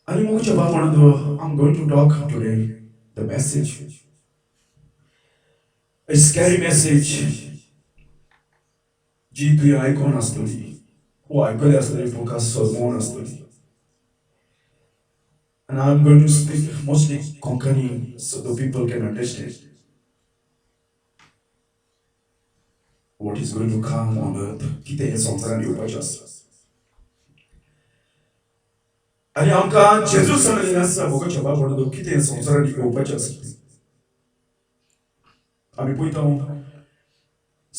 आणि मग म्हणतो I'm going to talk today the message, a scary message जी तुझी ऐकून असतली वो ऐकले असतली तुका सजवून असतली. And I'm going to speak mostly Konkani so the people can understand what is going to come on earth. किती हे संसारान येवपाचें आसा. आणि आमकां जेजू सांगलेलें आसा म्हाका छबा म्हणून कितें हे संसारान येवपाचें आसा. आमी पळयता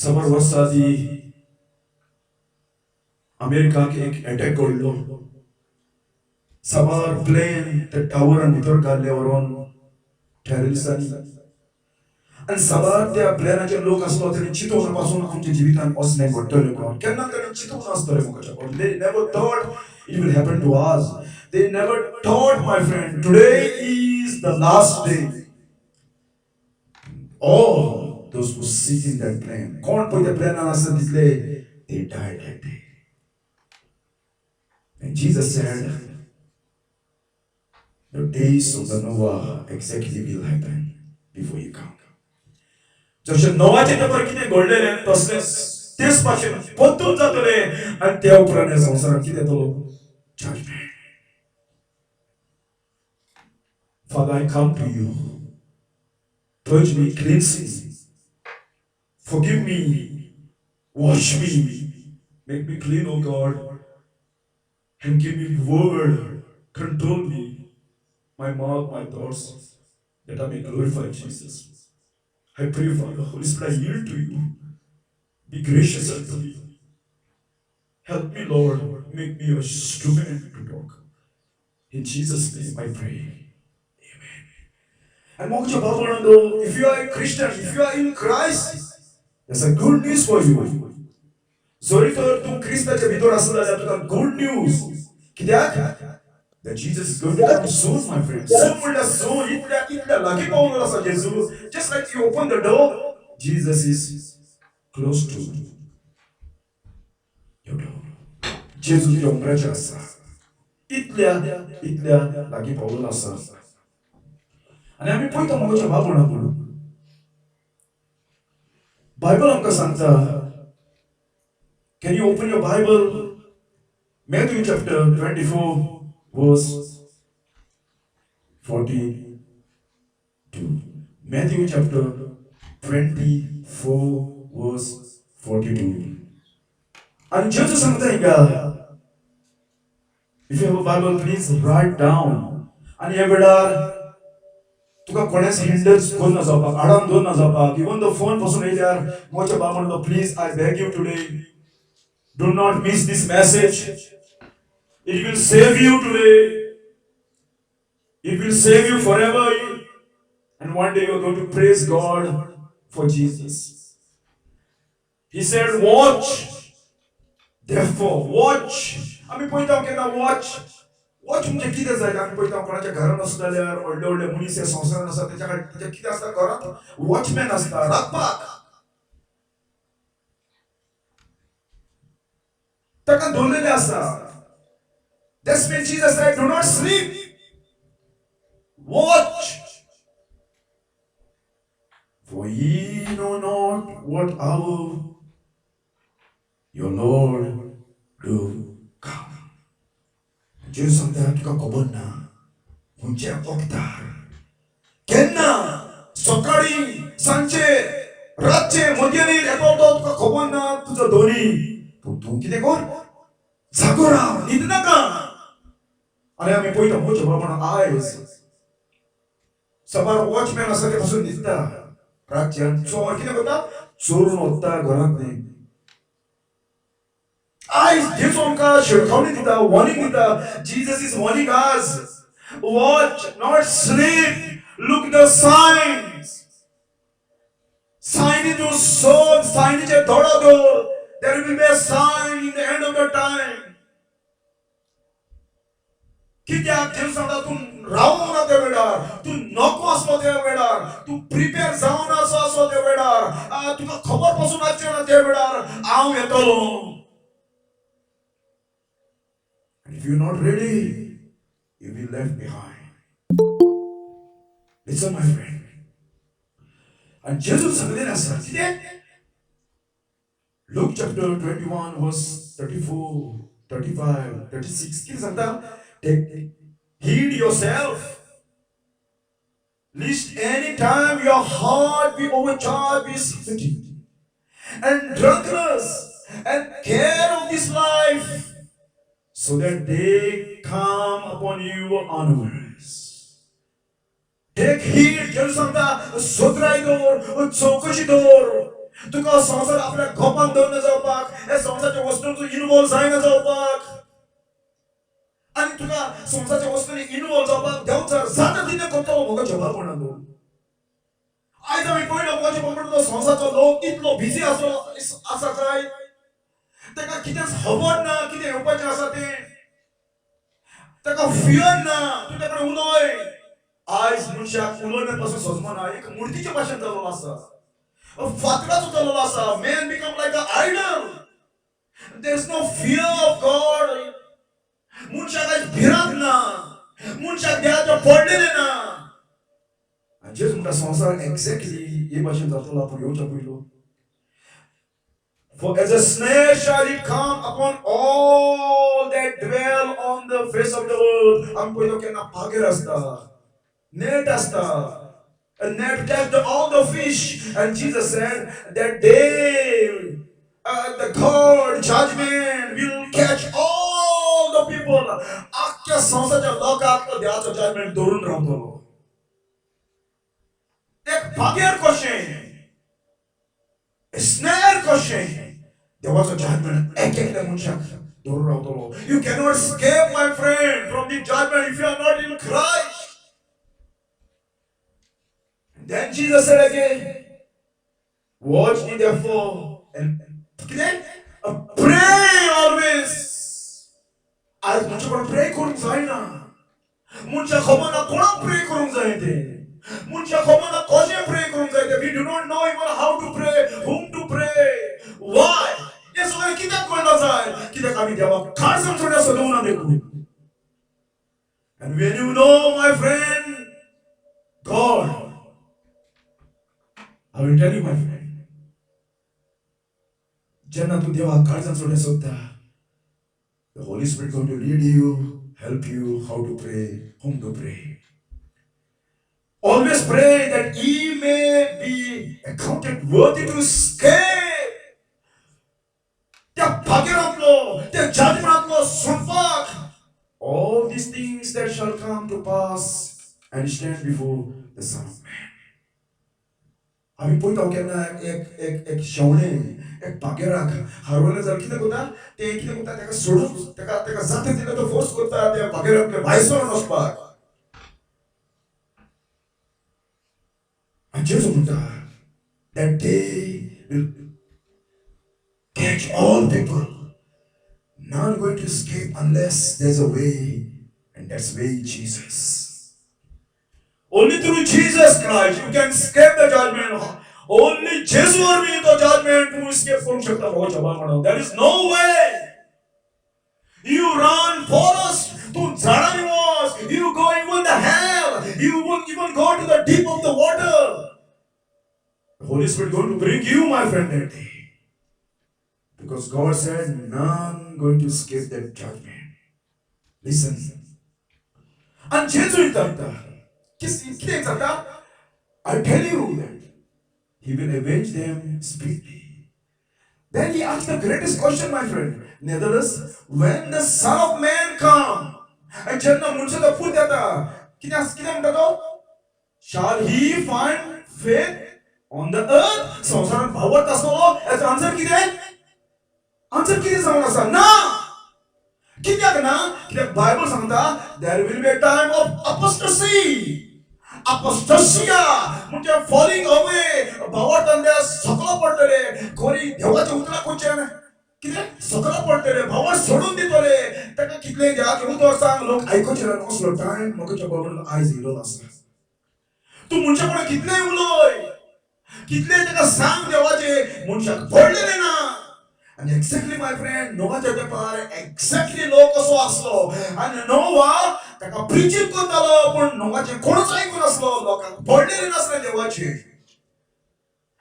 सबर वर्सां आदी अमेरिकाक एक अटॅक घडलो. सवार प्लेन त्या टावरान भितर घाल्ले व्हरोन टेररिस्टांनी. आणि सवार त्या प्लेनाचे लोक आसलो तेणी चिंतून पासून आमच्या जिवितान असलें घडटलें म्हणून केन्ना तेणी चिंतून नासतलें म्हाका. They never thought it will happen to us. They never thought, my friend, today is the last day. All those who sit in that plane, कोण पळय त्या प्लेनान आसता तितले, they died that day. And Jesus said, the days of the Noah exactly will happen before you come. जशें नोवाचे तेंपार कितें घडलेलें तसलेंच तेच भाशेन बदलून जातलें आनी त्या उपरांत ह्या संवसारांत कितें येतलो? Judgment. Father, I come to you. Purge me, cleanse me. Forgive me. Wash me. Make me clean, O God. And give me word. Control me. My mouth, my thoughts. That I may glorify Jesus. I pray, Father, Holy Spirit, I yield to you. Be gracious unto me. Help me, Lord. Make me your instrument to talk. In Jesus' name I pray. Amen. And Moksha Bhavanando, if you are a Christian, if you are in Christ, there's a good news for you. Zori तर तू ख्रिस्ताच्या भितर आसला जाल्यार तुका good news. कित्याक? That Jesus is going to come soon, my friend. Soon म्हणल्यार soon. इतल्या लागीं पावलो आसा जेजू. Just like you open the door, Jesus is close to your door. जेजू तुज्या उमराचेर आसा. इतल्या लागीं पावलो आसा. आनी आमी पळयता मोगाच्या बाबणाक बायबल आमकां सांगता. Can you open your Bible? Matthew chapter 24 verse 42. Matthew chapter 24 verse 42. And Jesus सांगता हिंगा. If you have a Bible, please write down. आणि ह्या वेळार तुका कोणाच हिंडर्स करून जावपाक आडान दवरून जावपाक इवन द फोन पासून येयल्यार मोच्या बा म्हणलो please I bag you today do not miss this message. It will save you today. It will save you for ever. And one day you're going to praise God for Jesus. He said, watch. Therefore, watch. आम्ही पळयता केन्ना watch. Watch म्हणजे कितें जाय आमी पळयता कोणाच्या घरान आसा जाल्यार व्हडले व्हडले मनीस ह्या संवसारान आसा तेच्या कितें आसता घरांत वॉचमॅन आसता राखपाक. ताका दवरलेले आसा. That's when Jesus said, do not sleep. Watch. For ye know not what hour your Lord will come. जेजू सांगता तुका खबर ना खंयच्या वक्तार केन्ना सकाळी सांचे रातचे मध्यराती येतो तो तुका खबर ना तुजो दोनी. पूण तूं कितें कर जागो राव न्हीद नाका. आनी आमी पळयता मोच्या प्रमाण आयज सबार वॉचमॅन आसा ते पासून न्हिदता. रातच्यान चोर कितें करता चोरून वता घरांतली. आयज जेजू आमकां शिटकावणी दिता वॉर्निंग दिता. Jesus is warning us. Watch, not sleep. Look the signs. Sign into soul, sign into धोडो. There will be a sign in the end of the time. कित्याक जेजू सांगता तूं रावूंक ना त्या वेळार. तूं नको आसलो त्या वेळार. तूं प्रिपेर जावन आसलो त्या वेळार. तुका खबर पासून आसचें ना त्या वेळार हांव येतलो. And if you're not ready, you'll be left behind. Listen, my friend. And Jesus said, Luke chapter 21, verse 34, 35, 36. Take heed yourself, lest any time your heart be overcharged with fatigue and drunkenness and care of this life, so that they come upon you unawares. Take heed, Jesus सोत्रायदोर चौकशीदोर तुका संसार आपल्या गोपान दवरना जावपाक हे संसाराच्या वस्तूंचो involve जायना जावपाक आणि तुका संसाराच्या वस्तूंनी involve जावपाक देंवचार जाता तितलें करतलो म्हाका जबाबपणा न्हू आयज आमी पळयलो म्हजे पंगड तो संसाराचो लोक इतलो बिजी आसा काय ताका कितें खबर ना कितें येवपाचें आसा तें ताका फियर ना तूं ताका उलय आयज मनशाक उलोवण्या पासून सजमना एक मुर्तीच्या भाशेन जाल्लो आसा फातराचो जाल्लो आसा man become like an idol. There is no fear of God. मनशाक आयज भिरांत ना मनशाक देवाचो पडलेले ना आनी जेस म्हणटा संसार एक्झॅक्टली हे भाशेन जातलो आपूण येवच्या पयलो For as a snare shall it come upon all that dwell on the face of the earth. आमी पयलो केन्ना पागेर आसता net asta. A net catch all the fish, and Jesus said that day, the God judgment will catch all the people. Akka संसाराच्या लोकांक देवाचो judgment धरून रावतलो. एक पागेर कशें, a snare कशें, देवाचो judgment एक मनशाक धरून रावतलो. You cannot escape, my friend, from the judgment if you are not in Christ. Then Jesus said again, watch ye therefore and pray always. आज मुझे pray करूंक जायना मुझे खबर ना कोणा pray करूंक जाय ते मुझे खबर ना कशें pray करूंक जाय ते we do not know even how to pray whom to pray why हे सगळें कित्याक कळना जाय कित्याक आमी देवाक खारसून सोडून सोदूंक देखू and when you know my friend God I will tell you, my friend. Jenna tu deva karjan sode sota. The Holy Spirit is going to lead you, help you how to pray, whom to pray. Always pray that ye may be accounted worthy to escape. The bhagiratlo, the judgmentlo, sulfak. All these things that shall come to pass and stand before the Son of Man. आम्ही पळयता केन्ना एक शेवणे एक पागेराक हारोले जाल्यार कितें करता ते कितें करता ताका सोडून ताका जाता तितलो तो फोर्स करता त्या पागेराक भायर सरून वचपाक आनी जेजू म्हणटा that day will catch all people none going to escape unless there's a way and that's way Jesus. Only through Jesus Christ you can escape the judgment. Only Jesus will be the judgment to escape from Shakta. There is no way. You run forest to Zananiwas. You go even the hell. You won't even go to the deep of the water. The Holy Spirit is going to bring you, my friend, that day. Because God said, none going to escape that judgment. Listen. And Jesus will tell you. I tell you that he will avenge them speedily. Then he asked the greatest question, my friend. Nevertheless, when the Son of Man come, and shall he find faith on the earth? संसारात भावत असलो याचा answer कितें? Answer कितें जावन आसा? ना. कित्याक ना? कित्याक बायबल सांगता there will be a time of apostasy. Apostasia म्हणजे falling away भावार्थांल्या सकला पडटले कोणी देवाच्या उतरा कोचेन कितें सकला पडटले भावार सोडून दितले ताका कितले देवाचे उतर सांग लोक आयकोचे ना असलो टाइम म्हाका बाबून आयज येयलो आसा तूं मनशा कोण कितले उलय कितले ताका सांग देवाचे मनशाक पडलेले ना And exactly, my friend, Noah तेंपार exactly लोक कसो आसलो आणि नोवा ताका प्रिचिंग करतालो पण नोवाचे कोणच ऐकून नसलो लोकांक पडलेले नसले देवाचे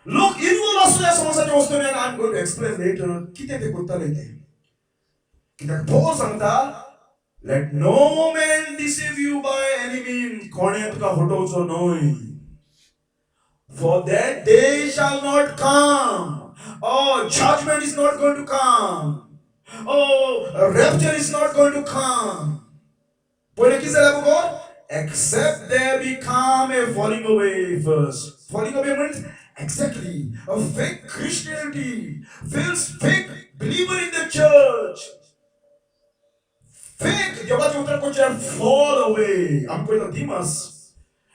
लोक इन्वॉल्व असले समाजाच्या वस्तूंनी I am going to explain later कितें ते करताले ते कित्याक पॉल सांगता let no man deceive you by any mean कोणे तुका हटोवचो न्हय for that day shall not come oh judgment is not going to come oh rapture is not going to come पहिले किती झालं बघो except there become a falling away first falling away means exactly a fake Christianity feels fake believer in the church fake देवाचे उतर कोणचे fall away आम्ही पहिले Demas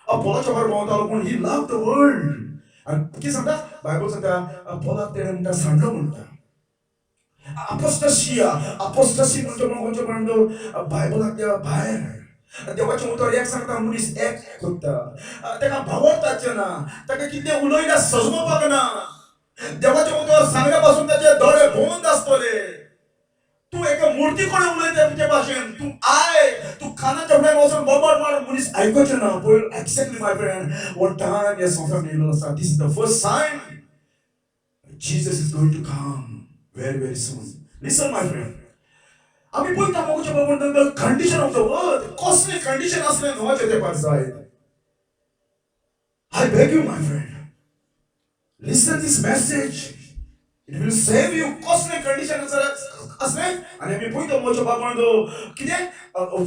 पोलाच्या बरोबर म्हणतालो पण ही लव्ह द वर्ल्ड आणि किती सांगता बायबल सांगता पोलाक तेणे म्हणटा सांडलो म्हणटा अपोस्टसी म्हणजे कोणचे म्हणतो बायबलाक देवा भायर देवाचे उतर एक सांगता मनीस एक करता तेका भावडताचे ना तेका कितें उलयला सजमोवपाक ना देवाचे उतर सांगल्या पासून त्याचे दोळे बंद आसतले तू एका मूर्ती कोण उलयता तुझ्या भाशेन तू तू खानाच्या फुड्यान वचून बडबड मार मनीस आयकोचे ना पळय exactly my friend one time ह्या संसार येयलो आसा this is the first sign Jesus is going to come very very soon listen my friend आम्ही पळयता मोगच्या बाबा कंडिशन ऑफ द वर्ल्ड कसले कंडिशन असले नवाचे तेपार जाय I beg you my friend listen this message it will save you कसले कंडिशन असले आणि आम्ही पळयता मोगच्या बाबा कितें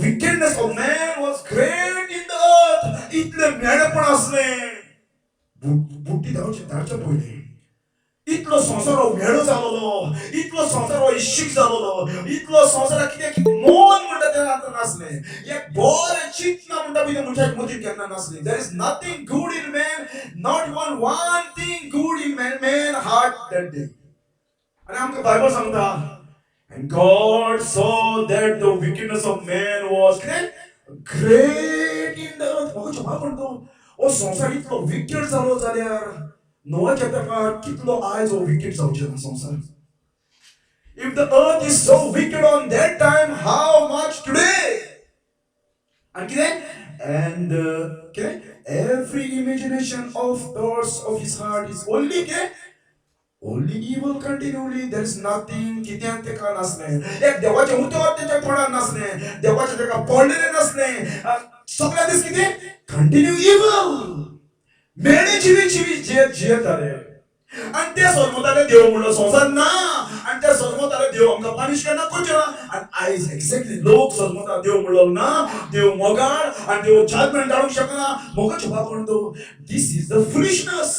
wickedness of man was great in the earth इतले मेळेपण असले बुट्टी धावचे पयले इतलो संसार वेळो जालोलो इतलो संसार इश्शीक जालोलो इतलो संसार कितें मोन म्हणटा तें आतां नासले एक बरें चिंतना म्हणटा पळय मनशाच्या मतीन केन्ना नासले there is nothing good in man not even one thing good in man heart that day आणि आमकां बायबल सांगता and God saw that the wickedness of man was great in the earth मोगच्या बाबा ओ संसार इतलो विकेड जालो जाल्यार नोवाच्या तेंपार कितलो आयज हो विकेड जावचे ना संसार if the earth is so wicked on that time how much today and कितें and कितें every imagination of thoughts of his heart is only only evil continually there is nothing कित्याक तेका नसले एक देवाचे उतर तेच्या तोंडार नसले देवाचे तेका पडलेले नसले सगळ्या दिस कितें कंटिन्यू evil मेणे जीवी जियेताले आणि ते सोदमताले देव म्हणलो संसार ना आणि ते सोदमताले देव आमकां पनिश करना कोचो आणि आयज एक्झॅक्टली लोक सोदमता देव म्हणलो ना देव मोगाळ आणि देव जजमेंट हाडूंक शकना मोगाचो बाप म्हणतो दिस इज द फुलिशनेस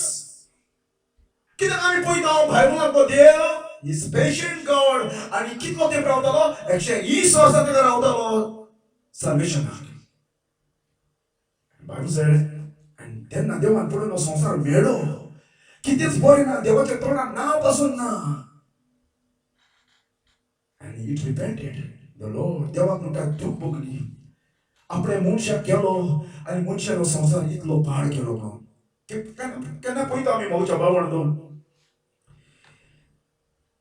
कित्याक आमी पळयता बायबलांतलो देव इज पेशंट गॉड आणि कितलो तेंप रावतालो 120 वर्सां तेका रावतालो सल्वेशनाक बायबल सेड तेन्ना देवान पळयलो संसार मेळ्ळो कितेंच बरें ना देवाच्या तोंडार नांव पासून ना आनी इट रिपेंटेड द लॉर्ड देवाक म्हणटा दूख भोगली आपणे मनशाक केलो आनी मनशानो संसार इतलो पाड केलो म्हणून केन्ना पळयता आमी मोगच्या बाबा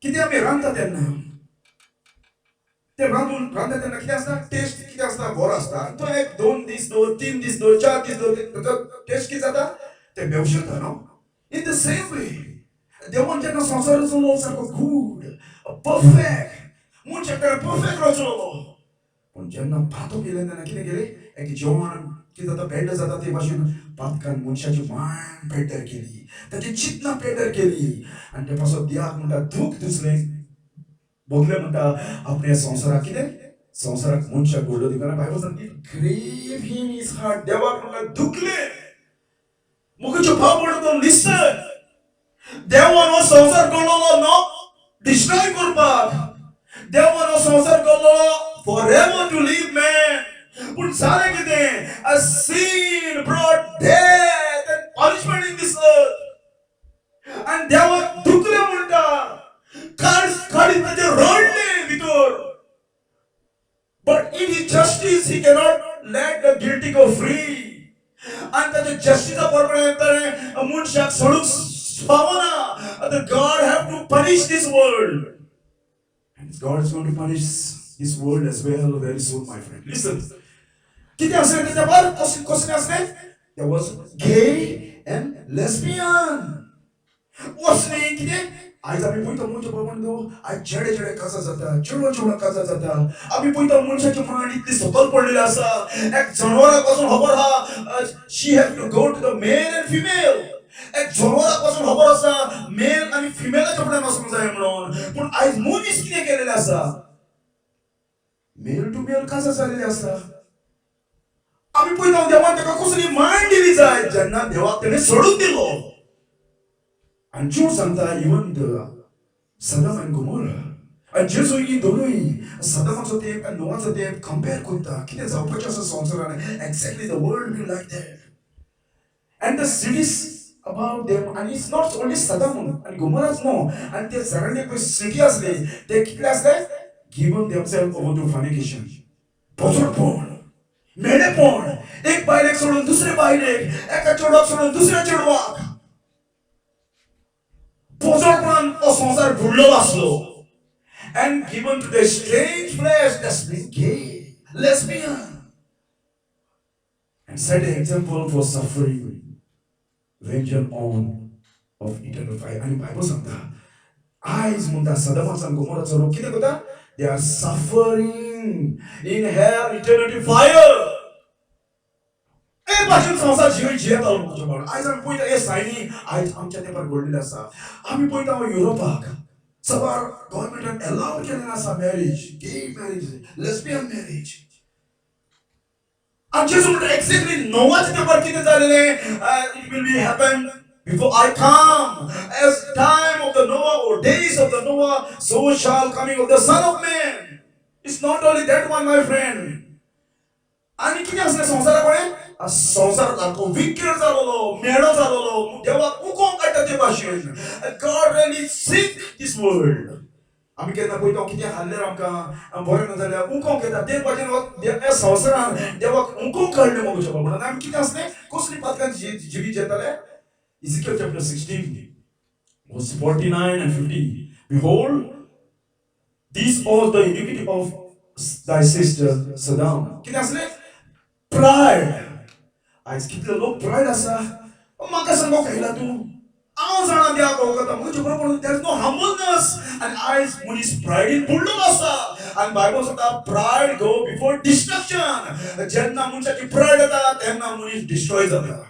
कितें आमी रांदता तेन्ना ते रांदता तेन्ना कितें आसता टेस्ट कितें आसता बरो आसता तो एक 2 दीस दवर 3 दीस दवर 4 दीस दवर टेस्ट कितें जाता ते बेवशेता न्हू इन द सेम वे देवान जेन्ना संसार रचलो सारको गूड परफेक्ट मनशाक परफेक्ट रचलो पूण जेन्ना पातो केले तेन्ना कितें केलें एक जेवण कितें जाता पेड्डर जाता ते भाशेन पातकान मनशाची मांड पेड्डर केली ताची चिंतना पेड्डर केली आनी ते पासत देवाक म्हणटा दूख दिसलें बोगले म्हणटा आपणे संसाराक कितें संसाराक मनशाक घडलो दिकाना बायबल सांगता ग्रेव हिम इज हार्ट देवाक म्हणटा दुखले मुखाचो भाव म्हणटा लिसन देवान हो संसार घडलो नो डिस्ट्रॉय करपाक देवान हो संसार घडलो forever to live man पूण जालें कितें a sin brought death and punishment in this earth and देवाक दुखले म्हणटा काडी ताचे रडले भितर but in his justice he cannot let the guilty go free and ताचे जस्टिसा प्रमाणे ताणे मनशाक सोडूंक फावना the God have to punish this world and God is going to punish this world as well very soon my friend listen किती असले त्याच्या बाहेर कसले असले? There was gay and lesbian. wasn't किती आज आम्ही पळयता मनशां पळोवन न्हू आज चेडे चेडे काजा जाता चेडवां चेडवां काजा जाता आम्ही पळयता मनशाची मान इतली सकल पडलेली आसा एक जनवराक पासून खबर आहा she have to go to the male and female एक जनवराक पासून खबर आसा मेल आनी फिमेलाच्या फुड्यान वचूंक जाय म्हणून पूण आयज मनीस कितें केलेलें आसा मेल टू मेल काजा जालेली आसा आम्ही पळयता देवान ताका कसली मान दिली जाय जेन्ना देवाक तेणें सोडून दिलो And Jude सांगता even the Sodom and Gomorrah. And Jesu ही दोनूय सदमाचो तेंप आनी नोवाचो तेंप कंपेर करता कितें जावपाचें आसा संवसारान exactly the world will like that. And the cities about them and it's not only Sodom and Gomorrah no and ते सरांनी पळय सिटी आसले ते कितले आसले given themselves over to fornication. पोचडपण मेडेपण एक बायलेक सोडून दुसरे बायलेक एका चेडवाक सोडून दुसऱ्या चेडवाक पोचडपणान तो संसार बुडलेलो आसलो and given to the strange flesh that's been gay, lesbian and set an example for suffering vengeance on of eternal fire. आणि बायबल सांगता आयज म्हणटा सदमाचा आणि गोमोराचा लोक कितें करता they are suffering in hell eternity fire. एक भाशेन संसार जिवन जियेतालो म्हणचे पडून आयज आमी पळयता हे सायनी आयज आमच्या तेंपार घडलेले आसा आमी पळयता युरोपाक सवार गव्हर्नमेंटान अलाउड केलेलें आसा marriage gay marriage lesbian marriage आनी जेजू म्हणटा एक्झॅक्टली नोवाच्या तेंपार कितें जालेलें it will be happen before I come as time of the Noah or days of the Noah so shall coming of the Son of Man. It's not only that one my friend. आणि कितें आसलें संवसारा कडेन संवसार सारको wicket जालोलो मेडो जालोलो देवाक उकोवंक काडटा ते भाशेन God really seek this world आमी केन्ना पळयता कितें हाल्ल्यार आमकां बरें ना जाल्यार उकोवंक येता ते भाशेन ह्या संवसारान देवाक उकोवंक काडलें म्हणून म्हणून आमी कितें आसलें कसली पातकां जिवीत जेताले Ezekiel chapter 16 verse 49 and 50 behold these all the iniquity of thy sister Sodom कितें आसलें pride आयज कितले लोक प्रायड आसा म्हाका सांगो खायला तूं हांव जाणा देवाक वळखता म्हजे बरोबर देयर इज नो हंबलनेस आनी आयज मनीस प्रायडीन बुडलेलो आसा आनी बायबल सांगता प्रायड गो बिफोर डिस्ट्रक्शन जेन्ना मनशाची प्रायड येता तेन्ना मनीस डिस्ट्रॉय जाता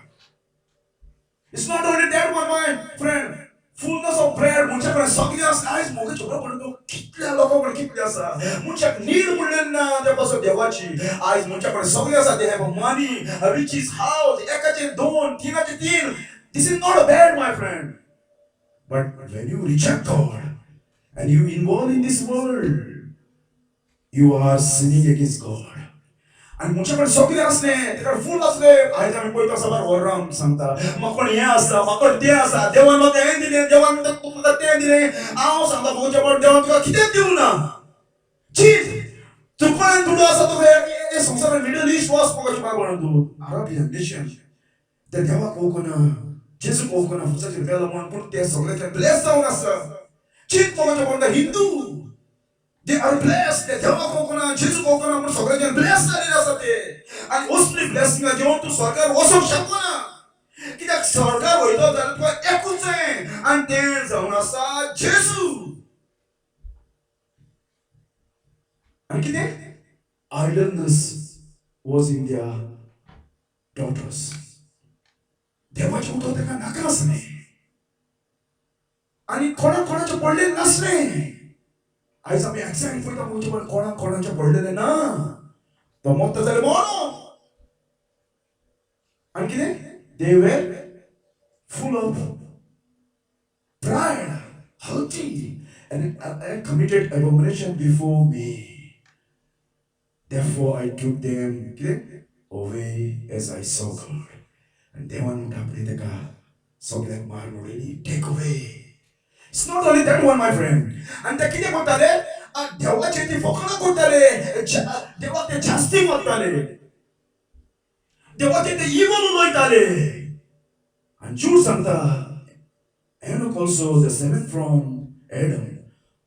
It's not only that one my friend fullness of prayer मनशा कडेन सगळें आसता आयज मोगे चोपडो म्हणून कितल्या लोकां कडेन कितलें आसा मनशाक नीड म्हणलें ना ते पासून देवाची आयज मनशा कडेन सगळें आसा ते हॅव मनी रिचीज हाऊस एकाचे दोन तिनाचे तीन this is not a bad my friend but when you reject God and you involve in this world you are sinning against God आणि मुझ्याकडे सगळे असले तेका फुल असले आयज आमी पळयता सगळ्या वरांक सांगता म्हाकोण हें आसा म्हाकोण तें आसा देवान म्हाका हें दिलें देवान म्हाका तें दिलें हांव सांगता म्हज्या पण देवान तुका कितें दिवं ना चीज तुकोन तुडो आसा तुका हे संवसारान मिडल ईस्ट वचपाक कशें काय म्हणून तूं अरेबियन नेशन ते देवाक वळखना जेजूक वळखना फुसाचेर गेलो म्हणून पूण ते सगळे ब्लेस जावन आसा चीज म्हाका म्हणटा Hindu They are blessed. They देवाक वळखना जेजूक वळखना म्हणून सगळे जण ब्लेस जालेले आसा ते आनी असली ब्लेसिंगा जेवण तूं स्वर्गार वचूंक शकना कित्याक स्वर्गार वयतो जाल्यार तुका एकूच जाय आनी तें जावन आसा जेजू आनी कितें idleness was in their daughters देवाचें उदक ताका नाका आसलें आनी कोणाचें पडलेलें नासलें आयज आमी एक्सायट पळयता म्हणजे कोणाचें पडलेलें ना तो मोगता जाल्यार मोरो आनी कितें they were full of pride haughty and committed abomination before me therefore I took them away as I saw God and देवान म्हणटा आपणे ताका सगळ्यांक मारून उडयली take away. It's not only that one, my friend. And the किती म्हणताले देवाचे ते फकना करताले देवाक ते जास्ती म्हणताले देवाचे ते इवल उलयताले and Jude सांगता Enoch also the seventh from Adam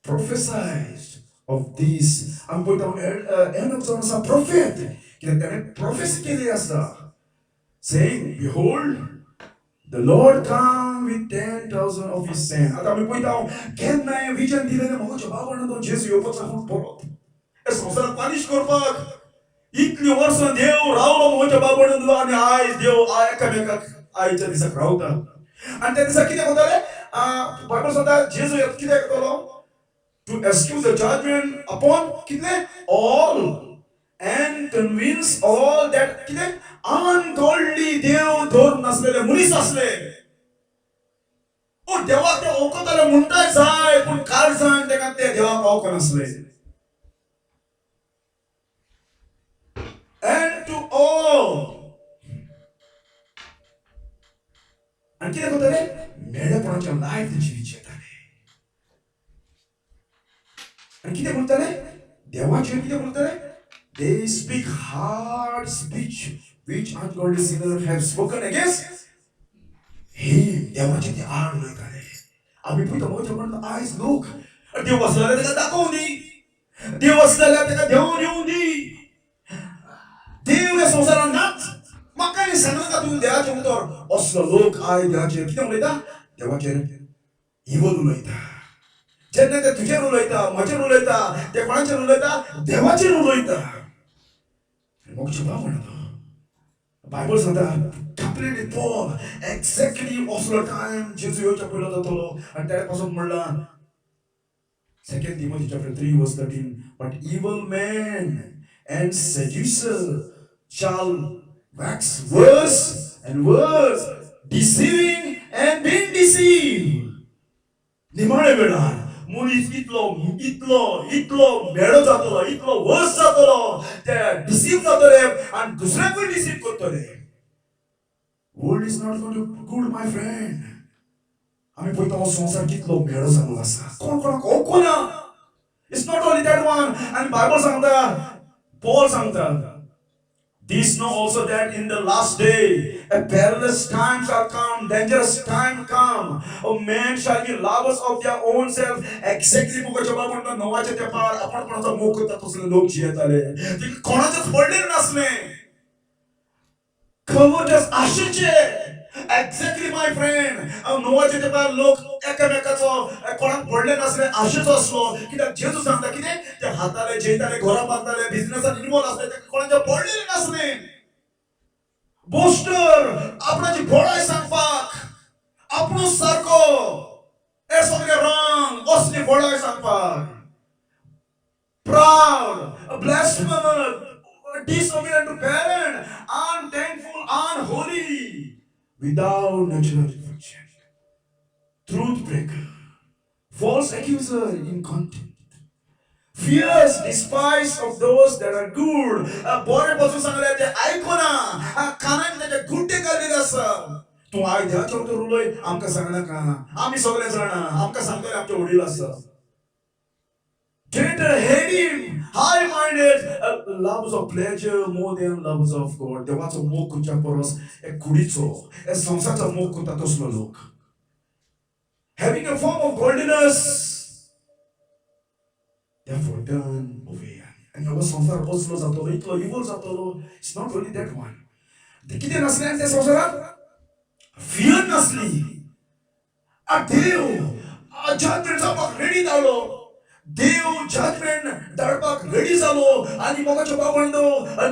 prophesied of this. आमी पळयता Enoch जावन आसा prophet कित्याक ताणें प्रोफेसी केली आसा, saying, behold, the Lord come with 10,000 of his saints. आता आमी पळयता केन्नाय विजन दिलेलें म्हज्या भावांनो जेजू येवपाचो आहा परत हे संवसाराक पानिश करपाक. इतलीं वर्सां देव रावलो म्हज्या बाबांनो आनी आयज देव एकामेकाक आयच्या दिसाक रावता. आनी त्या दिसाक कितें करताले? बायबल सांगता जेजू कितें करतलो? To execute the judgment upon कितले all and convince all that कितले ungodly देव धोर नसलेले मनीस असले. ओ देवाक ते ओळखताले म्हणटाय जाय पूण काळजान तेका ते देवाक ओळख नासले. And to all आणि कितें करताले? मेळेपणाच्या लायफ जिविताले. आणि कितें म्हणटाले? देवाचेर कितें म्हणटाले? They speak hard speech which ungodly sinners have spoken against him. देवाचे ते आड उलयताले. आमी पळयता म्हज्या म्हणटा आयज लोक देव आसल्यार तेका दाखोवन दी, देव आसल्यार तेका देंवन येवं दी. देव ह्या संवसारांत नाच. म्हाका आनी सांगनाका तूं देवाचें उतर. असलो लोक आयज देवाचेर कितें उलयता? देवाचेर इवल उलयता. जेन्ना ते तुजेर उलयता, म्हजेर उलयता, ते कोणाचेर उलयता? देवाचेर उलयता. मोगचे भावंडो बायबल सांगता completely Paul exactly असलो टायम जेजू येवच्या पयलो जातलो आनी त्या पासून म्हणला 2 Timothy chapter 3 verse 13 but evil men and seducers shall wax worse and worse deceiving and being deceived. निमाणे वेळार मनीस इतलो मेळो जातलो, इतलो वर्स जातलो, ते डिसीव जातले आनी दुसऱ्यांकूय डिसीव करतले. World is not going to good my friend. आमी पळयता हो संवसार कितलो मेळो जाल्लो आसा, कोण कोणाक ओळखना. It's not only that one. आनी बायबल सांगता, पॉल सांगता this know also that in the last day a perilous time shall come, dangerous time come. A man shall be lovers of their own self. Exactly मोगाच्या बाबतीत नवाच्या त्या पार आपण कोणाचा मोग करता तसले लोक जियताले. ते कोणाचेच पडलेले नसले. खवटच आशेचे. Exactly my friend. नवाच्या त्या पार लोक एकामेकाचो कोणाक पडले नसले आशेचो असलो. कित्याक जेजू सांगता कितें ते हाताले जेयताले घरां बांदताले बिझनेसात इन्वॉल्व असले ते कोणाचे पडलेले नसले. बोस्टर आपणाची बळाई सांगपाक आपुणूच सारको हे सगळे रॉंग असली बळाई सांगपाक. Proud, blasphemer, disobedient to parent, unthankful, unholy, without natural affection, truth breaker, false accuser, incontinent, fierce, despise of those that are good. बरे पासून सांगले ते आयकोना, कानाक त्याचे गुड्डे घालिले आसा. तू आय देवाच्या उतर उलय आमकां सांगनाका. आमी सगळे जाणा आमकां सांगतले आमचे वडील आसा. Tender-headed, high-minded, loves of pleasure more than loves of God. देवाचो मोग करच्या परस एक कुडीचो, एक संसाराचो मोग करता तसलो लोक. Having a form of godliness, therefore turn away. And हो संसार असलो जातलो, इतलो इवल जातलो. It's not only that one. ते कितें नसले आनी ते संसारात फियर नसली. आ देव जजमेंट जावपाक रेडी जालो. देव जजमेंट धाडपाक रेडी जालो आनी मोगाच्या बाबंडो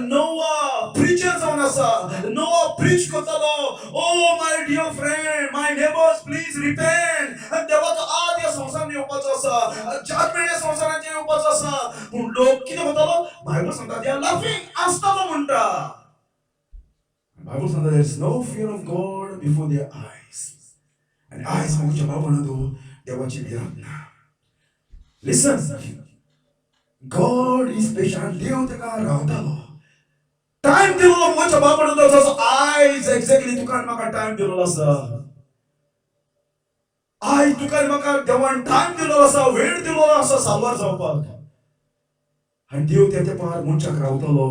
नोवा प्रीचर जावन आसा. नोवा प्रीच करतालो. Oh my dear friend, my neighbours, please repent. देवाचो आद ह्या संवसारान येवपाचो आसा. जजमेंट ह्या संवसाराचेर येवपाचो आसा. पूण लोक कितें करतालो? बायबल सांगता दे आर लाफिंग आसतालो म्हणटा. बायबल सांगता there is no fear of God before their eyes. आनी आयज मोगाच्या बाबंडो देवाची भिरांत ना. Listen, God is patient. देव तेका रावतालो. टाइम दिलो मोगाच्या बाबंडो जसो आयज एक्झॅक्टली तुका आनी म्हाका टाइम दिलो आसा. आयज तुका आनी म्हाका देवान टाइम दिलो आसा, वेळ दिलो आसा साल्वार जावपाक. आनी देव त्या पार मनशाक रावतालो.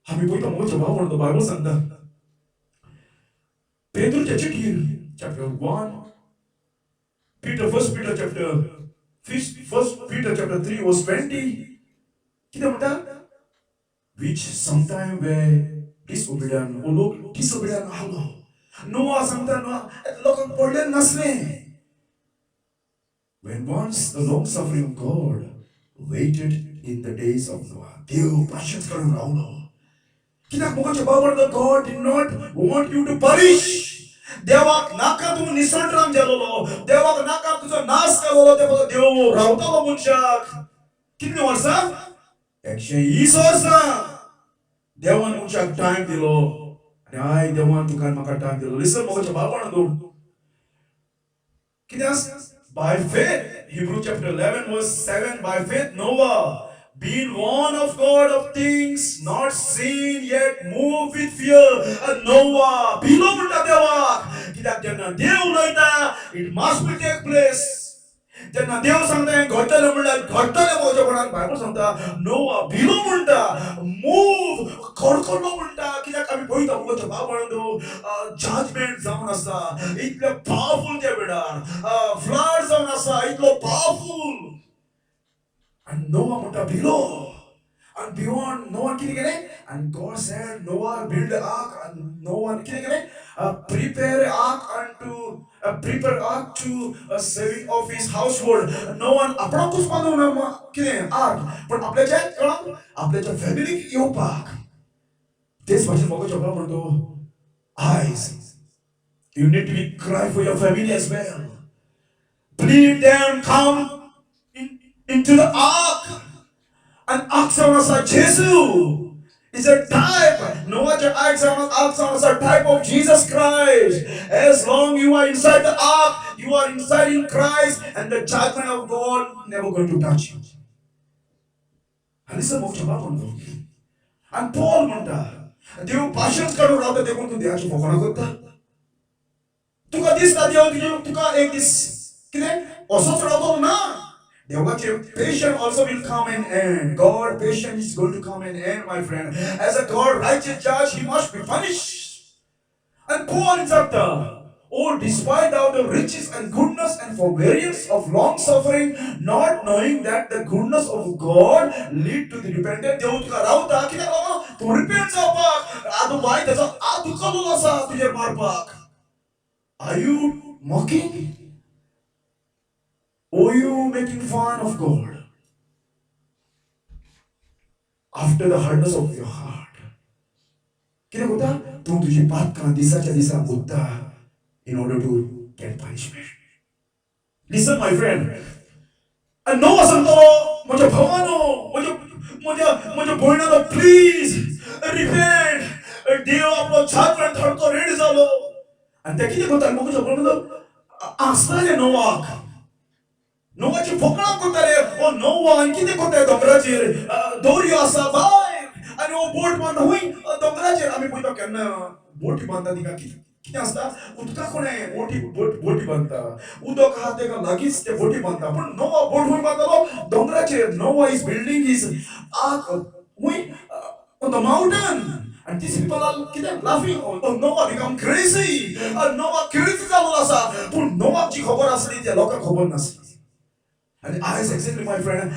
आमी पळयता मोगाच्या बाबंडो बायबल सांगता पेद्रूच्या चिठ्ठीर chapter 1 first Peter chapter 3 verse 20 कितें म्हणटा? which sometime were disobedient. Oh look, disobedient Allah. Noah sometime look pole nasne. When once the long suffering God waited in the days of Noah. Dev patience karu rauno. Kina muka coba the God did not want you to perish. Devak naka tu nisantram jalolo. Devak naka tu jo nas kalolo. Devak dev rauta lo munchak. Kini warsa? Action is warsa. Dewan munchak time dilo. Ay dewan tukan maka time dilo. Listen muka coba do. By faith, Hebrew chapter 11, verse 7, by faith, Noah, being warned of God of things not seen yet, moved with fear. Noah, beloved of the it must be take place. त्यांना देव सांगताय घडतले म्हणल्यार घडतले म्हज्या कोणाक Bible सांगता नोवा below म्हणटा move कडकडलो म्हणटा कित्याक आमी पळयता मुगो बाबळो जजमेंट जावन आसा इतले पावरफुल त्या वेळार फ्लड जावन आसा इतलो पावरफुल आनी नोवा म्हणटा below and beyond Noah and God said Noah build the ark and Noah prepare ark unto prepare ark to a saving of his household. Noah अपना कुछ मानो ना ark पण आपल्याच्या फॅमिलीक येवपाक तेच भाशेन म्हाका जॉबा म्हणतो eyes you need to be cry for your family as well. Plead them come into the ark. And Aksanas Jesus is a type. No other Aksanas is a type of Jesus Christ. As long you are inside the ark, you are inside in Christ, and the judgment of God never going to touch you. And listen what you and Paul Munda. देव भाषण करून राहता देखून तू देवाची फोकाणा करता तुका दिसता देव तुका एक दीस कितें असोच रावतलो ना देवाचे patience also will come in end. God patience is going to come in end, my friend. As a God righteous judge, he must be punished. And Paul is after. Oh, despite all the riches and goodness and forbearance of long suffering, not knowing that the goodness of God lead to the repentance. To repent are you mocking? Or are you making fun of God? After the hardness of your heart. Kira kota? Tu तुझी बात का दिसाच्या दिसा मुद्दा in order to get punishment. Listen, my friend. And Noah santo, माझ्या भावानो, माझ्या भयणानो, please repent. देव आपलो judgment थरतो ready झालो. आणि त्या किती कोता मग म्हणतो आसनाले नोवाक. नोवाची फोकळा कोताले ओ नोवा आणि किती कोताय डोंगराचेर दोरी आसा बाय आणि ओ बोट बांद हुई डोंगराचेर आमी पळयता केन्ना बोटी बांदता तिका कितें आसता उदका कोणें बोटी बांदता उदक आहा तेका लागींच ते बोटी बांदता पूण नोवा बोट हुई बांदतालो डोंगराचेर नोवा इज बिल्डिंग हिज आर्क हुई on the mountain and these people are laughing oh Noah become crazy Noah crazy जालो आसा पूण नोवाची खबर आसली त्या लोकांक खबर नासली. And eyes exactly, my friend.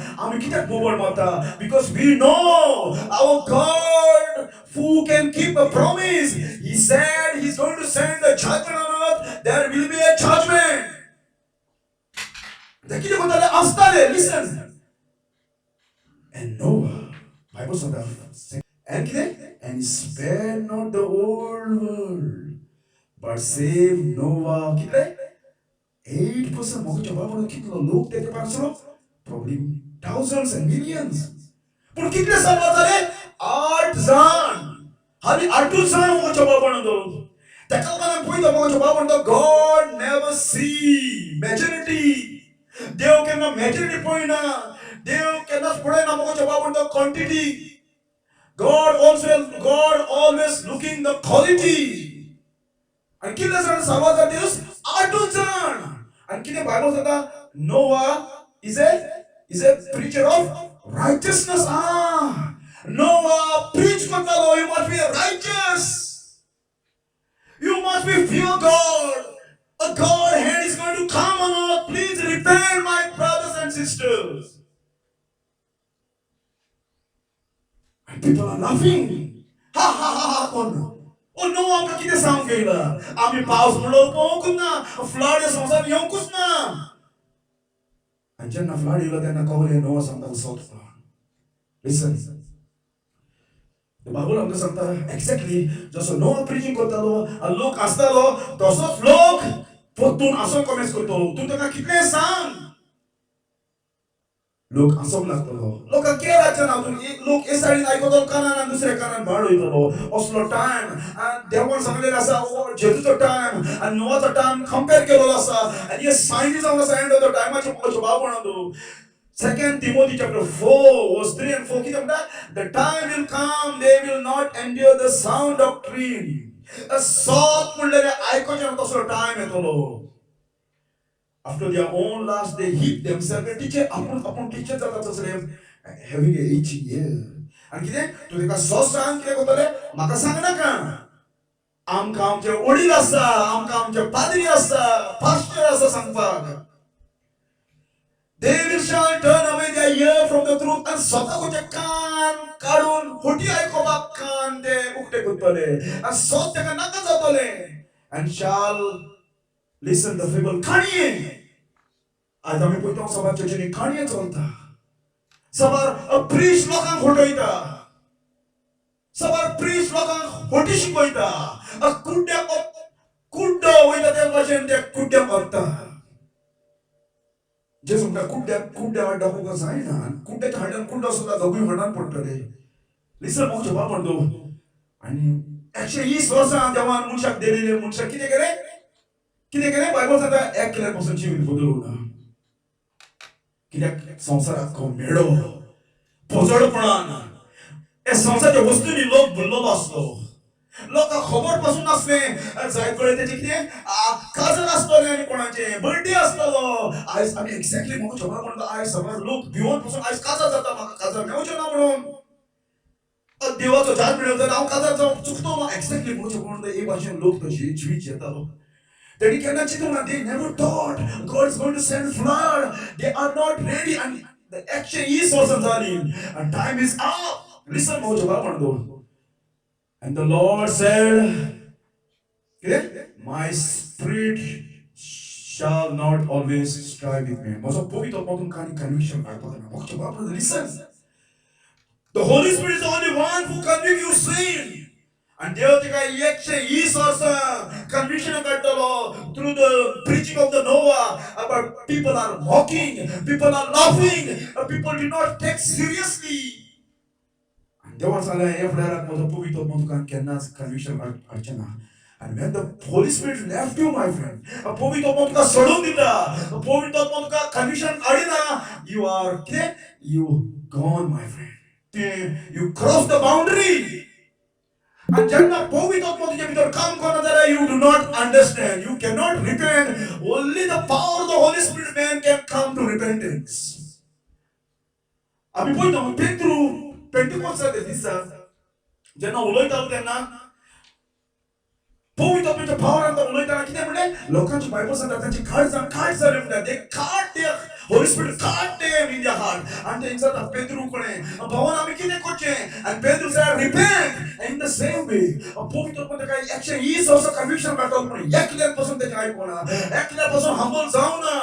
Because we know our God who can keep a promise. He said He's going to send the judgment on earth. There will be a judgment. Listen. And Noah, Bible says, and spare not the whole world, but save Noah. 8% 먹을 저번에 कितलो लोग तेरे पास लो probably thousands and millions पण कितने साल वाचाले 8 जण हाली 8 जण 먹을 저번에 दो त्याकाला पॉइंट 먹을 저번에 दो God never see majority देव केना majority पॉइंट ना देव केना पुढे ना 먹을 저번에 दो quantity God always looking the quality and कितने जण सावाचा दिवस 8 जण and the Bible says that Noah is a preacher of righteousness. Noah preach Matalo, you must be righteous. You must be fear God. A God hand is going to come on earth. Please repent, my brothers and sisters. And people are laughing. Ha ha ha ha कोण? Oh no, आमकां कितें सांगूंक येयला? आमी पावस म्हणलो पळोवंकूच ना, flood ह्या संवसारांत येवंकूच ना. आनी जेन्ना फ्लड येयलो तेन्ना कळलें नोआ सांगता उसोता. Listen. The Bible आमकां सांगता एक्झॅक्टली जसो नोआ प्रिचींग करतालो आनी लोक आसतालो तसोच लोक परतून आसोंक कमेंट करतलो. तूं ताका कितलें सांग. लोक आसोंक लागतलो. लोकांक केअर रावचें ना. लोक ए सायडीन आयकतलो कानान आनी दुसऱ्या कानान भाड वयतलो. असलो टायम देवान सांगलेलें आसा जेजूचो टायम आनी नोआचो टायम कंपेर केलेलो आसा. आनी हे सायन्स जावन आसा एंड ऑफ द टायमाचे पळोवचें बाबू. 2 Timothy chapter 4 verse 3 and 4 कितें म्हणटा? The time will come they will not endure the sound doctrine. सोत म्हणलेलें आयकोचें ना तसलो टायम येतलो. After their own lust, they heap themselves. Teacher, upon teacher having a itching ear. And कितें? तूं तेका सोस सांग कितें करतले? म्हाका सांग नाका. आमकां आमचे वडील आसा, आमकां आमचे पाद्री आसा, पास्टर आसा सांगपाक. They will shall turn away their ear from the truth and स्वताचे कान काडून खोटी आयकोपाक कान ते उक्ते करतले. आनी सोत तेका नाका जातले. And shall listen the fable. खाणये. आज आमी पळयता सभार चर्चेनी खाणये चलता. सभार प्रीच लोकांक फटयता. सभार प्रीच लोकांक खोटी शिकयता. कुड्ड्याक कुड्डो वयता त्या भाशेन ते कुड्ड्याक वता. जे समजा कुड्ड्या डाकूंक जायना. कुड्ड्याच्या हांड्यान कुड्डो सुद्दां दोगूय हांडान पडटले. लिसन मोग जबाब म्हणतो. आनी 120 वर्सां देवान मनशाक दिलेले मनशाक कितें केलें? कितें केलें? बायबल सांगता एक केल्या पासून जीवन बदलूं ना. कित्याक संवसाराक खो मेळो पोजडपणान हे संवसाराच्या वस्तूंनी लोक भरलेलो आसलो. लोकांक खबर पासून नासलें जाय कळ्ळें तेजें कितें काजळ आसतलें आनी कोणाचें बर्थडे आसतलो. आयज आमी एक्झॅक्टली म्हाका खबर म्हणटा आयज सगळे लोक भिवून पासून आयज काजळ जाता. म्हाका काजळ मेळचें ना म्हणून देवाचो जाज मेळ्ळो जाल्यार हांव काजळ जावंक चुकतो. एक्झॅक्टली म्हाका खबर म्हणटा हे भाशेन लोक तशी जीवीत येतालो. They cannot sit down. They never thought God is going to send flood. They are not ready, and the action is also done. And time is up. Listen, and the Lord said, "My spirit shall not always strive with me." Listen, the Holy Spirit is the only one who convict you sin. And देव तिका 120 वर्सां conviction काडटलो through the preaching of the Noah. But people are mocking, people are laughing, people do not take seriously. And देवान सांगलें हे फुडाराक म्हजो पवित्र आत्मा तुका केन्नाच conviction हाडचें ना. And when the Holy Spirit left you, my friend, पवित्र आत्मा तुका सोडून दिता, पवित्र आत्मा तुका conviction हाडिना, you are gone, my friend. You cross the boundary. And जेन्ना पवित्र आत्मा तुजे भितर काम करना जाल्यार you do not understand. You cannot repent. Only the power of the Holy Spirit man can come to repentance. आमी पळयता पेद्रू पेंटिकोस्ताच्या दिसा जेन्ना उलयतालो तेन्ना पवित्र आत्म्याच्या पावरान उलयतना कितें म्हणलें? लोकांची बायबल सांगता तांची काट जाली म्हणटा. They caught their Holy Spirit caught them in their heart. And they said, Pedro कोणे भावान आमी कितें करचें? And Pedro said, repent. And in the same way, पवित्र आत्मा ताका एक्शन ही also conviction काडटा पूण एकल्यान पासून तेजें आयकोना. एकल्यान पासून humble जावना.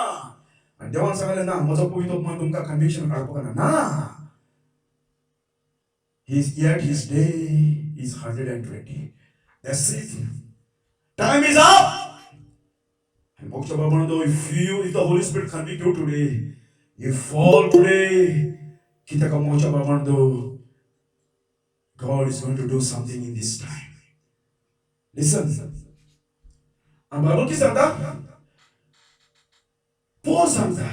आनी देवान सांगलें ना म्हजो पवित्र आत्मा तुमकां conviction काडपाक ना. His day is 120. That's it. Time is up. And if the Holy Spirit convict you today, you fall today, God is going to do something in this time. Listen. And Bible ki santa? Paul santa.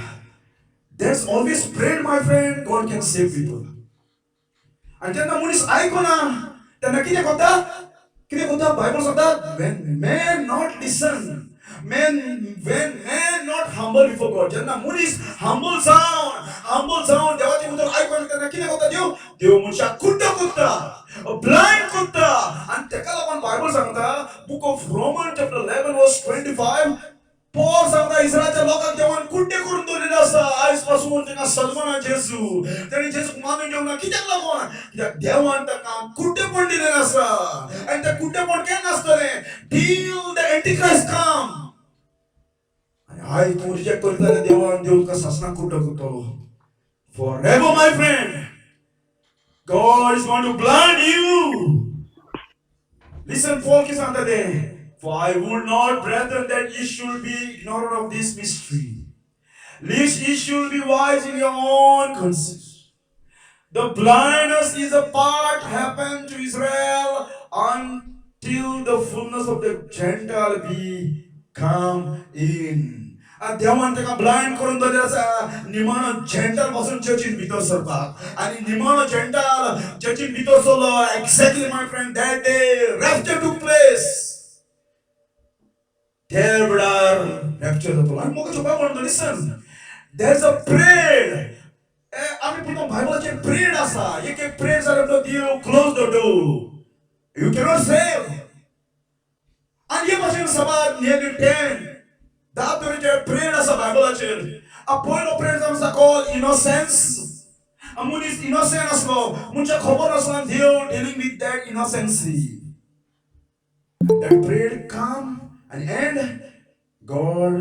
There's always prayer, my friend. God can save people. And then the moon is icona. Then kine kota Bible santa. When men not listen. When man not humble before God. Janna moon is humble sound. Devati mutar icon kana kine kota Dev munsha kutta. Blind kutta. And tekala one Bible santa. Book of Romans chapter 11 verse 25. Paul सांगता इस्रायलच्या लोकांक देवान कुड्डे करून दवरलेले आसा. आयज पासून तेका सलमाना जेजू तेणी जेजूक मानून घेवना कित्याक लागून कित्याक देवान ताका कुड्डेपण दिलेलें आसा आनी तें कुड्डेपण केन्ना आसतलें till the antichrist come आनी आयज तूं रिजेक्ट करता जाल्यार देव तुका सासणाक कुड्डो करतलो forever my friend. God is going to blind you. Listen, folk is under there. For I would not, brethren, that ye should be ignorant of this mystery, lest ye should be wise in your own conscience. The blindness is a part happened to Israel until the fullness of the Gentile be come in. देवान तेका blind करून दवरलें आसा निमाणो gentle पासून चर्चीन भितर सरपाक आनी निमाणो जेंटल चर्चीन भितर सरलो exactly my friend that day rapture took place त्या वेळार रॅप्चर जातलो आनी म्हाका चोपा म्हणटा listen there is a prayer आमी पळयता बायबलाचेर प्रेयर आसा एक एक प्रेयर जाल्यार तो देव close the door you cannot save आनी हे भाशेन सबार नियर 10 that tरेचेर प्रेयर आसा बायबलाचेर पयलो प्रेयर जावन आसा कॉल इनोसेंस मनीस इनोसेंट आसलो मनशाक खबर नासलो देव dealing with that innocency that prayer come and end God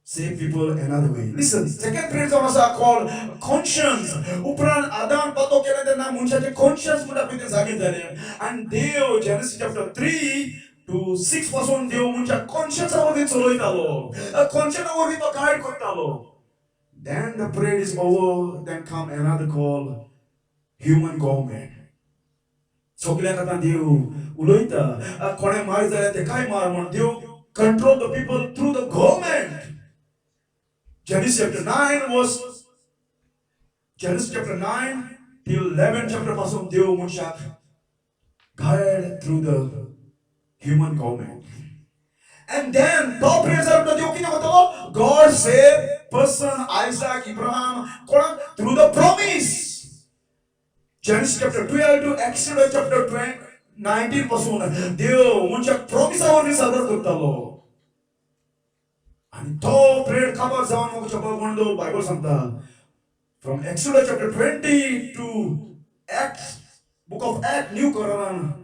save people another way. Listen, second prayer जावन आसा कॉल कॉन्शियन्स उपरांत आदान पातो केले तेन्ना मनशाचे कॉन्शियन्स म्हणटा पळय ते जागे जाले आनी देव जेनेसिस चॅप्टर 3 to 6 पासून देव मनशा कॉन्शियन्सा वरवीं चलयतालो कॉन्शियन्सा वरवीं तो गायड करतालो then the prayer is over then come another call human government सगळ्या खातीर देव उलयता कोणे मार जाल्यार ते काय मार म्हण देव control the people through the government Genesis chapter 9 was Genesis chapter 9 till 11 chapter पासून देव मनशाक guide through the human government. And then top result of the God saved person Isaac, Abraham through the promise. Genesis chapter 12 to Exodus chapter 19 पासून देव मनशाक प्रॉमिसावर सर्व करतालो आणि तो prayer खबर जावन म्हाका चपा म्हणलो बायबल सांगता from Exodus chapter 20 to Acts book of Acts New Covenant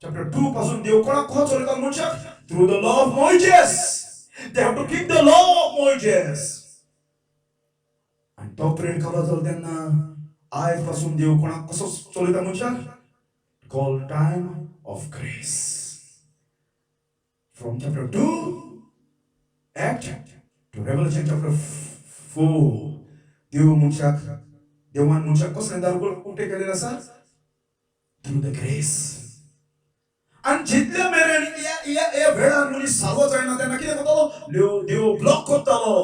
chapter 2 पासून देव कोणाक खो चलयता मनशाक through the law of Moses they have to keep the law of Moses आणि तो प्रेयर खबर जालो तेन्ना आयज पासून देव कोणाक कसो चलयता मनशाक called time of grace from chapter 2 Act to Revelation chapter 4 देव मनशाक देवान मनशाक कसले दार उक्ते केलेले आसा through the grace and जितले मेरेन या वेळार मनीस सारवो जायना तेन्ना कितें करतालो देव ब्लॉक करतालो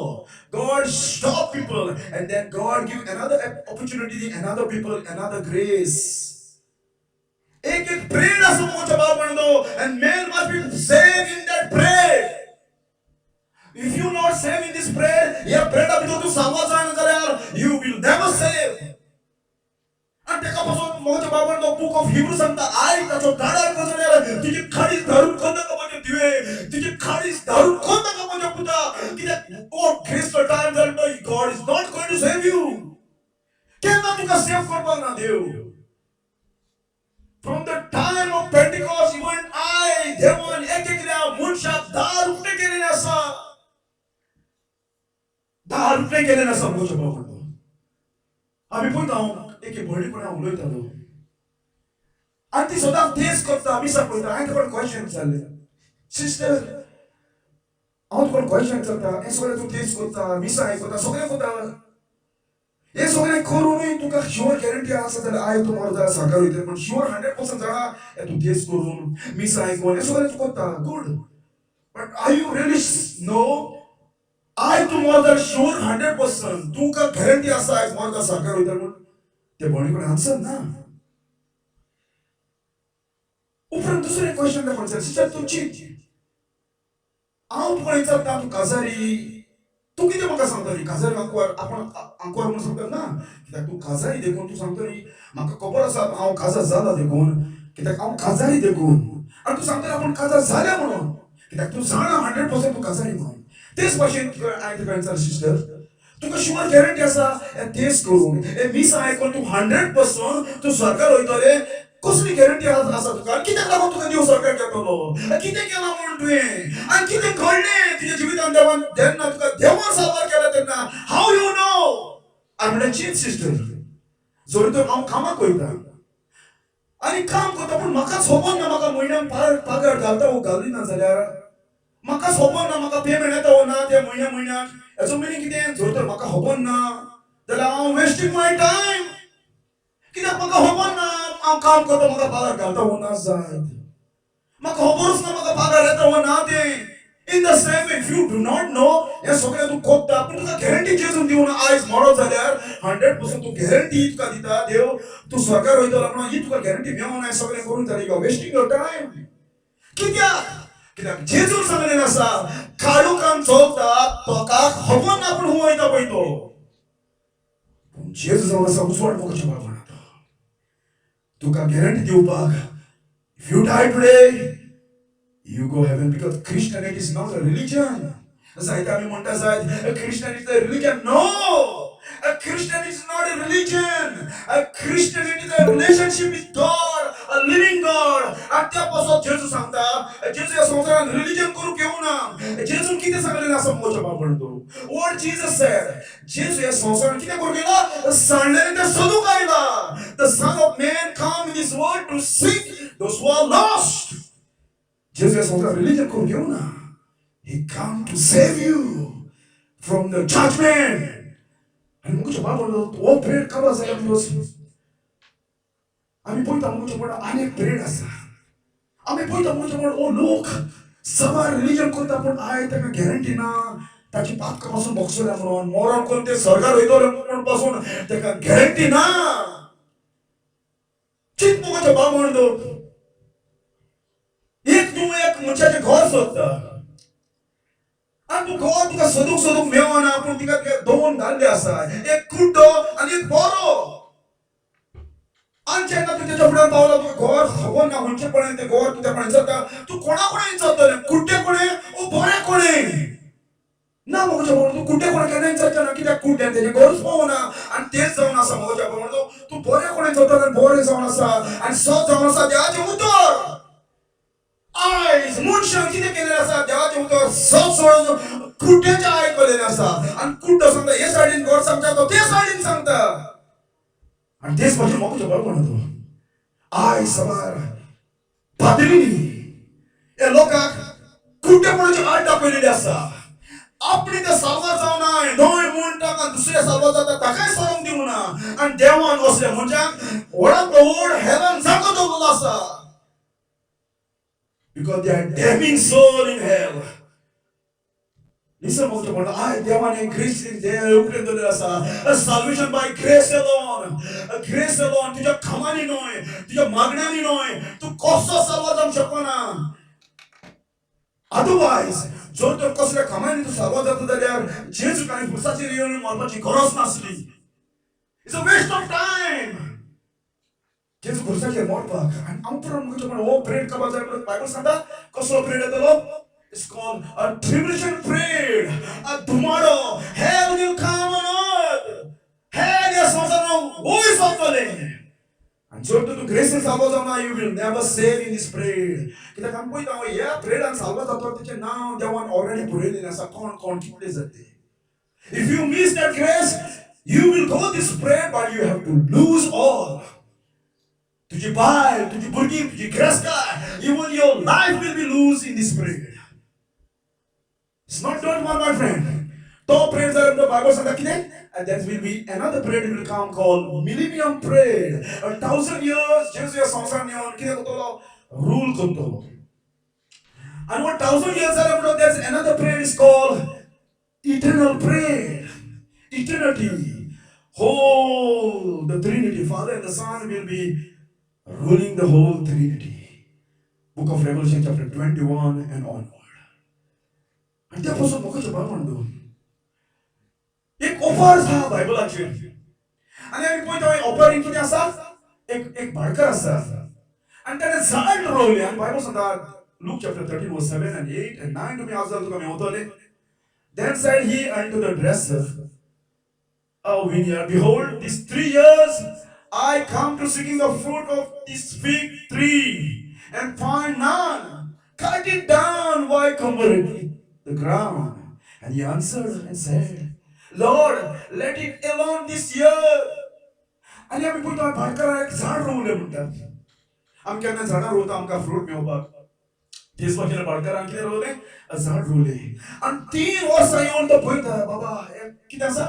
God stop people and then God give another opportunity another people another grace एक prayer आसा मोच्या बाबणदो and man must be saved in that prayer if you not saved in this prayer या prayer भितर तू सारवो जायना जाल्यार you will never save and तेका पासून मोच्या बाबणदो book of Hebrews सांगता आई ताचो दाडार कसल्यार तुजी खाडीस धरून कोणाक म्हणजे दिवे तुजी खाडीस धरून कोणाक म्हणजे पुता कित्याक ओ crystal time that God is not going to save you केन्ना तुका सेव करपाक ना देव from the time of Pentecost even I देवान एक-एकल्या मनशाक दार उक्ते केलेले आसा दार उक्ते केलेले आसा मोच्या बाबणदो आमी पळयता एक भडीपणा उलयतालो आनी ती सदां तेच करता मिसा पळयता हांवें तुका क्वेश्चन विचारले सिस्टर हांव तुका क्वेश्चन विचारता हें सगळें तूं तेच करता मिसा आयकता सगळें करता हे सगळें करूनय तुका शुअर गॅरंटी आसा जाल्यार आयज तूं मरो जाल्यार साकार वयतलें पूण शुअर 100% जाणा हे तूं तेच करून मिसा आयकून हें सगळें तूं करता good but are you really know आयज तूं मरो जाल्यार शुअर 100% तुका गॅरंटी आसा आयज मरो जाल्यार साकार वयतलें म्हूण ते भोंवडेपण आन्सर ना उपरांत दुसरें क्वेश्चन दाखोवन सिस्टर तूं चीट हांव तुका विचारता तूं काजारी तूं कितें म्हाका सांगतली काजारी आंकवार आपण आंकवार म्हूण सांगता ना कित्याक तूं काजारी देखून तूं सांगतली म्हाका खबर आसा हांव काजार जाला देखून कित्याक हांव काजारी देखून आनी तूं सांगतली आपूण काजार जालें म्हणून कित्याक तूं जाणा 100% तूं काजारी म्हणून तेच भाशेन हांवें तुका विचारलें सिस्टर तुका शुअर गॅरंटी असा तेच करून मिस आयकून तू 100% तू सरकार वयतले कसली गॅरंटी आसा तुका कित्याक लागून तुका देव सरकार घेतलो कितें केला म्हणून तुवें आनी कितें घडलें तुज्या जिवितान देवान जेन्ना तुका देवान साबार केला तेन्ना हाव यू नो आय म्हणलें चीफ सिस्टर जोरी तर हांव कामाक वयता आनी काम करता पूण म्हाका खबर ना म्हाका म्हयन्याक पगार घालता वो घाली ना जाल्यार म्हाका खबर ना म्हाका पेमेंट येता वो ना त्या म्हयन्याक हेचो मिनींग कितें जर तर म्हाका खबर ना जाल्यार हांव वेस्टिंग माय टायम कित्याक म्हाका खबर ना हांव काम करता म्हाका पगार घालता वो ना जायत म्हाका खबरूच ना म्हाका पगार येता वो ना तें in the same way if you do not know हे सगळें तूं कोत्ता पूण तुका गॅरंटी जेजून दिवना आयज मरो जाल्यार 100% तूं गॅरंटी तुका दिता देव तूं स्वर्गार वयतलो म्हणून ही तुका गॅरंटी मेळोना सगळें करून जालें you are wasting your time कित्याक कित्याक जेजून सांगलेलें आसा काळुकान चलता तोका खबर ना पूण हूं वयता पळय तो पूण जेजू जावन आसा उजवाड मोगाच्या बाळगणात तुका गॅरंटी दिवपाक if you die today you go heaven because Christianity is not a religion. जायते आमी म्हणटा जायत Christianity is a religion. No! A Christianity is not a religion. A Christianity is a relationship with God, a living God. आणि त्यापासून जेजू सांगता जेजू या संसारान religion करू घेऊ ना जेजून कितें सांगलेलें आसा मोच्या बाबण करू what Jesus said जेजू या संसारान कितें करू गेला सांडलेलें तें सोदूंक आयला the son of man come in this world to seek those who are lost. Jesus was a religion called Yona. He come to save you from the judgment. And mucho Bible all prayer covers everything. आम्ही पोयता मुझे पडा अनेक prayed आसा आम्ही पोयता मुझे पडा ओ लोक सवा रिलीजन कोणता पण आय ताका गॅरंटी ना ताची पातका पासून बक्षल्या म्हणून मोरण कोण ते सरकार वयतले म्हणून पासून ताका गॅरंटी ना चित मुगाचे बामण दो एक मनशाचें घर सोदता आनी तूं घर तुका सोदूंक मेळना पूण तिका दोन घाल्ले आसा एक कुड्डो आनी एक बरो आनी जेन्ना तूं तेच्या फुड्यान पावलो तुका घर खबर ना खंयचे कोणें तें घर तुका कोणें जाता तूं कोणा कोणें विचारतलें कुड्डे कोणें ओ बरें कोणें ना मोगाच्या भावान तूं कुड्डे कोणें केन्ना विचारचें ना कित्याक कुड्ड्यान तेजें घरच पावना आनी तेंच जावन आसा मोगाच्या भावान तूं बरें कोणें जाता बरें जावन आसा आनी सत जावन आसा देवाचें उतर आयज मनशान कितें केलेलें आसा देवाचें उतर सब सोडून कुड्ड्याच्या आयकलेलें आसा आनी कुड्डो सांगता हे सायडीन घर सांगता तो ते सायडीन सांगता आनी तेच भाशेन मोगाचें भाव म्हणटा तो आयज सवार पाद्रीनी हे लोकांक कुड्डेपणाची आड दाखयलेली आसा आपली ते साल्वा जावना न्हय म्हणटा आनी दुसरे साल्वा जाता ताकाय सोडूंक दिवना आनी देवान असले मनशाक व्हडांतलो व्हड हेवन जागो दवरलेलो आसा because they are damning soul in hell. Listen what you I devan in grace in there ukredole asa a salvation by grace alone. A grace alone तुझ्या खमानी नोय तुझ्या मागण्यानी नोय तू कसो साल्वा जावंक शकना otherwise जर तर कसल्या खमानी तू साल्वा जाता जाल्यार जेजू कांय फुरसाची रियूनियन मारपाची गरज नासली it's a waste of time. जेजू फुरसाचे मोडपाक आनी हांव पुरान मुझे पण हो प्रेड करपाक जाय म्हणून बायबल सांगता कसलो प्रेड येतलो it's called a tribulation prayer a धुमाडो hell will come on earth hell या संसारान वयर सोंपतले आनी जर तूं ग्रेसीन साल्वा जावना you will never save in this prayer कित्याक आमी पळयता ह्या प्रेडान साल्वा जाता तेचें नांव देवान ऑलरेडी बरयलेलें आसा कोण कितले जाते if you miss that grace you will go this prayer but you have to lose all तुझी बाय तुझी भुरगी तुझी ग्रेस्का even your life will be lose in this prayer it's not done one my friend to prayer that the Bible says kideं and there will be another prayer will come called millennium prayer 1,000 years Jesus या संसार नेऊन कितें करतलो rule करतलो and 1,000 years after there's another prayer is called eternal prayer eternity whole the Trinity Father and the Son will be ruling the whole Trinity. Book of Revelation chapter 21 and onward. आणि त्यापासून मोगाचें भाव म्हणतो एक offer आसा बायबलाचेर आनी आमी पळयता ऑफरींग कितें आसा एक भाडकर आसा आनी ताणें झाड रोवलें आनी बायबल सांगता Luke chapter 13 verse 7 and 8 and 9 तुमी आजकाल तुका मेवतले then said he unto the dresser a vineyard. Behold, these 3 years I come to seeking the fruit of this fig tree and find none. Cut it down, why cumber it the ground? And he answered and said, Lord, let it alone this year. आणि आम्ही पळयता भाटकारा एक झाड रोवलें म्हणटात. आमी केन्ना झाडां रोवता आमकां फ्रूट मेळपाक. तेच भाशेन भाटकारान कितें रोवलें? झाड रोवलें. आनी 3 वर्सां येवन तो पळयता बाबा हें कितें आसा?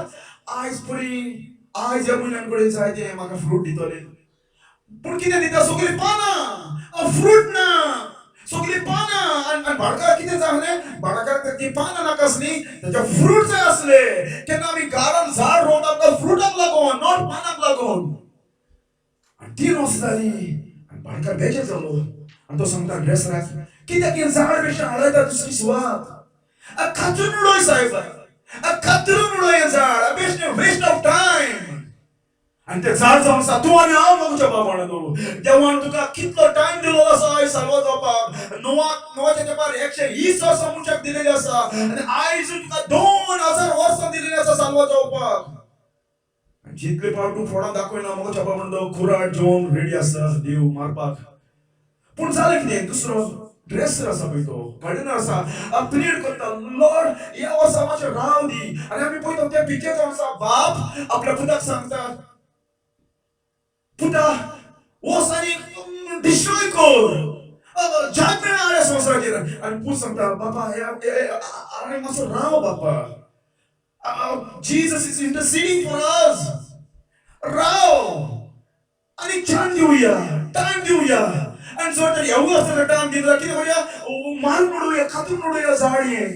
आयज बरी आयज ह्या म्हयन्यान कडेन जाय तें म्हाका फ्रूट दितले. पूण कितें दिता? सगळीं पानां, फ्रूट ना. सगळीं पानां आनी भाटकाराक कितें जाय आसलें? भाटकाराक ती पानां नाका आसलीं, ताचे फ्रूट जाय आसले. केन्ना आमी घरान झाड रोवता आमकां फ्रूटाक लागून, नॉट पानाक लागून. आनी 3 वर्सां जालीं आनी भाटकार बेजार जालो आनी तो सांगता ड्रेसराक कित्याक हें झाड बेश्टें हाडयता दुसरी सुवात. खातून उडोय साहेब, खातरून उडोय हें झाड, बेश्टें वेस्ट ऑफ टायम. आणि ते झाड जावन आसा तूं आनी हांव मागुच्या बाबाण न्हू. देवान तुका कितलो टायम दिलो आसा आयज साल्वा जावपाक. नोवाच्या तेंपार 120 वर्सां मनशाक दिलेली आसा आनी आयज तुका 2000 वर्सां दिलेली आसा साल्वा जावपाक. जितले पावट तूं फोडां दाखयना मागुच्या बाबाण खुराड जेवन रेडी आसा देव मारपाक. पूण जालें कितें? दुसरो ड्रेसर आसा पळय तो गार्डनर आसा प्लीड करता लॉर्ड ह्या वर्सा मातशें राव दी. आनी आमी पळयता त्या पिक्चर जावन आसा बाप आपल्या पुताक सांगता पुता वच आनी डिस्ट्रॉय कर जजमेंट हाड संवसाराचेर. आनी पूत सांगता बाबा आनी मातसो राव बापा. Jesus is interceding for us. Rao आणि छान देऊया, टाइम देऊया. आणि जर तर एवढं असतं टाइम दिला किती म्हणजे मारून उडूया, खातून उडूया झाड हे.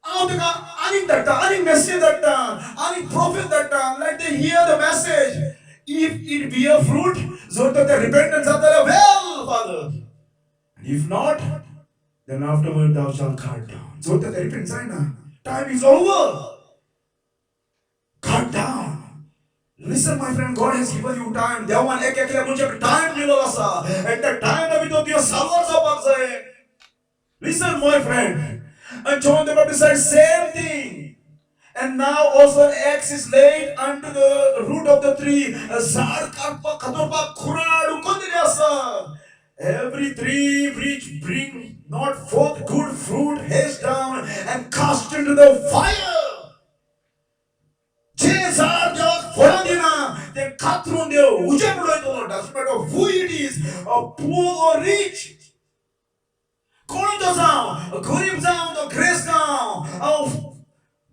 हांव तुका आनीक धाडटा, आनीक मेसेज धाडटा, आनीक प्रोफेट धाडटा. Let they hear the message. If it be a fruit, जर तर ते रिपेंटंट जातले well father. If not, then afterward thou shalt cut down. जर तर ते रिपेंट जायना, time is over. Cut down. Listen, my friend, God has given you time. देवान एक एकल्या मनशाक टाइम दिलो आसा. And that time भितर तुवें साल्वार जावपाक जाय. Listen, my friend. And John the Baptist said same thing. And now also axe is laid unto the root of the tree. झाड कापपाक खातोरपाक खुराड उखललेली आसा. Every tree which bring not forth good fruit haste down and cast into the fire. जे झाड देवाक फळां दिना ते कातरून देव उजेड उडयतलो. Doesn't matter who it is, poor or rich. कोण तो जावं, गरीब जावं तो ग्रेस जावं,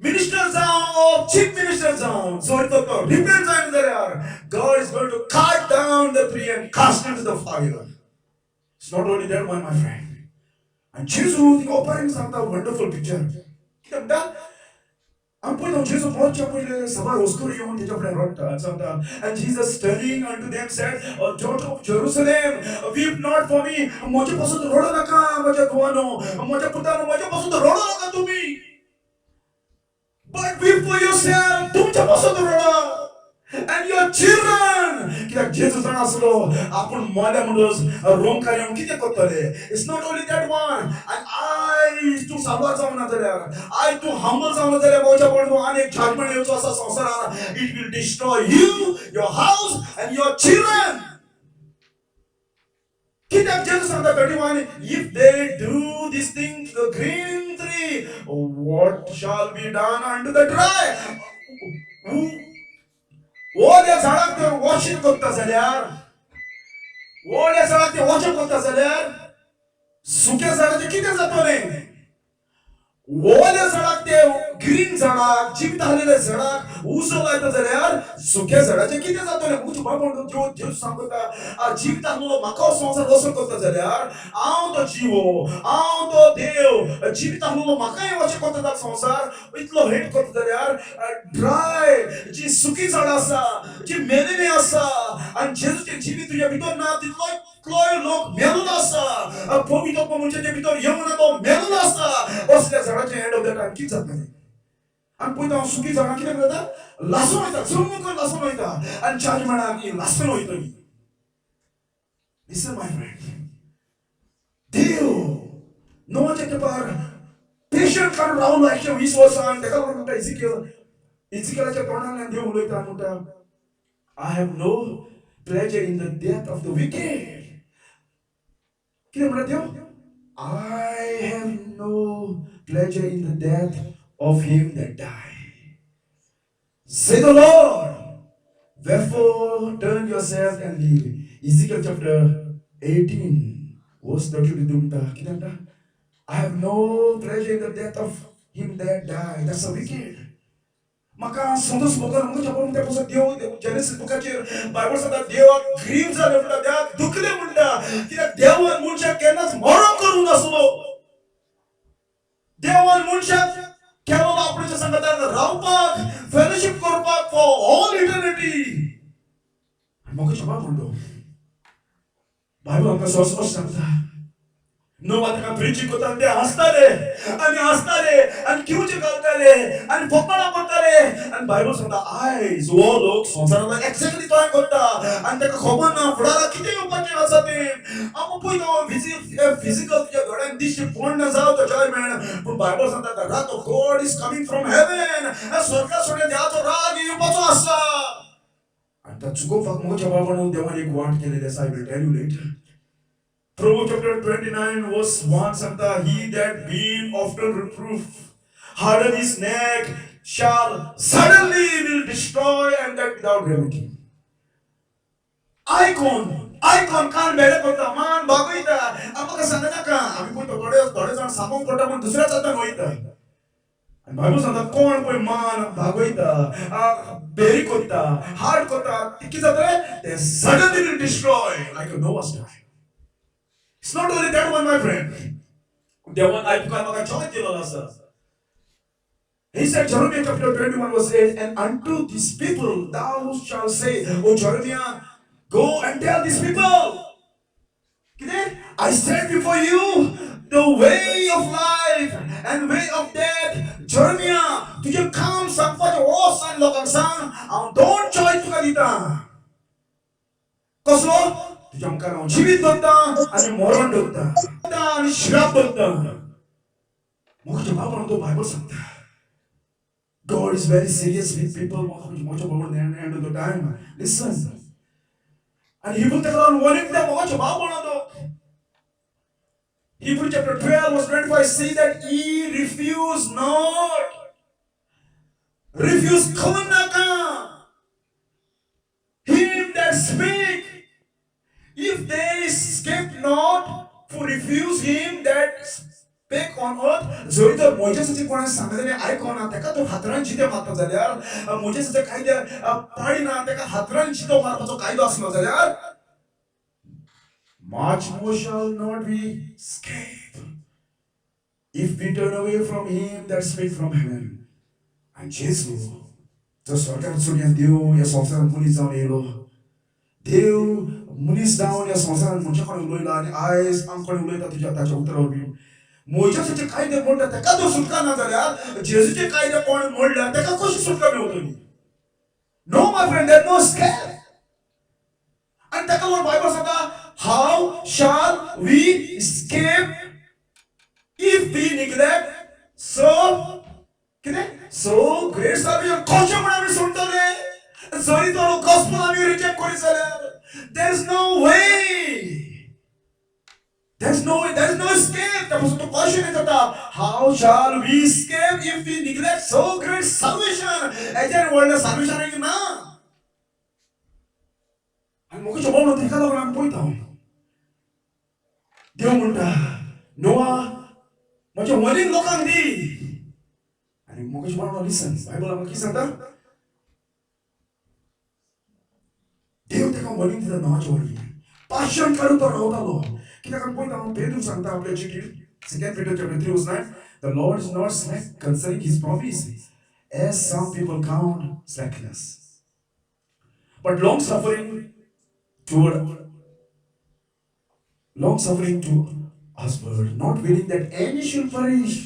मिनिस्टर जावं, चीफ मिनिस्टर जावं, जर तो रिपेंट जायना जाल्यार God is going to cut down the tree and cast into the fire. It's not only that one, my friend. And Jesus opening सांगता wonderful picture. कितें म्हणटा? आमी पळयता जेजू मोडच्या पयले सभा वस्तूर येवन तेच्या फुडें रडटा सांगता. And Jesus turning unto them said, daughter of Jerusalem, weep not for me. म्हजे पासून रडो नाका म्हज्या घोवानो, म्हज्या पुतानो, म्हजे पासून रडो नाका तुमी. But weep for yourself. तुमच्या पासून रडा. And your children. कित्याक जेजू जाणा आसलो आपूण मोल्या म्हणून रोमकार येवन कितें करतले. It's not only that one. And आयज तूं साल्वार जावना जाल्यार, आयज तूं हंबल जावना जाल्यार म्हज्या पडतो आनी एक जजमेंट येवचो आसा संवसारान. It will destroy you, your house and your children. कित्याक जेजू सांगता 31, if they do this thing to the green tree, what shall be done unto the dry? ओल्या झाडाक जर वॉशिंग करता जाल्यार, ओल्या झाडाक ते वॉशिंग करता जाल्यार सुक्या झाडाचें कितें जातलें? ओल्या झाडाक ते ग्रीन झाडाक, जिवीत आसलेल्या झाडाक उजो लायता जाल्यार सुक्या झाडाचें कितें जातलें? म्हजो बाबा जेजू सांगता जिवीत आसलो म्हाका संवसार वचून करता जाल्यार हांव तो जिवो, हांव तो देव, जिवीत आसलो म्हाकाय वचून करता संवसार इतलो हेट करता जाल्यार ड्राय जी सुकी झाडां आसा, जी मेलेली आसा आनी जेजूचें जिवीत तुज्या भितर ना तितलोय लोक मेलून आसा. पवित्र मनशाच्या भितर येवना तो मेलून आसा. असल्या झाडाचें एंड ऑफ द टायम कितें जातलें? आनी पळयता हांव सुकी झाडां कितें करता? लासून वयता, चमकून लासून वयता आनी जजमेंटाक लासून वयतली. Listen, my friend. देव नोवाच्या तेंपार पेशंट काडून रावलो 120 वर्सां. ताका लागून म्हणटा इजिकियल इजिकेलाच्या तोंडान देव उलयता म्हणटा, I have no pleasure in the death of the wicked. कितें म्हणटा देव? I have no pleasure in the death of him that die. Say the Lord, wherefore turn yourself and live. Ezekiel chapter 18, verse 32 म्हणटा, कितें म्हणटा? I have no pleasure in the death of him that die. That's the wicked. म्हाका संतोष भोगन म्हणून छापून ते पासून देव genesis बुकाचेर Bible सांगता देवाक ग्रीव जाले म्हणटा, देवाक दुखले म्हणटा, कित्याक देवान मनशाक केन्नाच मरण करूंक नासलो. देवान मनशाक केवळ आपणाच्या संगतान रावपाक, फेलोशिप करपाक फॉर ऑल इटर्निटी. म्हाका छापा म्हणलो बायबल आमकां स्पश्ट सांगता, नोवा ताका प्रिचींग करता ते हसताले आनी किवचे घालताले आनी फकाणां करताले आनी बायबल सांगता आयज हो लोक संवसारांत एक्झॅक्टली तोय करता आनी ताका खबर ना फुडाराक कितें येवपाचें आसा तें. आमी पळयता फिजिकल तुज्या दोळ्यान दिश्टी पडना जावं तो जजमेंट, पूण बायबल सांगता the Wrath of God is coming from heaven. स्वर्गा सोडून देवाचो राग येवपाचो आसा. आनी तो चुकोवपाक म्हज्या बाबान देवान एक वाट केलेली आसा. I will tell you later. Proverbs chapter 29 verse 1 सांगता, he that being often reproved harden his neck shall suddenly will destroy and that without remedy. Icon कान बेले करता, मान बागयता, आमकां सांगनाका. आमी पळय थोडे जाण सांगूंक पडटा पूण दुसऱ्याच हातान वयता. आनी बायबल सांगता कोण पळय मान बागयता, बेरी करता, हार्ड करता, कितें जाता ते suddenly will destroy like a Noah's time. It's not only that one, my friend. देवान आयपुकार म्हाका जॉय दिलेलो आसा. He said, Jeremiah chapter 21 verse 8, and unto these people thou shalt say, O Jeremiah, go and tell these people. I set before you the way of life and way of death. Jeremiah, तुझे काम सांगपाचे हो सांग लोकांक सांग, हांव दोन choice तुका दिता. कसलो? तुझ्या मुखार हांव जिवीत दवरता आनी मरण दवरता आनी श्राप दवरता. म्हज्या बाबान तो बायबल सांगता. God is very serious with people. म्हज्या बाबान end of the time. Listen. And Hebrew chapter 1 them म्हज्या बाबान तो. Hebrew chapter 12 verse 25 see that ye refuse not. Refuse kavanaka. Him that speak. If they escape not to refuse him that spake on earth, जरी तर मोजेसाची कोणा सांगलेले आयकोना तेका तो हातरान जिते मारता जाल्यार, मोजेसाचे कायदे पाळिना तेका हातरान जितो मारपाचो कायदो आसलो जाल्यार, much more shall not we escape if we turn away from him that spake from heaven. And Jesus, जो स्वर्गात सोडून देव ह्या संवसारांत मनीस जावन येयलो, देव मनीस जावन ह्या संवसारांत मनशा कडेन उलयला आनी आयज आमचे कडेन उलयता तुज्या ताच्या उतरा वरवीं. मोजेसाचे कायदे म्हणटा तेका जर सुटका ना जाल्यार जेजूचे कायदे कोण मोडल्यार तेका कशी सुटका मेळटली? No my friend, there no escape. आनी तेका लागून बायबल सांगता, how shall we escape if we neglect so great salvation. कशें म्हण आमी सोडटले जरी तो गॉस्पेल आमी रिजेक्ट करीत जाल्यार? There is no way. There is no escape. त्यापासून तो क्वेश्चन येता, how shall we escape if we neglect so great salvation? हेजेर व्हडलें salvation एक ना. आनी म्हाका बाबा तेका लागून आमी पळयता देव म्हणटा, नोआ म्हज्या वनीक लोकांक दी. आनी म्हाका बाबा लिसन, बायबल आमकां कितें सांगता? देव तेका वनीक दिता नोआच्या वरवीं. पाशण काडून तो रावतालो. कित्याक आमी पळयता पेद्रू सांगता आपल्या चिटीर, 2 Peter chapter 3 verse 9, the Lord is not slack concerning his promise, as some people count slackness, but long suffering to usward, not willing that any should perish,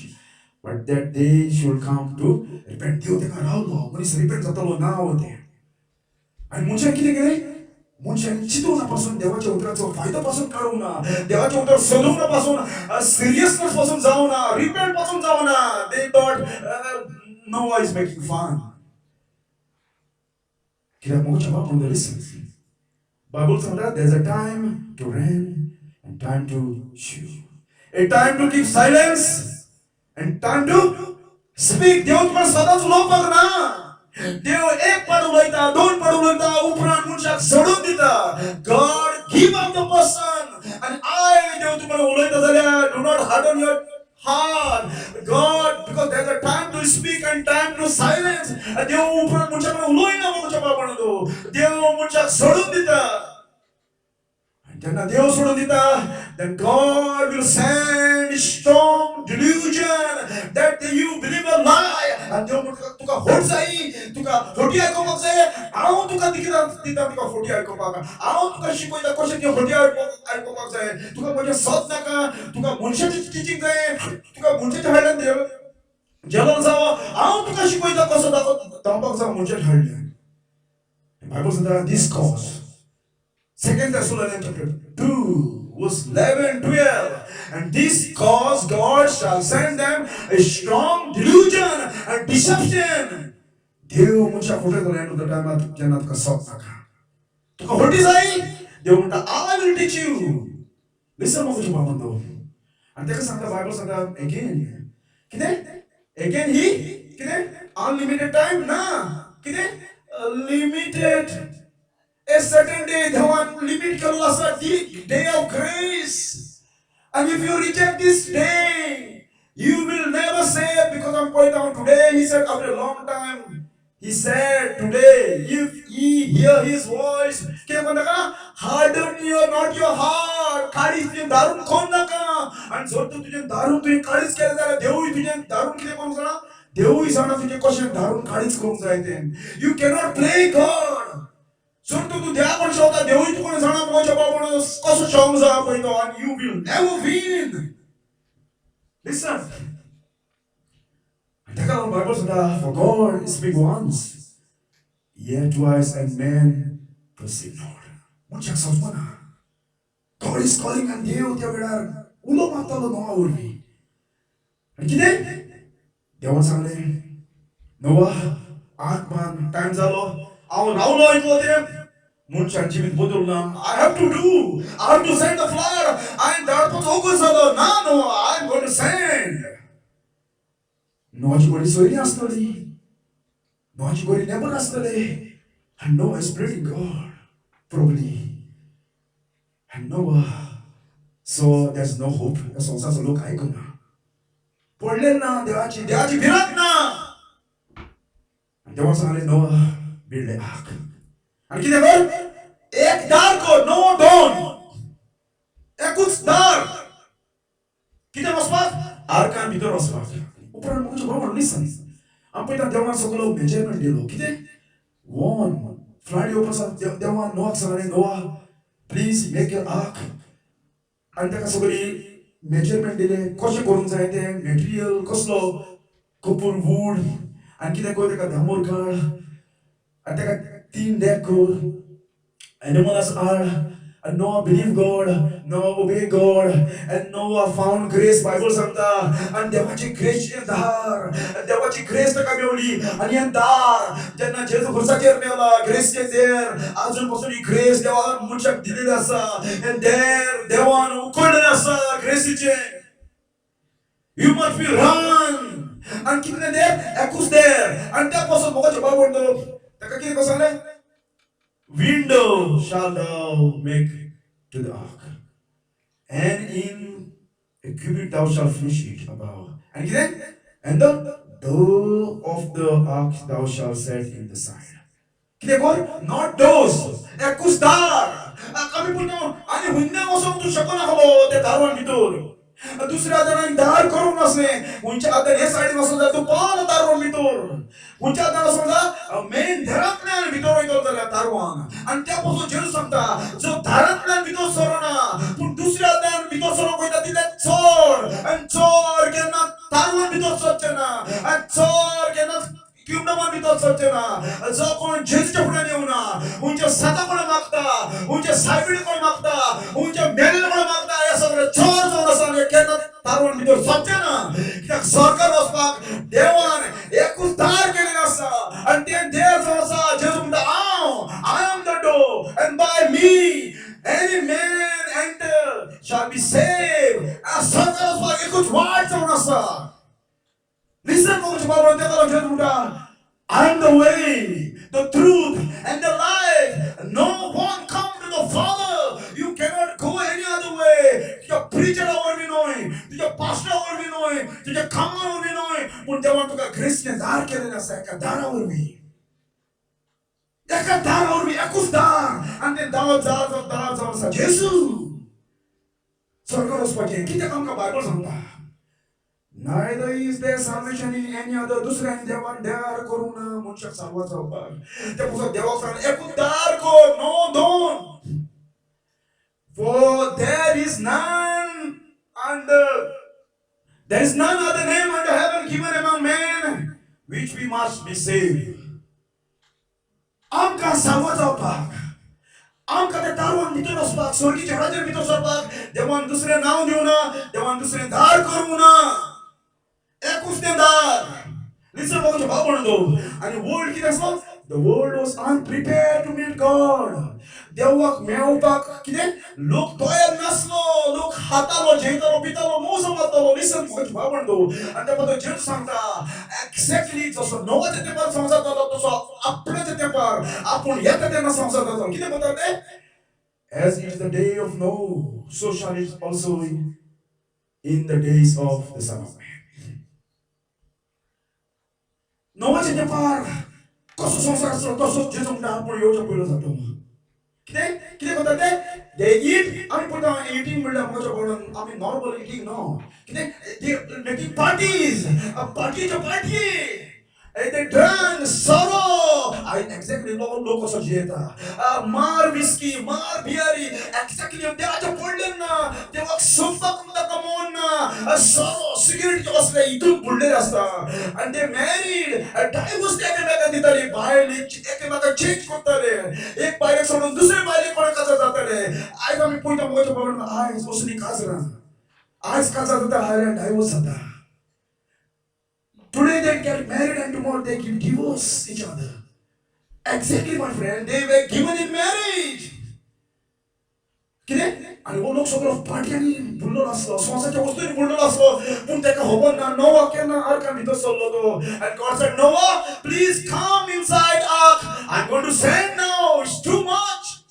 but that they should come to repent. देव तेका रावलो, मनीस repent जातालो ना होते. आनी मनशान कितें केलें? मनशान चिंतूना पासून देवाच्या उतराचो फायदो पासून काडूंक ना, देवाचें उतर सोदूंक पासून, सिरियसनेस पासून जावना, रिपेंट पासून जावना. They thought Noah is making fun. Kira mo chama on the listen. Bible says that there's a time to rain and time to chew. A time to keep silence and time to speak. देव तुम्हाला स्वतःच लोक बघ ना. देव एक पाड उलयता, दोन पाड उलयता, उपरांत मनशाक सोडून दिता. God give up the person. And I देव तुम्हाला उलयता जाल्यार do not harden your heart. God, because there's a time to speak and time to silence. देव उपरांत मनशाक उलयना म्हणून म्हणतो. देव मनशाक सोडून दिता. Then God will send strong delusion that you believe a lie. And तुका होट जाई, तुका होटी ऐकूपाक जाय. हांव तुका दिता तुका होटी ऐकूपाक. हांव तुका शिकयता कशें ती होटी ऐकूपाक जाय. तुका म्हणजे सत नाका, तुका मनशाची टिचिंग जाय, तुका मनशाच्या हाडल्यान देव जलन जावो. हांव तुका शिकयता कसो धांवपाक जाय मनशाच्या हाडल्यान. Bible says that this cause. 2 Thessalonians chapter 2, verse 11, 12. And this cause God shall send them a strong delusion and deception. देव मुझ्या खोटे तो end of the time जन्नत का सौत नका. तो का होटी जाई देव म्हणता I will teach you. Listen मुझे बाबा दो. आणि त्याका सांगता Bible सांगता again. किती? Again he किती? Unlimited time ना. किती? Limited. A certain day, devan limit karo asa day of grace. And if you reject this day, you will never say because I'm going down today. He said after a long time. He said today, if ye hear his voice, harden not your heart. Karis तुझे दारून खोल नका. And जर तू तुझे दारून तुझे काळीच केलं तर देवही तुझे दारून किती करून जाणार? देवही जाणार तुझे कसे दारून काळीच करून जायते. You cannot play God. Surtout tu dea kon shota deui tu kon zana mo chapa kon koso chongza poito and you will never win. Listen. Take out the Bible says for God speak once, yet twice, and men perceive not. Munchak sausmana. God is calling and Deo tia bedar ulo matalo no urvi. And kide Dewan sangle Noah Atman time zalo aw raulo ito Munchak jibit bodulna. I have to send the flood. And that was August. No, I'm going to send. Noachi gori soiri astali. Noachi gori never astali. And Noah is praying God. Probably. And Noah. So there's no hope. That's also a look icon. Porlen na deachi virat na. And there was only Noah build the ark. And किधर बोल एक दार को no don एक कुछ दार किधर मस्पाक Arakan भीतर मस्पाक ऊपर मुझे बहुत listen हम पे तक देवान सोकलो measurement दिलो किधर one Friday ऊपर सा देवान Noah सारे Noah please make your ark अंत का सोकली measurement दिले कोशे करून जायते material कसलो कपूर wood आणि किधर कोई तेका धामोर काढ आणि तेका तीन decor animals are and Noah believed God, Noah obeyed God, and Noah found grace. Bible santa and देवाची grace दार देवाची grace तका मिळवली आणि या दार ज्यांना जेजू खुर्साचेर मेवला grace चे देर अजूनपासून ही grace देवान मनशाक दिलेली आसा and देर देवान उखडलेले आसा graceचे you must be run आणि कितने देर 21 देर आणि त्यापासून बघा जवाब म्हणतो तका किती सांगले window shall thou make to the ark, and in a cubit thou shalt finish it above. And the door of the ark thou shalt set in the side. Not doors. Ekustar. Kami puno ani hunna osong tu shakona habo te darwan bitur. दुसऱ्या जणांनी दार करून नसणे उंच्या आता हे side नसलं तर तू पाल दारवान भितर उंच्या आता समजा मेन धरातल्यान भितर वयतो जाल्यार दारवान आणि त्यापासून जेरू सांगता जो धरातल्यान भितर सरना पण दुसऱ्या दार भितर सरक वयता तिले चोर आणि चोर केन्ना दारवान भितर सरचे ना आणि चोर केन्ना किंमत भितर सरचे ना जो कोण जेजूच्या फुड्यान येवना उंच्या साता कोण मागता उंच्या सायबीड कोण मागता उंच्या मेल कोण मागता हे सगळे चोर चोर आसा केन्ना दारवान भितर सरचे ना कित्याक सरकार वचपाक देवान एकूच दार केलेलें आसा आणि ते देव जो आसा जेजू म्हणटा हांव shall be saved. सरकारच एकूच वाट जाऊन असा. Listen, I am the way, the truth, and the life. No one come to the Father. You cannot go any other way. Your preacher will be knowing, your pastor will be knowing, your common will be knowing. But they want to go Christian. Dar kene na sa kadara will be. Ekadara will be ekusdar, and then dawa sa Jesus. Sarkaros pagi kita kam ka Bible santa. Neither is there salvation in any other. दुसऱ्या देवान द्यार करू ना मनुष्य salvaचा उपाय. ते पुस्तक देवाचा एकूच दार को no don't. For there is none other name under heaven given among men which we must be saved. आमका salvaचा उपाय. आमका ते दारवान भितर असपाक स्वर्गीच्या राज्यात भितर सरपाक देवान दुसरे नाव देऊ ना देवान दुसरे दार करू ना. Listen what the Bible do. And the world kidas the world was unprepared to meet God. Dewa meopak kide look toil naslo look hatalo jaitalo pitalo mosamatalo. Listen what the Bible do. And the Bible just santa exactly so no what the Bible samsatalo so apne the par apun yata na samsatalo kide batate. As it is the day of Noah, so shall it also in the days of the Son of Man. Noah je par koso samsara koso jesum da por yoja pula sato. Kide batate they eat I put on eating builder mojo I mean normal eating no. Kide they making parties a party to party. And they drank sorrow. I exactly know loco sojeta. Mar whiskey, mar beer. Exactly they are the golden. They work so fuck the common. Sorrow, cigarette was the idun bullet asta. And they married. A divorce taken back at the tari. Buy taken back a change kotare. Ek buy someone दूसरे buy kone kaza जाता है. I come point of mojo bolan. I is mostly kaza. I is kaza जाता है and divorce जाता. Today they get married and tomorrow they give divorce each other. Exactly, my friend. They were given in marriage. And वो लोग सब लोग पार्टियां नहीं बुल्लो लासलो सोचा जो उस दिन बुल्लो लासलो पुंते का होबन ना Noah के ना आर का भीतर सोलो दो. And God said, Noah, please come inside ark. I'm going to send now. It's too much.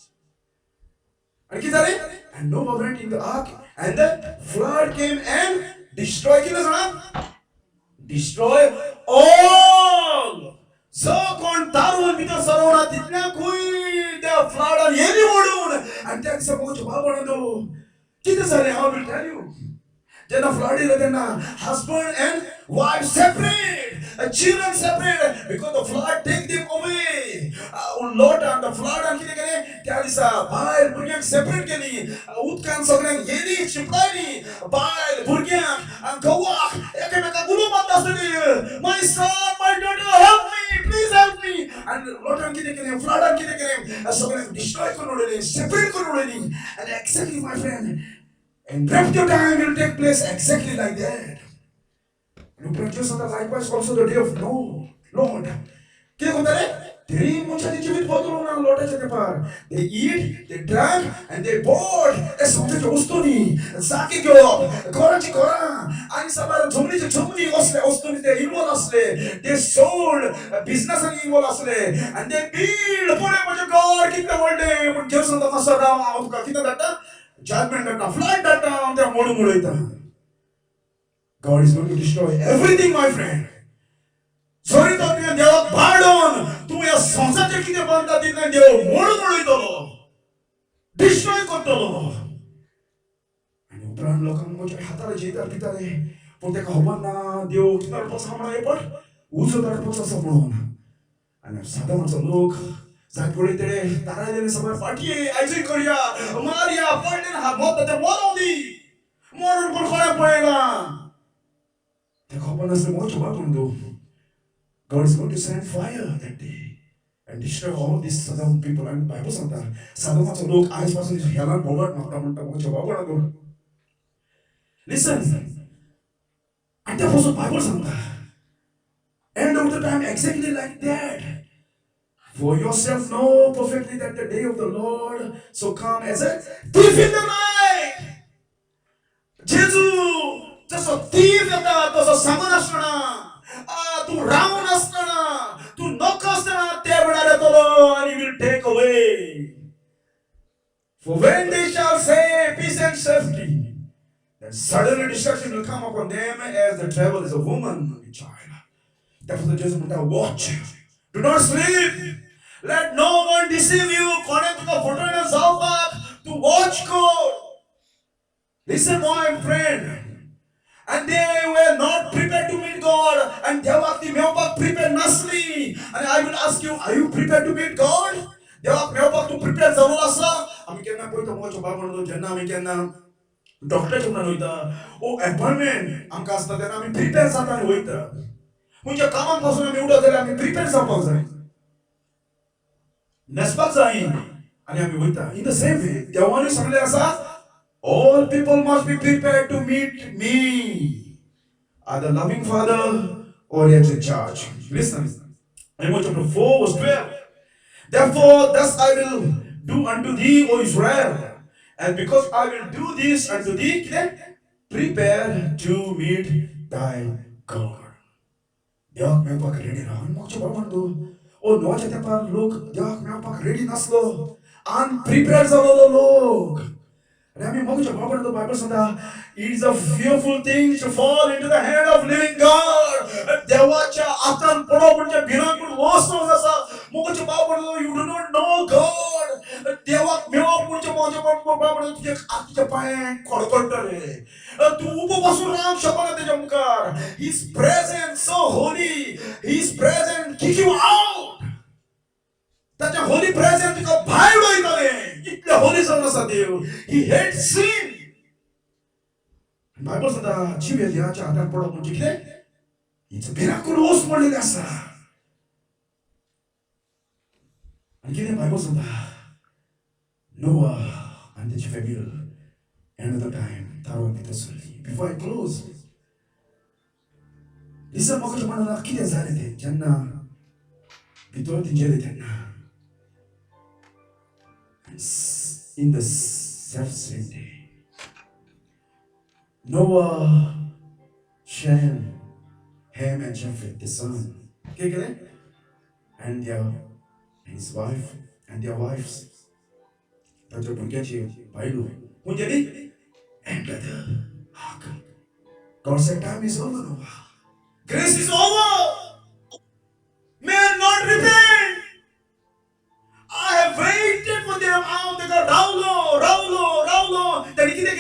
And किधर है? And Noah went in the ark and the flood came and destroyed किधर ना? Destroy all. So kon tarun bito sarona titna koi the flood on anyone and then suppose baba do. Kita sare I will tell you. Then the flood is then husband and wife separate, children separate because the flood take them away. Lord and the flood and kine kare there is a bail burgyan separate keni utkan sagran yeni chipani bail burgyan and gawak ekemeka gulu mandasani my son my daughter help me please help me and Lord and kine kare flood and kine kare sagran destroy konodeni separate konodeni and exactly my friend and rapture time will take place exactly like that. You practice on the likewise also the day of no Lord. Kya hota hai? Three munchani jivit botolo na lota jate par. They eat, they drank, and they bought. Es something to ustoni. Saki kyo. Koranchi kora. Ani sabar jumni je jumni osle ustoni they involve asle. They sold business and involve asle. And they build. Pure mujo God kitna world mun jesu na masada aapka kitna data. Judgment data. Flood data. Ante modu modu ita. God is going to destroy everything, my friend. Sorry, that you are pardon. Tu ya sansa cheki de banda dina deo modu itolo. Destroy kotolo. And upran lokam mojo hatara jeta pitare. Ponte ka hoban na deo kinar posa hamara epar. Uso tar posa samona. And sada mansa lok zat pore tere tara dene samar party aise koriya maria party ha mot te morodi. Moron por khara paega. God is going to send fire that day and destroy all these Sodom people and Bible Santa. Sodom also look eyes person is Hela Bogart Mata. Listen, and there was a Bible Santa. End of the time exactly like that. For yourself know perfectly that the day of the Lord so come as a thief in the night. तसो thief येता, तसो सांगून आसतना, तू रावून आसतना, तू नोको आसतना ते वेळार येतलो and he will take away. For when they shall say peace and safety, then suddenly destruction will come upon them as the travel is a woman with child. Therefore the judgment of watch. Do not sleep. Let no one deceive you according to the fortune of Zalbach to watch God. Listen, my friend. And they were not prepared to meet God. And Devak the Meopak prepared nicely. And I will ask you, are you prepared to meet God? Devak Meopak to prepare Zawalasa. Ami kenna koi to mo choba mono janna ami kenna doctor chumna noita. O appointment amka asta tena ami prepare sata noita. Munja kaman pasun ami uda tela ami prepare sapa zai. Nespak zai. Ani ami hoita. In the same way, Devani sangle asa. All people must be prepared to meet me. Are the loving Father or yet in charge? Listen. Amos chapter 4 verse 12. Therefore, thus I will do unto thee, O Israel. And because I will do this unto thee, prepare to meet thy God. Devak mein pak ready rahan mo chapa mando. O no chate par log devak mein pak ready naslo. Unprepared zalo log. The Bible says it is a fearful thing to fall into the hand of living God. Devacha atan pado bunja binakul wasno nasa. Mukucha babado you do not know God. Devak mewa bunja moja babado tujhe akja paen kodkotare. Tu upapasuram shabana tejamkar. His presence so holy. His presence kick you out. त्याच्या होली प्रेझेंस तुका भायर वयतले इतले होली जावन आसा देव ही hate sin. Bible सांगता जीव देवाच्या हातान पडप म्हणजे कितें इट्स मिराकुलस म्हणलेलें आसा. आनी कितें बायबल सांगता नोआ आनी तेची family end of the time तारवान भितर सरली. बिफोर आय क्लोज लिसन म्हाका म्हणना कितें जालें तें जेन्ना भितर तिंजेले तेन्ना in the self-same day, Noah, Shem, Ham, and Japheth, the son, and his wife and their wives. That's what we get here. And the ark. God said, time is over, Noah. Grace is over. Men not repent. I have waited for them out. They got Raulo. Then he said,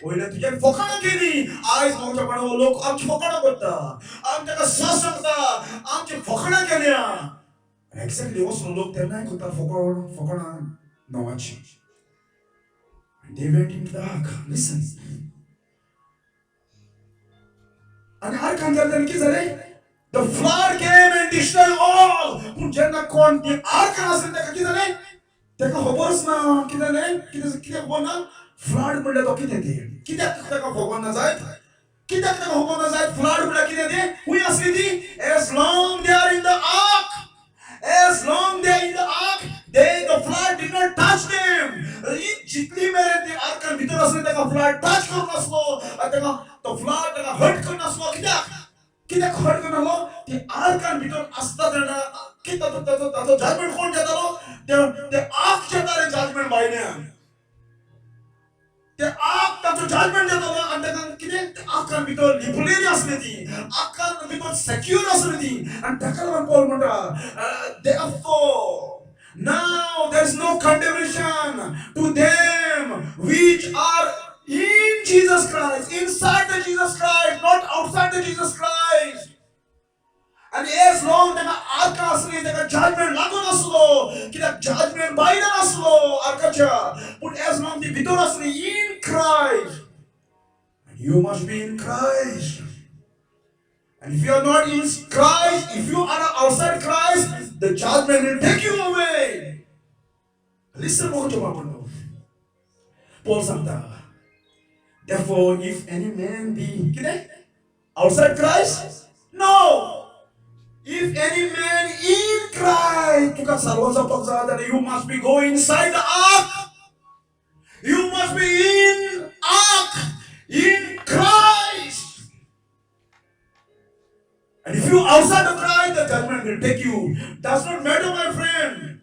"Oila tujhe fokana keli. Eyes mocha pano lok amch fokana kotta. Am teka sasangta. Amch fokana kelya." Exactly what's no lok tenna kotta fokana no achi. And they went into the ark. Listen. And ark अंदर then क्या चले? The flood came and destroyed all. Unjenna kon the ark nasin teka क्या चले? Teka hobos na क्या चले? क्या होना? Flood मुल्ले तो कितने थे? कितने तक होगा ना जाए? कितने तक होगा ना जाए? Flood मुल्ले कितने थे? हुई असली थी? As long they are in the ark, as long they are in the ark, the flood did not touch them. जितनी मेरे थे ark के भीतर असली तक flood touch करना स्लो, तक तो flood तक hurt करना स्लो कितने hurt करना लो? the ark के भीतर अस्ता देना कितना तो judgment कौन जाता लो? the ark जाता है judgment by them. The ark that the judgment that Allah and the ark can be told liberalious with the ark can be told secure with the and Takalan Paul Munda. Therefore, now there is no condemnation to them which are in Jesus Christ, inside the Jesus Christ, not outside the Jesus Christ. And as long as the ark asli, the judgment lagun aslo, that judgment by the aslo, arkacha. But as long as the vitor asli in Christ, and you must be in Christ. And if you are not in Christ, if you are outside Christ, the judgment will take you away. Listen what you want. Paul Santa. Therefore, if any man be outside Christ, no. If any man in Christ, you must be going inside the ark. You must be in ark, in Christ. outside the Christ, the judgment will take you. Does not matter, my friend.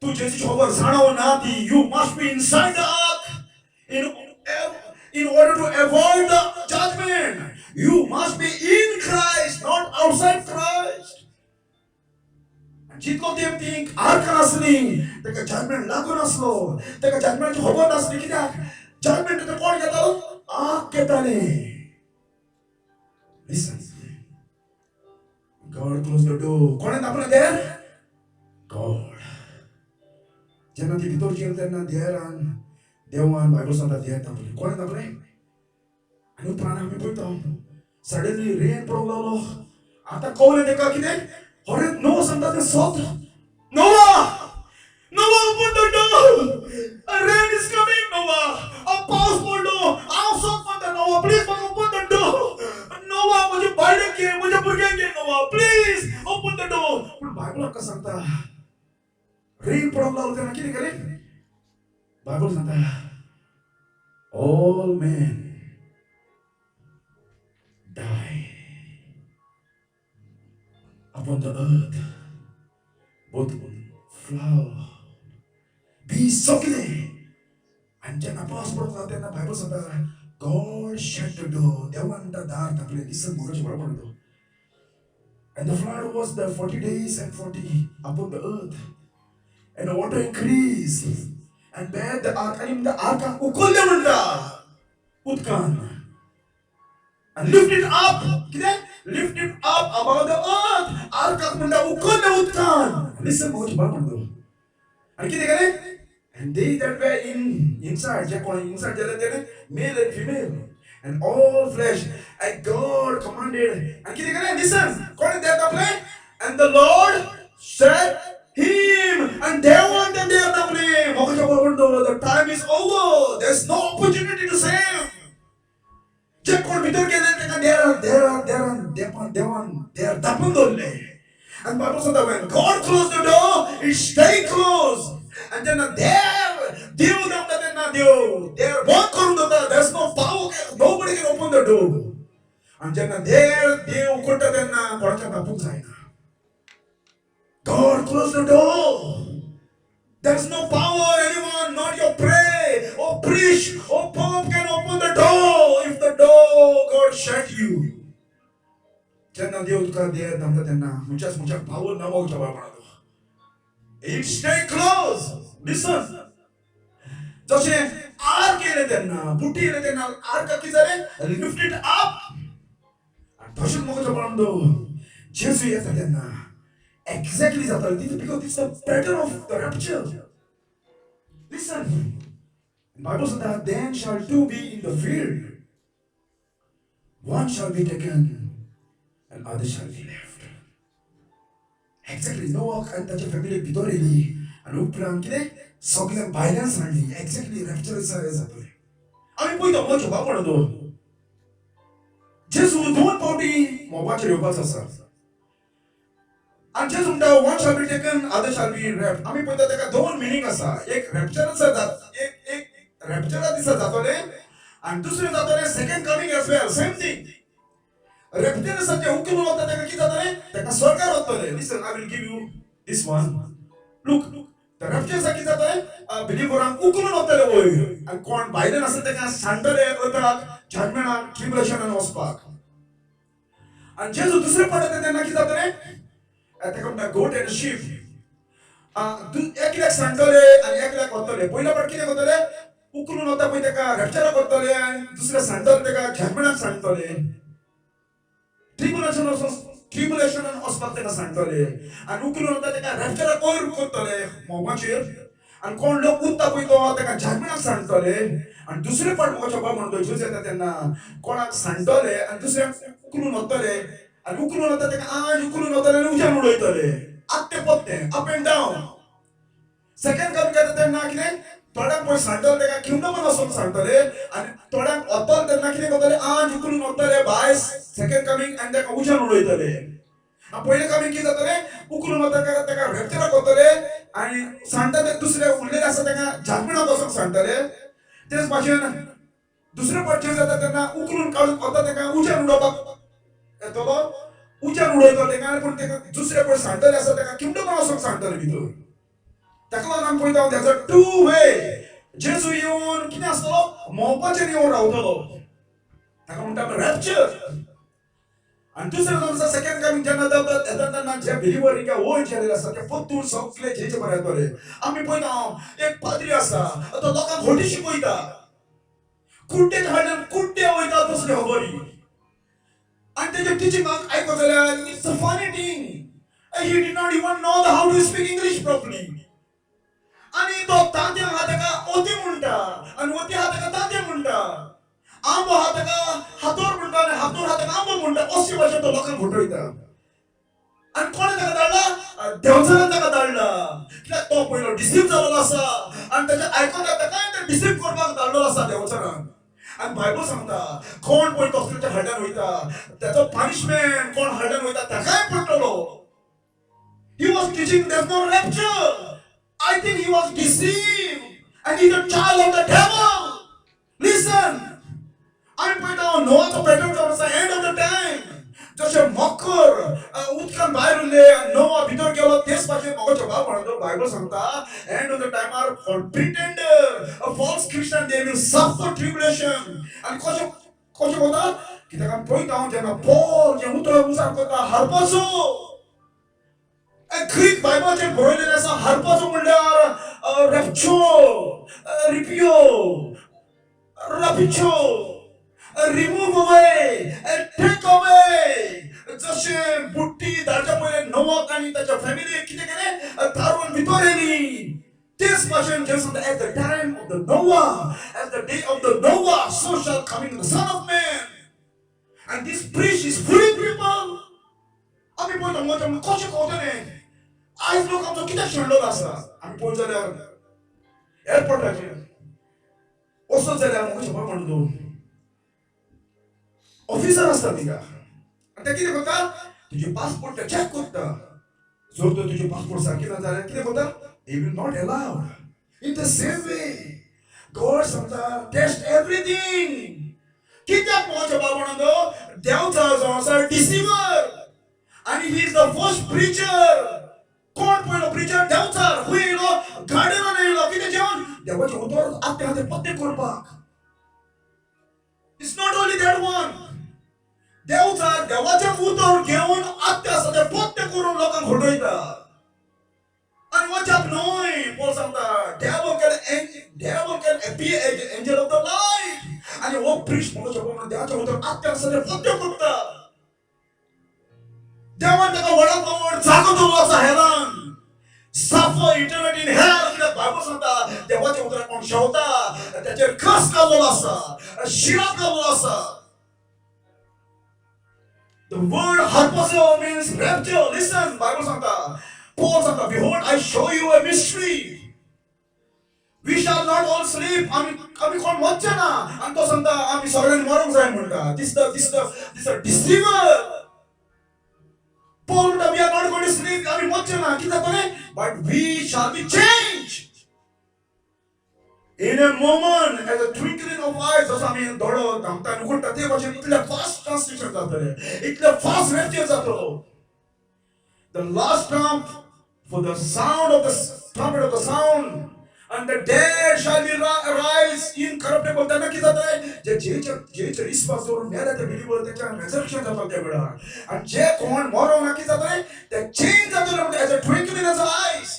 To just over Sanavanati, you must be inside the ark in, in order to avoid the judgment. You must be in Christ, not outside Christ. And जितको Dev think ark nasli, तेका judgment लागू नसलो, तेका judgment होबो नसली कित्याक? Judgment ते कोण घेता? Ark घेताले. Listen. God closed the door. कोण आपलं there? God. जेन्ना ती भितर गेली तेन्ना देवान बायबल सांगता देर तापले. कोण तापले? आनी उपरांत आमी पळयता सडनली रेन पडूंक लागलो. आतां कळलें तेका कितें? हरेंत नोवा सांगता तें सत. Noah, open the door. A rain is coming, Noah. A पाऊस पडलो. हांव सत म्हणटा Noah, please open the door. Noah, म्हजे बायलेक घे, म्हजे भुरग्यांक घे Noah, please open the door. पूण बायबल आमकां सांगता रेन पडोंक लागलो तेन्ना कितें केलें? बायबल सांगता all men die upon the earth, both flower, beast सगळे. आणि जेन्ना पावस पडोंक लागलो तेन्ना बायबल सांगता God shut the door. देवान दार धापलें. Listen, मोगाचें बरें पडलो. And the flood was the 40 days and 40 upon the earth. And the water increased. And where the ark, and the ark ukolya manda utkan. And lift it up. Lift it up above the earth. Ark manda ukolya utkan. Listen, moch bapando. And kite kare? And they that were inside, male and female, and all flesh, and God commanded. And kite kare? Listen, kone there the play? And the Lord said him, and they want them there the play. The time is over. There's no opportunity to save. Check on Peter Kennedy, they are tapandole. And Bible said that when God closed the door, it stayed closed. And then there's no power, nobody can open the door. And then God closed the door. There's no power, anyone, not your pray, or preach, or pope can open the door. If the door God shut you. Muchas power now. It stay closed. Listen. जसे are केले त्यांना बुटी केले त्यांना are का की झाले lift it up आणि तसेच मग म्हणतो जेसू येतात त्यांना एक्झॅक्टली जातात तिथे because it's the pattern of the rapture listen Bible says that then shall two be in the field one shall be taken and other shall be left exactly Noah आणि त्याच्या family भितर येली आणि उपरांत कितें सगळ्यांक भायल्यान सांडली एक्झॅक्टली रॅप्चर जातले आमी पळयता मग बाबा म्हणतो जेजू दोन पावटी मोबाचेर येवपाचो आसा आणि जेजू म्हणटा one shall be taken other shall be rapt आमी पळयता तेका दोन मिनींग आसा एक रॅप्चर आसा एक रॅप्चरा दिसा जातले आणि दुसरे जातले second coming as well same thing rapture आसा जे हुकूम वता तेका कितें जातले तेका स्वर्गार वतले listen I will give you this one look The rapture is किती जातले बिलीवरांक उखलून वतले वयर आणि कोण भायल्यान आसा तेका सांडतले अर्दाक जजमेंटाक ट्रिब्युलेशनान वचपाक आणि जेजू दुसरे पडटा तेन्ना कितें जातले तेका म्हणटा गोट एंड शीप एकल्याक सांडतले आणि एकल्याक वतले पयल्या पाट कितें करतले उखलून वता पळय तेका रॅप्चराक व्हरतले आणि दुसरे सांडतले तेका जजमेंटाक सांडतले ट्रिब्युलेशनान वचपाक तेका सांगतले आणि उखलून वता तेका रॅप्चराक वयर करतले मोगाचेर आणि कोण लोक उरता पळय तो तेका जजमेंटाक सांगतले आणि दुसरे फावट मोगाचो बाब म्हणतो जेजू येता तेन्ना कोणाक सांगतले आणि दुसऱ्याक उखलून वतले आणि उखलून वता तेका आज उखलून वतले आणि उज्यान उडयतले आत्ते पत्ते up and down second coming येता तेन्ना कितें थोड्यांक पळय सांगतले तेका किंगडमान वचून सांगतले आणि थोड्यांक वतले तेन्ना कितें करतले आज उखलून वतले भायर सेकंड कमिंग आणि तेका उज्यान उडयतले पहिले कमिंग कितें जातले उखलून वता तेका रॅप्चराक वतले आणि सांगता ते दुसरे उरलेले आसा तेका जजमेंटाक वचूंक सांगतले तेच भाशेन दुसरे फावट जेजू येता तेन्ना उखलून काडून वता तेका उज्यान उडोवपाक येतलो उज्यान उडयता तेका पूण तेका दुसरे पळय सांगतले आसा तेका किमडो वचूंक सांगतले भितर ताका लागून आमी पळयता तेजो टू वे जेजू येवन कितें आसतलो मोवपाचेर येवन रावतलो ताका म्हणटा रॅप्चर आणि दुसरे आमचा सेकंड कमिंग जेन्ना येता जे बिलिवर इंगा वयर गेलेले आसा ते परतून सगळे जेचे बरे येतले आमी पळयता एक पाद्री आसा तो लोकांक खोटी शिकयता कुड्डे हाडून कुड्डे वयता दुसरे खबरी आणि तेजे टिचिंगाक आयको जाल्यार it's a funny thing he did not even know how to speak English properly आणि तो तांते हा तेका ओती म्हणटा आणि ओती हा तेका तांते म्हणटा आंबो हा तेका हातोर म्हणटा आणि हातोर हा तेका आंबो म्हणटा अशी भाशेन तो लोकांक फटयता आणि कोणे तेका धाडला देवचारान तेका धाडला कित्याक तो पयलो डिसीव जाल्लो आसा आणि तेजे आयकून तेका ते डिसीव करपाक धाडलो आसा देवचारान आणि बायबल सांगता कोण पळय तसल्याच्या हाड्यान वयता त्याचो पनिशमेंट कोण हाड्यान वयता तेकाय पडटलो he was teaching there's no rapture I think he was deceived and he's a child of the devil listen आम्ही पळयता नोआचो पॅटर्न जावन आसा एंड ऑफ द टाइम जशे मकर उदकान भायर उरले नोआ भितर गेलो तेच भाशेन मोगाचो भाव म्हणतो बायबल सांगता एंड ऑफ द टाइमार for pretender false Christian they will suffer tribulation आणि कशे कशे कोता कित्याक आमी पळयता जेन्ना पॉल जे उतर करता हारपाचो ग्रीक बायबलचे बरयलेले आसा हारपाचो म्हणल्यार रॅप्चो रिपियो रॅपिचो remove away take away जशे बुट्टी धाडच्या पयले नोआक आनी ताच्या फॅमिलीक कितें केलें तारून भितर येयली तेच भाशेन जेजू सांगता at the time of the Noah as the day of the Noah so shall coming the son of man and this bridge is free people आमी पळयता मोठे कशें कोवतले आयज लोक आमचो कित्याक शेणलो आसा आमी पळयत जाल्यार एअरपोर्टाचेर वचत जाल्यार कशें म्हणटा ऑफिसर असता तिका आणि ते कितें करता तुझे पासपोर्ट चेक करता जर तर तुझे पासपोर्ट सारखे ना जाल्यार कितें करता they will not allowed in the same way God सांगता टेस्ट एवरीथिंग कित्याक मोच्या बाबणांदो देवचा जो आसा डिसिवर आणि he is the first preacher कोण पयलो प्रीचर देवचार हूय येयलो गार्डनान येयलो कितें जेवण देवाचे उतर आत्ते हाते पत्ते करपाक it's not only that one Devchar देवाचे उतर घेवन आत्ते आसा ते पत्ते करून लोकांक फटयता आणि वचप न्हय पॉल सांगता devil can appear as an angel of the light आणि हो प्रीच म्हणून शकतो देवाचे उतर आत्ते आसा ते पत्ते करता देवान ताका वडा जागो दिलो आसा हेरान suffer eternity in hell कित्याक बायबल सांगता देवाचे उतर कोण शेवता त्याचेर कर्स घाल्लेलो आसा शिराप घाल्लो आसा The word harpazo means rapture. Listen, Bible santa. Paul santa. Behold, I show you a mystery. We shall not all sleep. आम्ही कोण मरचे ना. आणि तो सांगता आम्ही सगळ्यांनी मरूंक जाय म्हणटा. This the deceiver. Paul म्हणटा we are not going to sleep. आम्ही मरचे ना. कित्याक जातले? But we shall be changed. In a moment, as a twinkling of eyes, जसं आम्ही डोळो धामता नुकून ते भाशेन इतले फास्ट ट्रान्सलेशन जातले इतले फास्ट रॅप्चर जातलो the last trump for the sound of the trumpet of the sound and the dead shall be rise incorruptible त्यांना किती जातले जे विश्वास करून मेले ते बिलीवर त्याच्या रिझर्वेशन जातात त्या वेळार आणि जे कोण मरो ना किती जातले ते चेंज जातले म्हणजे as a twinkling of eyes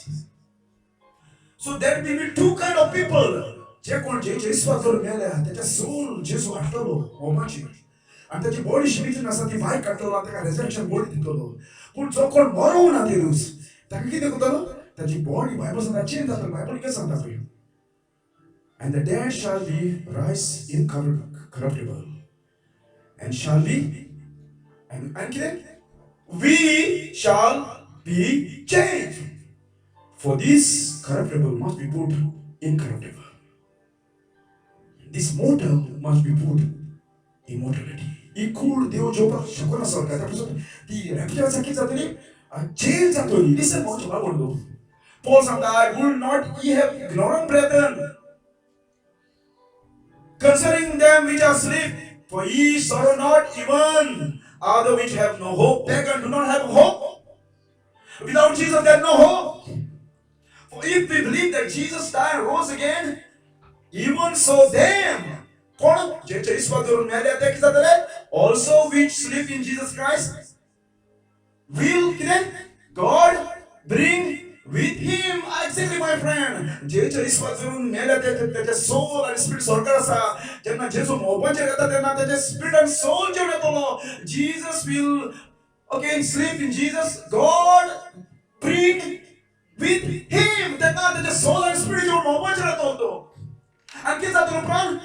so there will be two kind of people जे कोण जे विश्वास करून मेले त्याच्या सोल जेजू हाडटलो मोमाची आणि त्याची बॉडी शिमिजून आसा ती भायर काडटलो ताका रिझर्वेशन बॉडी दितलो पूण जो कोण मरो ना ते रोज ताका कितें करतलो त्याची बॉडी बायबल सांगता चेंज जातलो बायबल कितें सांगता पळय and the dead shall be rise incorruptible and shall be and कितें we shall be changed for this corruptible must be put incorruptible this mortal must be put immortality ही कूड देव जेवपाक शकना सारका त्यापासून ती रॅप्चर सारखी जातली चेंज जातली लिसन म्हणून काय म्हणतो पॉल सांगता I would not ye have ignorant brethren concerning them which are asleep for ye sorrow not even Other which have no hope, pagan do not have hope. Without Jesus, there is no hope. For if we believe that Jesus died and rose again, even so them, also which sleep in Jesus Christ, will God bring with him. Exactly, my friend. Soul and spirit spirit and soul Jesus will sleep in Jesus. God bring with him the soul and spirit and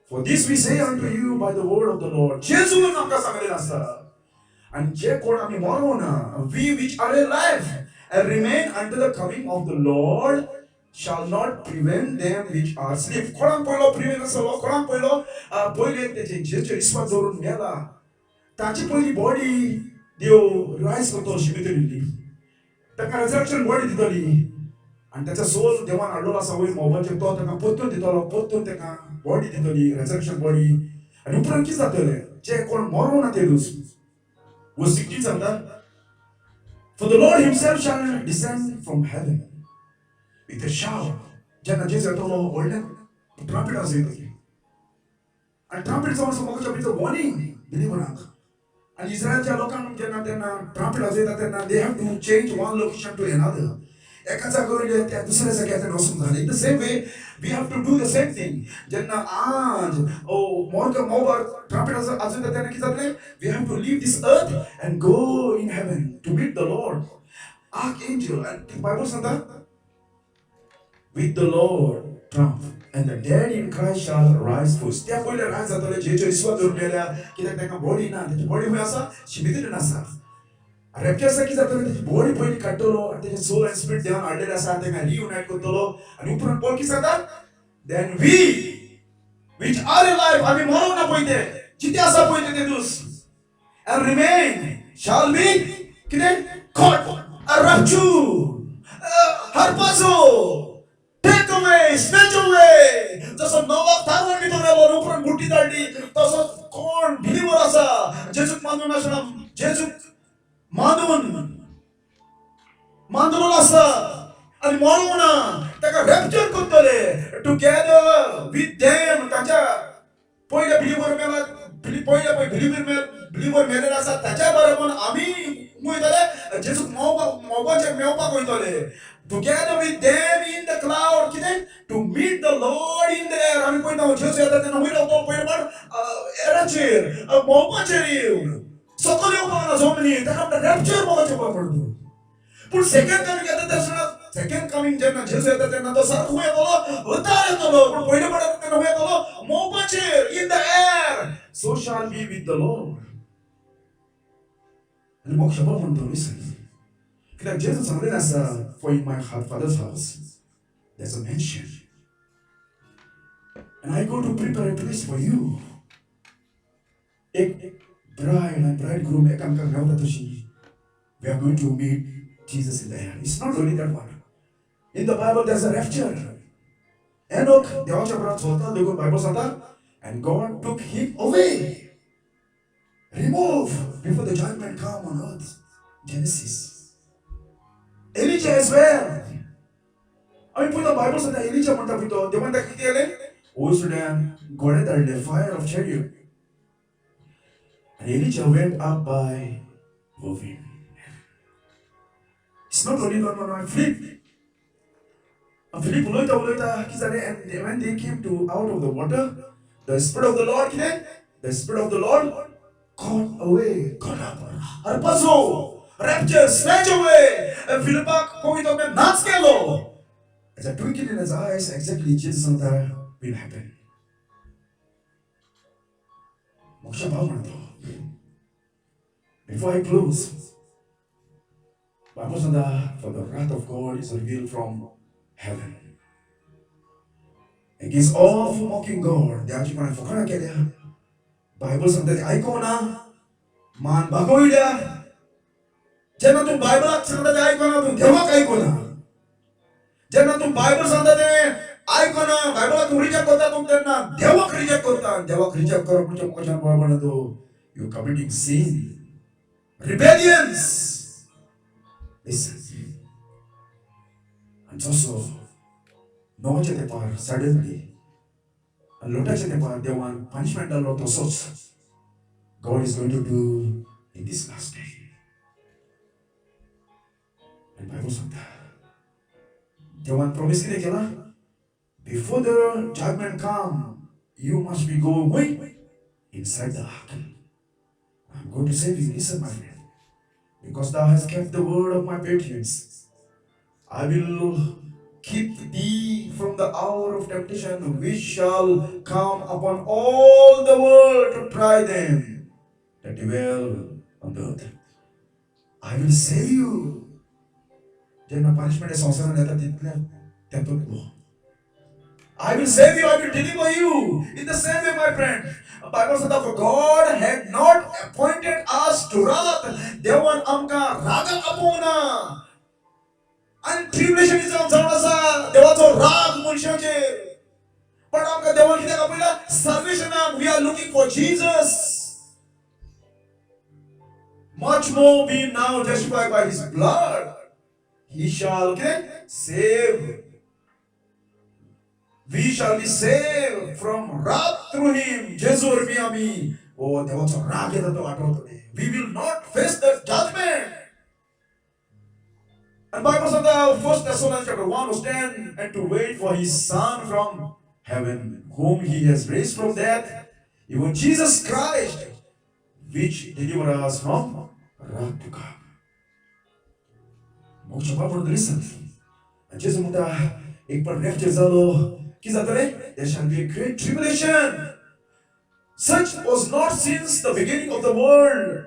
for this we say unto you by the word of the Lord. And we which are alive and remain unto the coming of the Lord shall not prevent them which are asleep. ताची पहिली body देव रायज करतो शिमितली ताका resurrection body दितली आणि त्याचा soul देवान हाडलो आसा वयर मोबाचे तो ताका परतून दितलो परतून ताका बॉडी दितली रिजरेक्शन बॉडी आणि उपरांत कितें जातलें जे कोण मरो ना ते दीस वो 16 सांगता For the Lord himself shall descend from heaven with a shout. जेन्ना जेजू येतलो व्हडलें ट्रम्पेट आसयतली आणि ट्रम्पेट सावन समोरच्या भितर वॉर्निंग बिलिवरांक and Israelच्या लोकांक जेन्ना तेन्ना ट्रम्पेट आसयता तेन्ना they have to change one location to another. एका जागेवयले त्या दुसऱ्या जाग्यार वचूंक जाय. In the same way we have to do the same thing. जेन्ना आज मोबार ट्रम्पेट आसयता तेन्ना कितें जातलें? We have to leave this earth and go in heaven to meet the Lord. Archangel and the Bible सांगता with the Lord trump and the dead in Christ shall rise first. त्या पयले रायज जातले जेचे विश्वास दवरून मेल्या कित्याक ताका बॉडी ना तेची बॉडी खंय आसा शिमितून आसा रॅप्चर कितें जातलें तेची बॉडी पयली काडटलो आनी तेचे सोल एंड स्पिरीट देवान हाडलेले आसा ताका रियुनायट करतलो आनी उपरांत पॉल कितें सांगता then we which are alive आमी मरोंक ना पळय ते जिते आसा पळय ते दीस and remain shall be कितें caught a rapture harpazo take away, snatch away. जसं नोवाक तारवण भितर गेलो उपरांत बुट्टी धाडली तसो कोण बिलीवर आसा जेजूक मानून आसना जेजूक मानून आसा आनी मरूंक ना ताका रॅप्चर करतले टुगेदर विथ देम ताच्या पयले बिलीवर मेला पयले बिलीवर मेलेले आसा ताच्या बरोबर आमी वयतले जेजूक मेवपाक वयतले together with them in the cloud to meet the Lord in the air. आम्ही पळयता जेजू येता तेन्ना वयर वचो पळय पण एराचेर मोबाचेर येवन सकल येवपाक ना जमनी ताका आमकां रॅप्चर मोबाचेर पडतो पूण सेकंड कमिंग येता तेन्ना सेकंड कमिंग जेन्ना जेजू येता तेन्ना तो सारको येतलो उतार येतलो पूण पयले पडटा तेन्ना येतलो मोबाचेर in the air. So shall be with the Lord. आनी मोक्ष म्हणतो listen. Like Jesus सांगलेलें आसा for in my father's house there's a mansion and I go to prepare a place for you. एक bride and bridegroom एकामेकाक मेवता तशी we are going to meet Jesus in the air. It's not only that one. In the Bible there's a rapture. Enoch देवाच्या बरोबर चलता देखून Bible सांगता and God took him away, remove before the judgment come on earth. Genesis. Elijah as well. आमी पळयता Bible सांगता Elijah म्हणटा पळय तो देवान ताका कितें केलें वयसुल्यान घोडे धाडले fire of chariot and Elijah went up by moving. It's not only one Philip उलयता कितें जालें and when they came to out of the water the spirit of the Lord caught away harpazo rapture snatch away and Philippak पळयता तें नाच केलो. As a twinkle in his eyes, exactly Jesus will happen. मोक्ष भाव म्हणतो. Before I close, Bible सांगता for the wrath of God is revealed from heaven against all who mocking God. देवाची कोणा फकाणां केल्या. बायबल सांगता ते आयकोना मान भागोयल्या. जेन्ना तूं बायबलाक सांगता ते आयकोना तूं देवाक आयकोना. जेन्ना तूं बायबल सांगता ते आयकोना बायबलाक तूं रिजेक्ट करता तूं तेन्ना देवाक रिजेक्ट करता. देवाक रिजेक्ट करप म्हणजे मोक्षान पळ म्हणा तूं you're committing sin, rebellions. Listen, and also, no suddenly, and they want punishment a lot of sorts. God is going to do in this last day. And Bible says, they want promise before the judgment come, you must be going inside the ark. I'm going to save you. Listen, my friend. Because thou hast kept the word of my patience, I will keep thee from the hour of temptation which shall come upon all the world to try them that dwell on the earth. I will save you. Then punishment is also I will save you, I will deliver you. In the same way, my friend, the Bible says that for God had not appointed us to wrath. Devan amka raga apona. And tribulation is on Sarasa. Devato rag munshache. But amka devan kita kapila salvation. We are looking for Jesus. Much more being now justified by His blood. He shall save. We shall be saved from wrath through Him. Jesus Miami. Oh, there was a rag. We will not face the judgment. And Bible says the First Thessalonians chapter 1 was 10, and to wait for His Son from heaven, whom He has raised from death, even Jesus Christ, which deliver us from wrath to come. Moksha Bible listen. And Jesus muda ek par left jalo. There shall be a great tribulation. Such was not since the beginning of the world.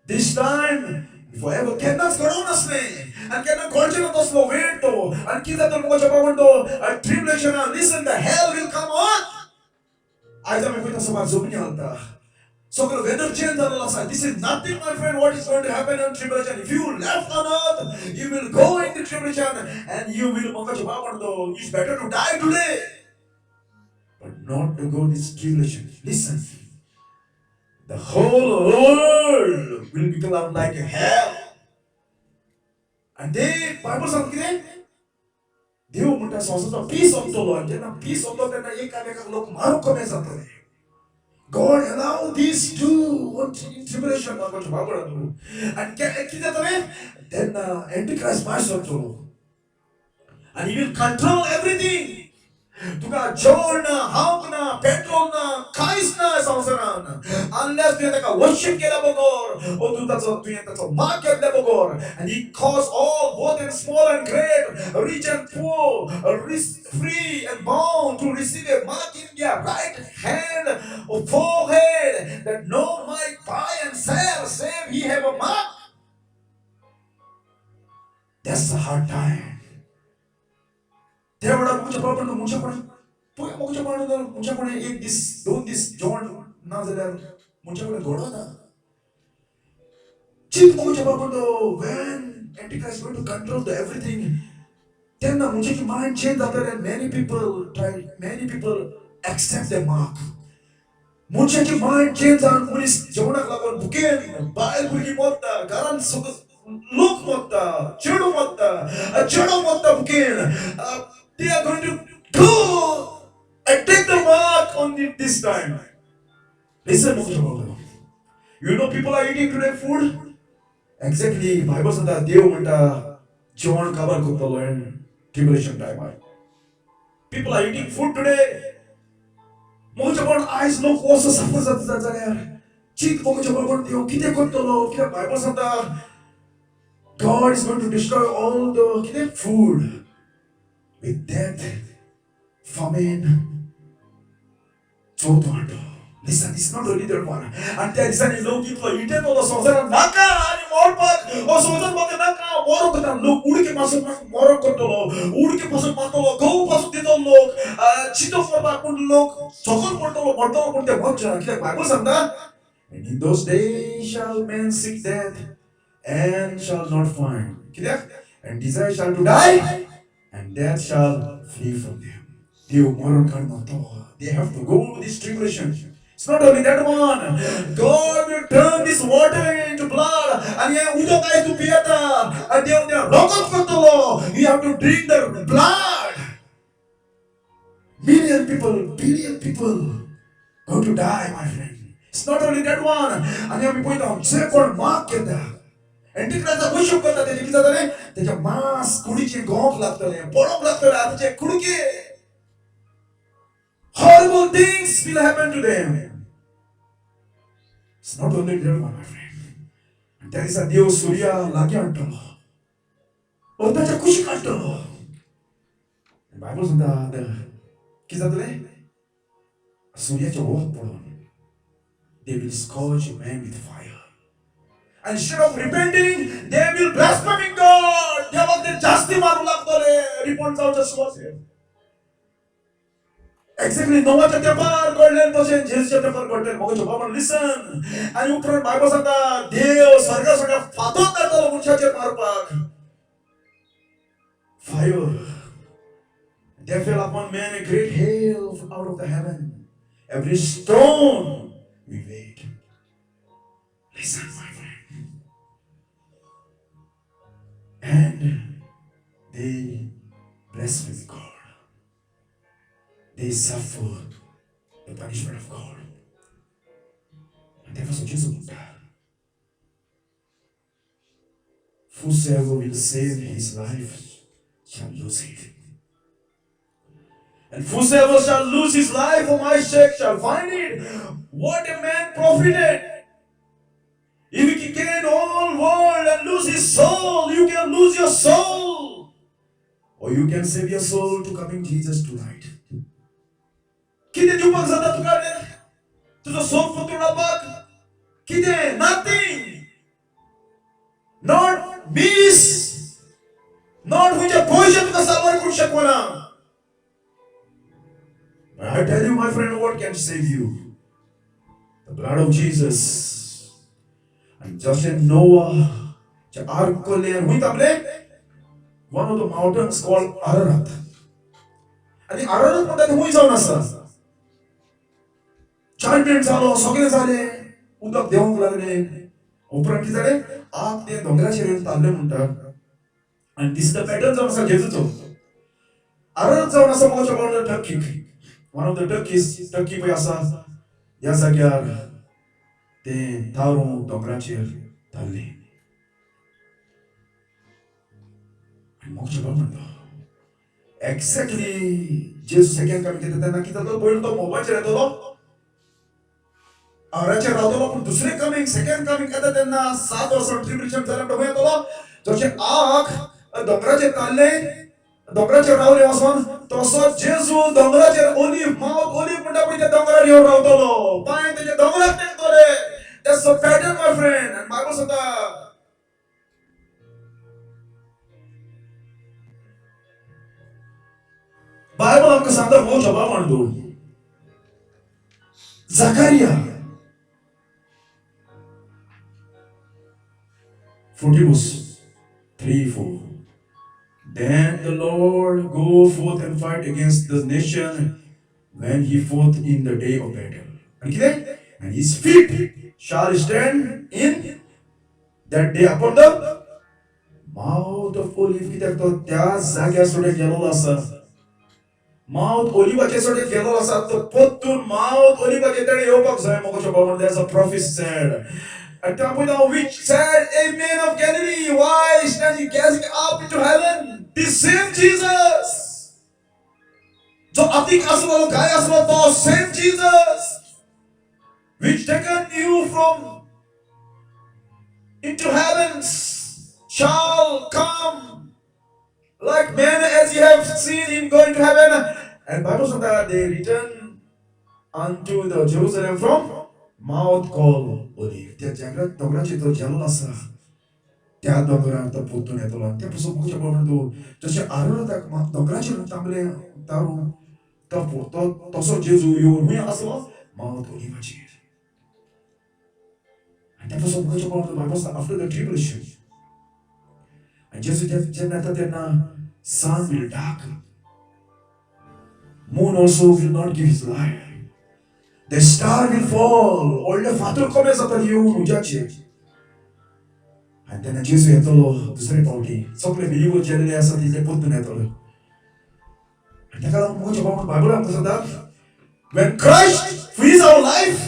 This time, forever cannot coronas me, and cannot culture the slow wait to, and kita to mocha pamando, and tribulation, and listen, the hell will come on. I don't know if it's about Zumnyalta. So the weather change this is nothing, my friend, what is going to happen in tribulation. If you left on earth, you will go into tribulation, and you will mocha pamando. It's better to die today, but not to go this tribulation. Listen. The whole world will become like a hell. And they, Bible says, Dev munta sources of peace of the Lord. Then peace of the Lord, God allow these two tribulation and then Antichrist master and he will control everything. Tuga jolna, haukna, petrolna, kaisna samsaran. Unless we have a worship kelabogor, or to the market lebogor, and He caused all, both and small and great, rich and poor, free and bound to receive a mark in their right hand or forehead, that no might buy and sell, save He have a mark. That's a hard time. Devadah mucha problem to mucha pun, pun mucha problem to mucha pun ek this don't this John Nazareth mucha pun goda na. Chip mucha problem to when Antichrist is going to control the everything, then na mucha ki mind change after and many people accept the mark. Mucha ki mind change and police Jonah lagon buken, Bible ki motta, garan sukas look motta, chedu motta buken. They are going to go and take the mark on this time. Listen, you know people are eating today food. Exactly, Bible says that Dev manta John cover kuttalo and tribulation time. People are eating food today. Mojaban eyes no also suffers at the Zagaya. Cheat Mojaban Dio Kite Kuttalo, Bible says that God is going to destroy all the food with death, famine, Chotondo. Listen, it's not only that one. And there is an low people eaten all the Sosa Naka and more part or Sosa Naka, more of them look, Uriki Masu, more Kotolo, Uriki Pasu Matolo, Go Pasu Tito look, Chito for Bakun look, Sokol Portolo, Portolo put the Mocha, Bible Sanda. And in those days shall men seek death and shall not find. And desire shall to die, and death shall flee from them. They have to go to this tribulation. It's not only that one. God will turn this water into blood. And yeah, udo guys to piyata. And they are rocket katalo. You have to drink the blood. Billion people going to die, my friend. It's not only that one. And you have to point out, say for mark that. And तिकडचा गोष्ट करता त्याचे किती जाताले त्याच्या मास कुडीचे गोंक लागतले पडोक लागतले आताचे कुडके horrible things will happen to them. It's not only that one, my friend. And there is a देव सूर्य लागे आणतलो और त्याच्या कुशी काढतलो. बायबल सांगता किती जातले सूर्याचे ओठ पडून they will scourge man with fire. And instead of repenting, they will blaspheming God. देवाक ते जास्ती मारू लागतले रिपोर्ट जावचे सुवासे. Exactly, नवाच्या तेंपार घडलें तशें जेजूच्या तेंपार घडलें. मोगेचो बाबा listen. आनी उपरांत बायबल सांगता देव स्वर्गा सगळ्या फातोन घालतलो मनशाचेर मारपाक. Fire. There fell upon man a great hail out of the heaven. Every stone we wait. Listen, my friend. And they blaspheme God. They suffer the punishment of God. And therefore, so Jesus, whosoever will save his life shall lose it. And whosoever shall lose his life for my sake shall find it. What a man profited. If he gain all world and lose his soul, you can lose your soul. Or you can save your soul to coming Jesus tonight. Kide diupak zada tukade? To the soul for tulapak? Kide? Nothing. Not miss. Not which a portion to the summer kushakwana. I tell you, my friend, what can save you? The blood of Jesus. And just in Noah, one of the mountains called Ararat. And the Ararat who is on us? Children zalo, sogle zale, udak devang lagne. Upran ki zale, aap te dongra shirin talle munta. And this is the pattern of us Jesus. Ararat zalo nasa mocha about the Turkey. One of the Turkeys, Turkey payasa, yasagyar, te tarum dongrachir talle. And mocha about exactly, Jesus second coming kita na kita to boil to mobile chare to lo. Aracha raudolo pun dusre coming, second coming kata tenna 7 वर्ष tribulation झाला तो होया तो lo. जसे आग dongrachir talle. Dongraचे रावले वचून तसो जेजू dongraचे ओलीव माउथ ओलीव म्हणटा पळय ते dongraर येवन रावतलो पांय तेजे dongraक तेंकतले. That's a pattern, my friend. And Bible सांगता बायबल आमकां सांगता हो जवाब म्हणतो Zachariah 40:3-4. Then the Lord go forth and fight against the nation when he fought in the day of battle. And his feet shall stand in that day upon the mouth of olive. Mouth olive mouth olive. There's a prophet said. At the point of which said, a man of Galilee, why stand you gazing up into heaven? This same Jesus. So atik aswalo gaya aswalo same Jesus, which taken you from into heavens, shall come like man as you have seen him going to heaven. And Bible says that they return unto the Jerusalem from Mount called Olive. त्या जंगलात डोंगराची तो जलल असा त्या डोंगरार तो पोतून येतलो. त्या पासून मुख्य म्हणतो जसे आरोराक डोंगराचेर तांबले तारू तो तसो जेजू येवन हुंय आसलो माउंट ओलिवाचेर. And त्या पासून मुख्य म्हणतो Bible after the tribulation. And Jesus जेन्ना येता तेन्ना sun will darken. Moon also will not give his light. The star will fall. 원래 fatul começa던 이유는 우자치. 한때는 예수 했더로 두살이 빠오기. 속에 밀고 제르야서 이제 붙는 했더로. 내가 뭐지 뭐 바이블 하면서 다. When Christ, who is our life,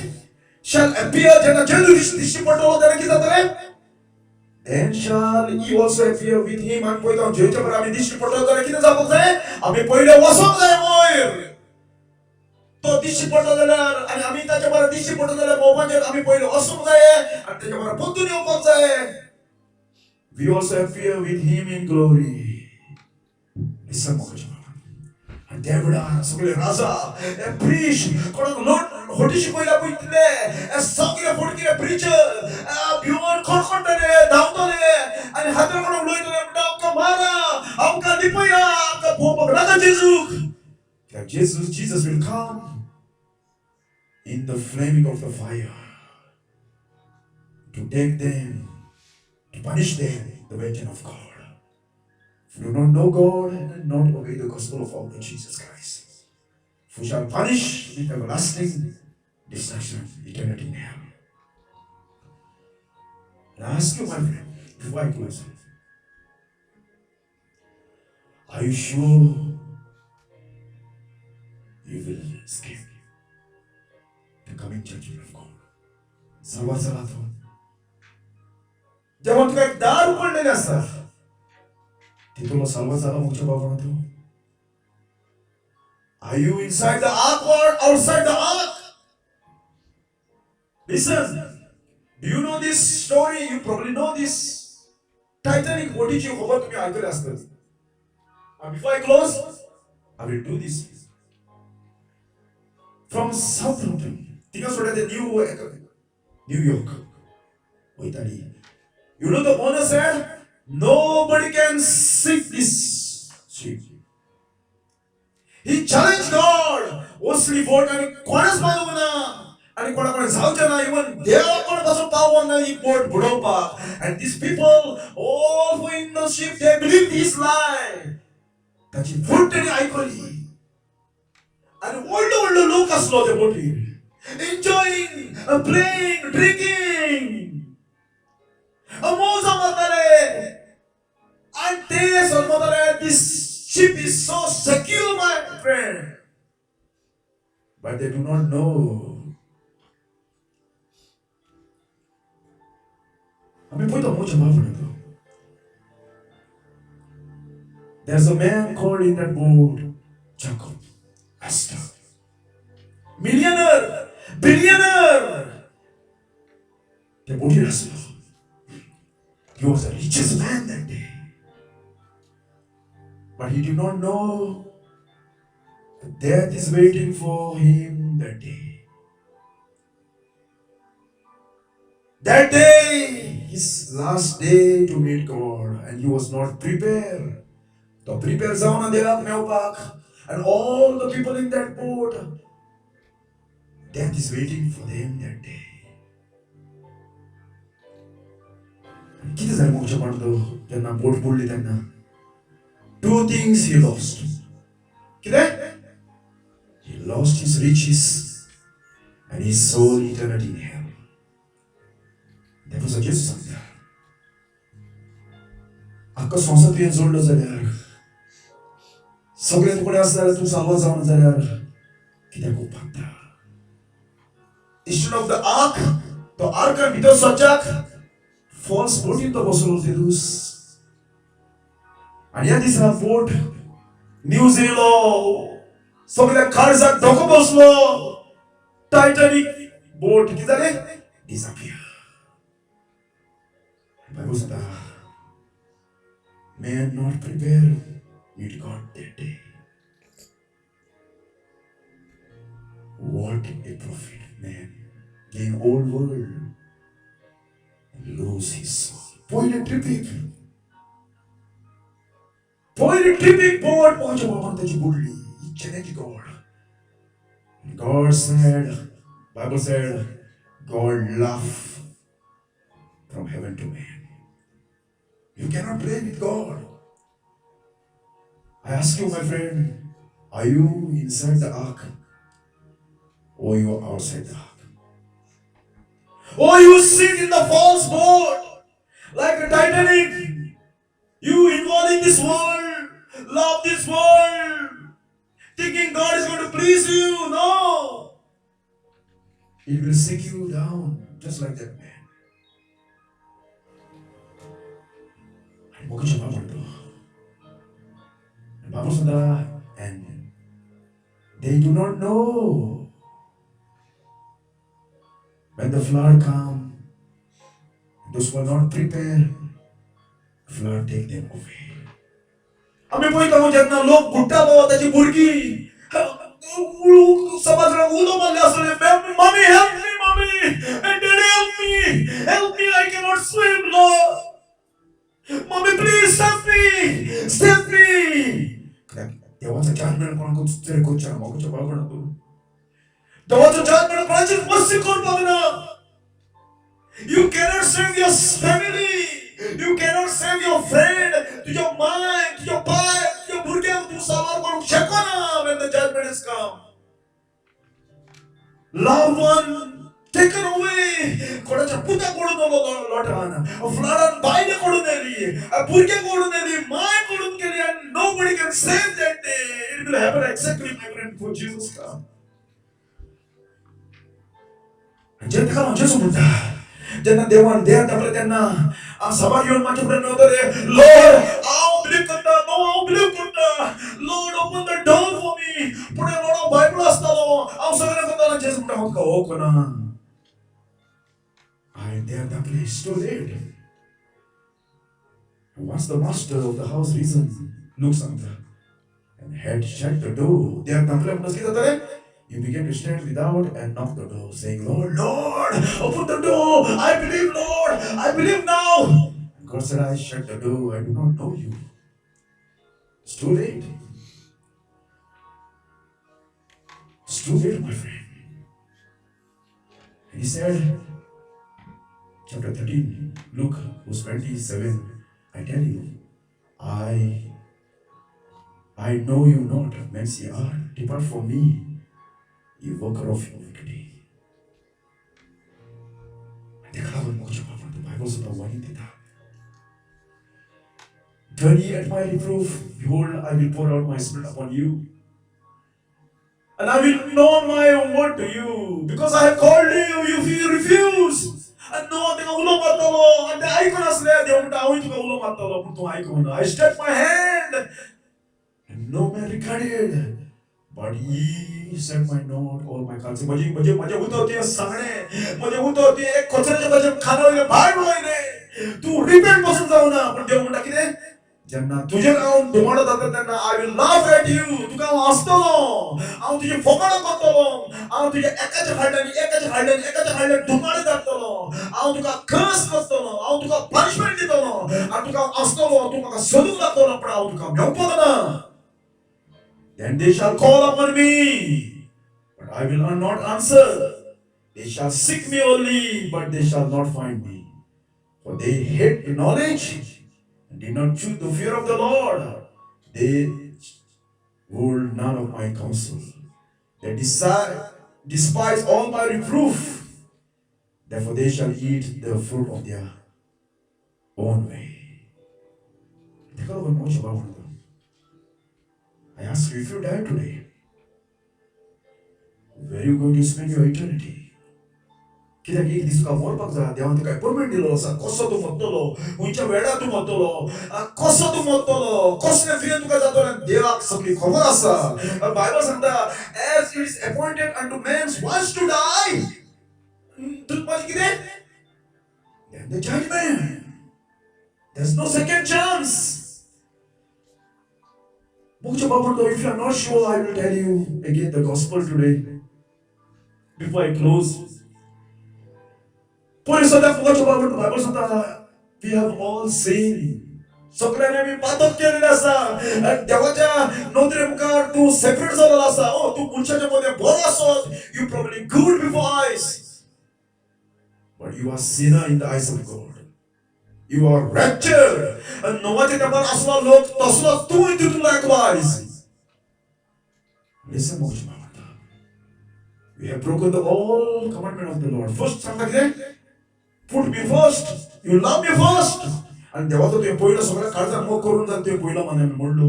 shall appear, जब जेलु ऋषि पटोलो देने की तरह. Then shall he also appear with him and कोई तो जो जब हमें ऋषि पटोलो देने की तरह बोलते हैं. हमें पहले वसंत है मोयर. तो दिशी पटोदला आणि आम्ही त्याच्यावर दिशी पटोदला मोबाईल आम्ही पहिले असुम जाय आणि त्याच्यावर पुतुनी ओपन जाय. We also appear with him in glory. Listen मोकळं. आणि त्यावेळेला सगळे राजा, priest, कोण लॉर्ड होटीशी पहिला पुइतले, सगळे फुडकिले preacher, भिवून खडखडले, धावतले आणि हाताकडून लोईतले डावका मारा, आमका निपया, आमका भोपक राजा जेजू. That Jesus will come in the flaming of the fire to take them, to punish them, the vengeance of God. If you do not know God and not obey the gospel of our Lord Jesus Christ, who shall punish with everlasting destruction, eternity in hell. And I ask you, my friend, before I close, are you sure you will escape the coming judgment of God? सर्वात जेव्हा तुका एक दार उघडलेले असतात ते तुला सर्वात मोठ्या भावना तो. Are you inside the ark or outside the ark? Listen, do you know this story? You probably know this. Titanic बोटीची खबर तुम्ही ऐकले असतात. And before I close, I will do this. From Southampton, तिकडे सोडायचे New York, Italy. You know the owner said, nobody can sink this ship. He challenged God. Osli boat and कोणाच पाहू ना आणि कोणाकडे जाऊच्या ना even देवाकडे पाहू ना ही boat बुडवपा. And these people, all who in the ship, they believed his lie. त्याची फुटणी ऐकली. आणि ओल्ड लोक असलो ते बोटी. Enjoying, playing, drinking. Amoza matale. And this matale, this ship is so secure, my friend. But they do not know. There's a man called in that boat, Jacob, Astor. Millionaire, billionaire. The boat is he was the richest man that day. But he did not know that death is waiting for him that day. That day, his last day to meet God, and he was not prepared. The prepare zone on the Melbach, and all the people in that boat, death is waiting for them that day. किती झाले मोक्ष पडतो त्यांना boat बुडली त्यांना. Two things he lost. किती? He lost his riches and his soul eternity in hell. 대부서 예수 सांगता. 아까 संसार तुवें जोडलं जाल्यार सगळे तुकडे असल्यार तू साल्वा जावन जाल्यार कित्याक उपकता? Instead of the ark, तो आर्का भितर सज्जाक false boating to बसलो तेदूस. आणि ह्या दिसा बोट न्यूज येयलो सगळ्या काळजाक धोको बसलो. टायटॅनिक बोट कितें जालें? डिसअपियर. बायबल सांगता man not prepared meet God that day. What a profit man gain whole world and lose his soul. Point tripping board माझ्या बाबान त्याची बुडली. He challenged God. And God said, Bible said, God laughed from heaven to man. You cannot play with God. I ask you, my friend, are you inside the ark Oh, you are outside the ark. Oh, you sit in the false boat like a Titanic. You involve in this world, love this world, thinking God is going to please you. No, it will sink you down just like that man. And they do not know when the flood come. Those who are not prepared, flood take them away. आम्ही पळयता जेन्ना लोक बुडटालो त्याची भुरगी समाजाला उलो मारले आसले mummy help me mummy daddy help me I cannot swim Lord mummy please save me देवाचा जजमेंट कोणाक तरी कोच्या मागच्या बाबा देवाचा जजमेंट कोणाची मस्ती कोण बघना You cannot save your family. You cannot save your friend, to your mind, to your pai, to your burgen, to savar konu shekona when the judgment is come. Loved one taken away. Kodacha puta kodun lotana. A flood baile kodun neli. A burgen kodun neli. Mai kodun keli and nobody can save that day. It will happen exactly, my friend, before Jesus come. Jentka Jesus munta. ज्यांना देवान देह दाखवले त्यांना सभा घेऊन माझ्याकडे नव्हतं Lord आऊ बिलीव करता Lord open the door for me पुढे लॉर्ड बायबल असतालो आऊ सगळ्या करताना जेस म्हणता होत का हो कोणा I देह दाखवले is too late. Once the master of the house reasoned looks on the and had shut the door. देह दाखवले म्हणून काय जातं रे You began to stand without and knock the door, saying, Lord, open the door. I believe, Lord. I believe now. And God said, I shut the door. I do not know you. It's too late. It's too late, my friend. And he said, chapter 13, Luke, verse 27, I tell you, I know you not, whence ye are. Depart from me. You worker of iniquity. देखलावन मोक्ष पावन the Bible says wani deta. Turn ye at my reproof, behold, I will pour out my spirit upon you. And I will know my word to you, because I have called you, you refuse. And no, they ulo matalo, and the icon as there, they won't allow you to ulo matalo, but to icon. I stretched my hand, and no man regarded. But he set my note all my counsel. मुझे होता होती है सांगणे मुझे होता होती है कोचरे मुझे खाना होईल बाहेर होईल तू रिपेंट पासून जाऊ ना पण देव म्हणता किती ज्यांना तुझे नाव धुमाडत जातात त्यांना I will laugh at you तुका हसतलो आऊ तुझे फोकाडो करतलो आऊ तुझे एकाच्या खाल्ल्याने धुमाडत जातलो आऊ तुका खस करतलो आऊ तुका पनिशमेंट दितलो आणि तुका हसतलो तुका सोडून जातलो पण आऊ तुका मेवपलो ना Then they shall call upon me, but I will not answer. They shall seek me only, but they shall not find me. For they hate knowledge and did not choose the fear of the Lord. They hold none of my counsel. They despise all my reproof. Therefore they shall eat the fruit of their own way. I ask you, if you die today, where are you going to spend your eternity? कित्याक एक दीस तुका मरपाक जाय देवान तुका appointment दिलो आसा कसो तूं मरतलो खंयच्या वेळार तूं मरतलो कसो तूं मरतलो कसले फिरेन तुका जातलो देवाक सगळी खबर आसा बायबल सांगता as it is appointed unto man once to die तूं म्हणजे कितें then the judgment there's no second chance. If you are not sure, I will tell you again the gospel today. Before I close. We have all seen. सगळ्यांनी मी पातक केलेले आसा देवाच्या नोंदरे मुखार तू सेपरेट झालेला आसा तू मनशाच्या मध्ये बरो आसत you probably good before eyes but you are sinner in the eyes of God. You are wretched. And no matter what asla log tasla tu into likewise. Listen, Moshe. We have broken the all commandment of the Lord. First सांगता कितें? Put me first. You love me first. आणि देवाचो तुवें पयलो सगळ्या काळजाक मोग करून जाल्यार तुवें पयलो मानून म्हणलो.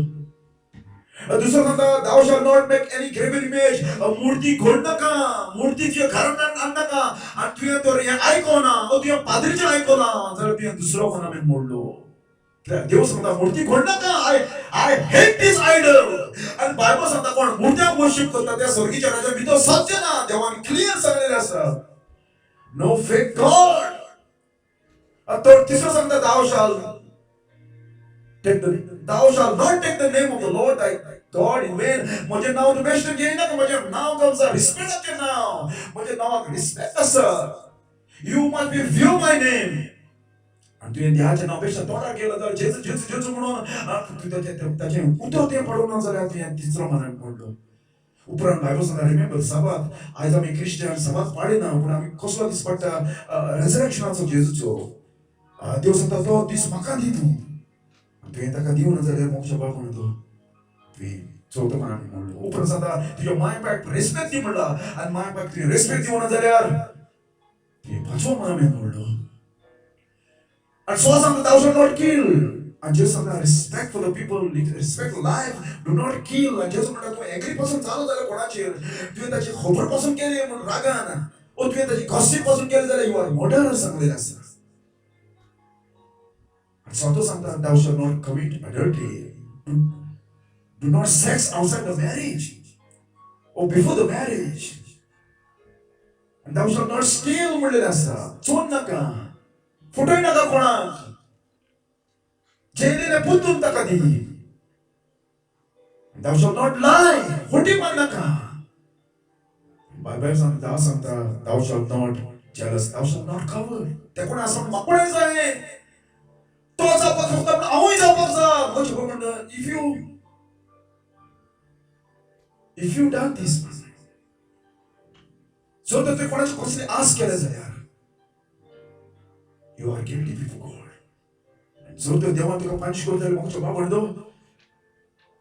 दुसरो सांगता thou shall not make any graven image. मूर्ती घोड नाका, मूर्ती तुज्या घरांत हाड नाका. आनी तुवें तर हें आयकोना, तुवें पाद्रीचें आयकोना जाल्यार तुवें दुसरो कॉमेंट मोडलो. देव सांगता मूर्ती घोड नाका. I hate this idol. आणि बायबल सांगता कोण मूर्त्याक वर्शिप करता त्या स्वर्गीच्या राजा भितर सत्य ना. देवान क्लियर सांगलेलें आसा. No fake God. तर तिसरो सांगता thou shall not take the name of the Lord thy God in vain. म्हजें नांव तूं बेश्टें घेयनाका. म्हजें नांव आमचा रिस्पेक्टाचें नांव. म्हजें नांवाक रिस्पेक्ट आसा. You must be fear my name. आणि तुवें देवाचें नांव बेश्टें तोंडार गेलो जाल्यार जेजू जेजू जेजू म्हणून ताचें उतर तें पडूंक ना जाल्यार तुवें तिसरो मानून म्हणलो. उपरांत बायबल सांगता रिमेंबर साबात. आयज आमी क्रिस्टियन साबात पाळिना पूण आमी कसलो दीस पडटा रेजरेक्शनाचो जेजूचो. देव सांगता तो दीस म्हाका दी तूं. तुवें ताका दिवं ना जाल्यार मोक्षा पावूंक म्हणतो. तुवें चवथो मानून म्हणलो. उपरांत सांगता तुज्या माय बापायक रेस्पेक्ट दी म्हणला. आनी माय बापायक तुवें रेस्पेक्ट दिवं ना जाल्यार तुवें पांचवो मानून म्हणलो. And so सांगता thou shalt not kill. And Jesus सांगता respect for the people, respect life, do not kill. And Jesus म्हणटा तूं एग्री पासून चालू जाल्यार कोणाचेर तुवें ताची खबर पासून केली म्हणून रागान ओ तुवें ताची गॉसिप पासून केली जाल्यार यू आर मर्डरर सांगलेलें आसा. And चवथो सांगता thou shalt not commit adultery. Do not sex outside the marriage or before the marriage. And thou shalt not steal म्हणलेलें आसा. चोर नाका. फुटोय नाका कोणाक. जेलीने पुतून ताका दी. Thou shalt not lie. खोटी मार नाका. बायबल सांगता thou shalt not jealous. Thou shalt not covet. ते कोण आसा मापळे जाय. तो जावपाक सोदता पूण हांवूय जावपाक जाय. म्हजे म्हणटा if you done this so that तुवें कोणाची कसली आस केल्या जाल्यार you are guilty before God. And so the devil took a punch to the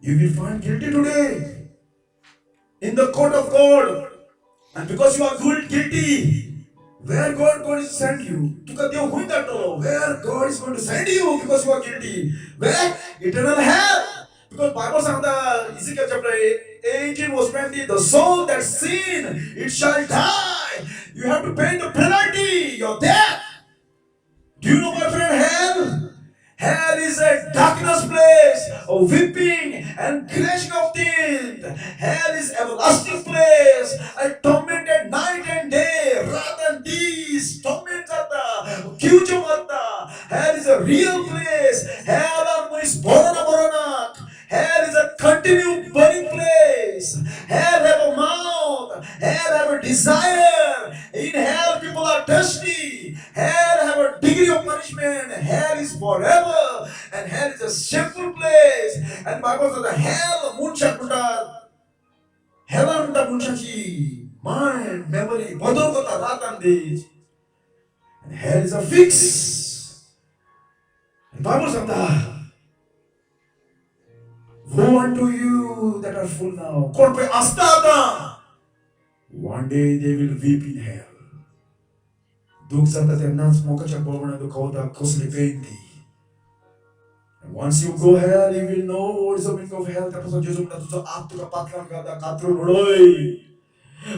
you will find guilty today in the court of God. And because you are guilty, where God is to send you? Where God is going to send you because you are guilty? Where? Eternal hell. Because Bible says Ezekiel chapter 18 verse 20, the soul that sin, it shall die. You have to pay the penalty, your death. Do you know, my friend, hell? Hell is a darkness place of weeping and gnashing of teeth. Hell is everlasting place, a tormented night and day. Wrath and these torments atta, future atta. Hell is a real place. Hell is borona. Hell is a continued burning place. Hell have a mouth. Hell have a desire. In hell people are thirsty. Hell have a degree of punishment. Hell is forever. And hell is a shameful place. And Bible says hell muncha kunda. Hell anta munchachi. Mind, memory, badogata ratande. And hell is a fix. And Bible says woe unto you that are full now. Korpe astada. One day they will weep in hell. दुख जाता तेन्नाच मोगाच्या बोळवण्या दुखवता कसली pen ती. And once you go hell, you will know what is the meaning of hell. त्यापासून जेजू म्हणटा तुजो आत तुका पातळान घालता कातरून उडय.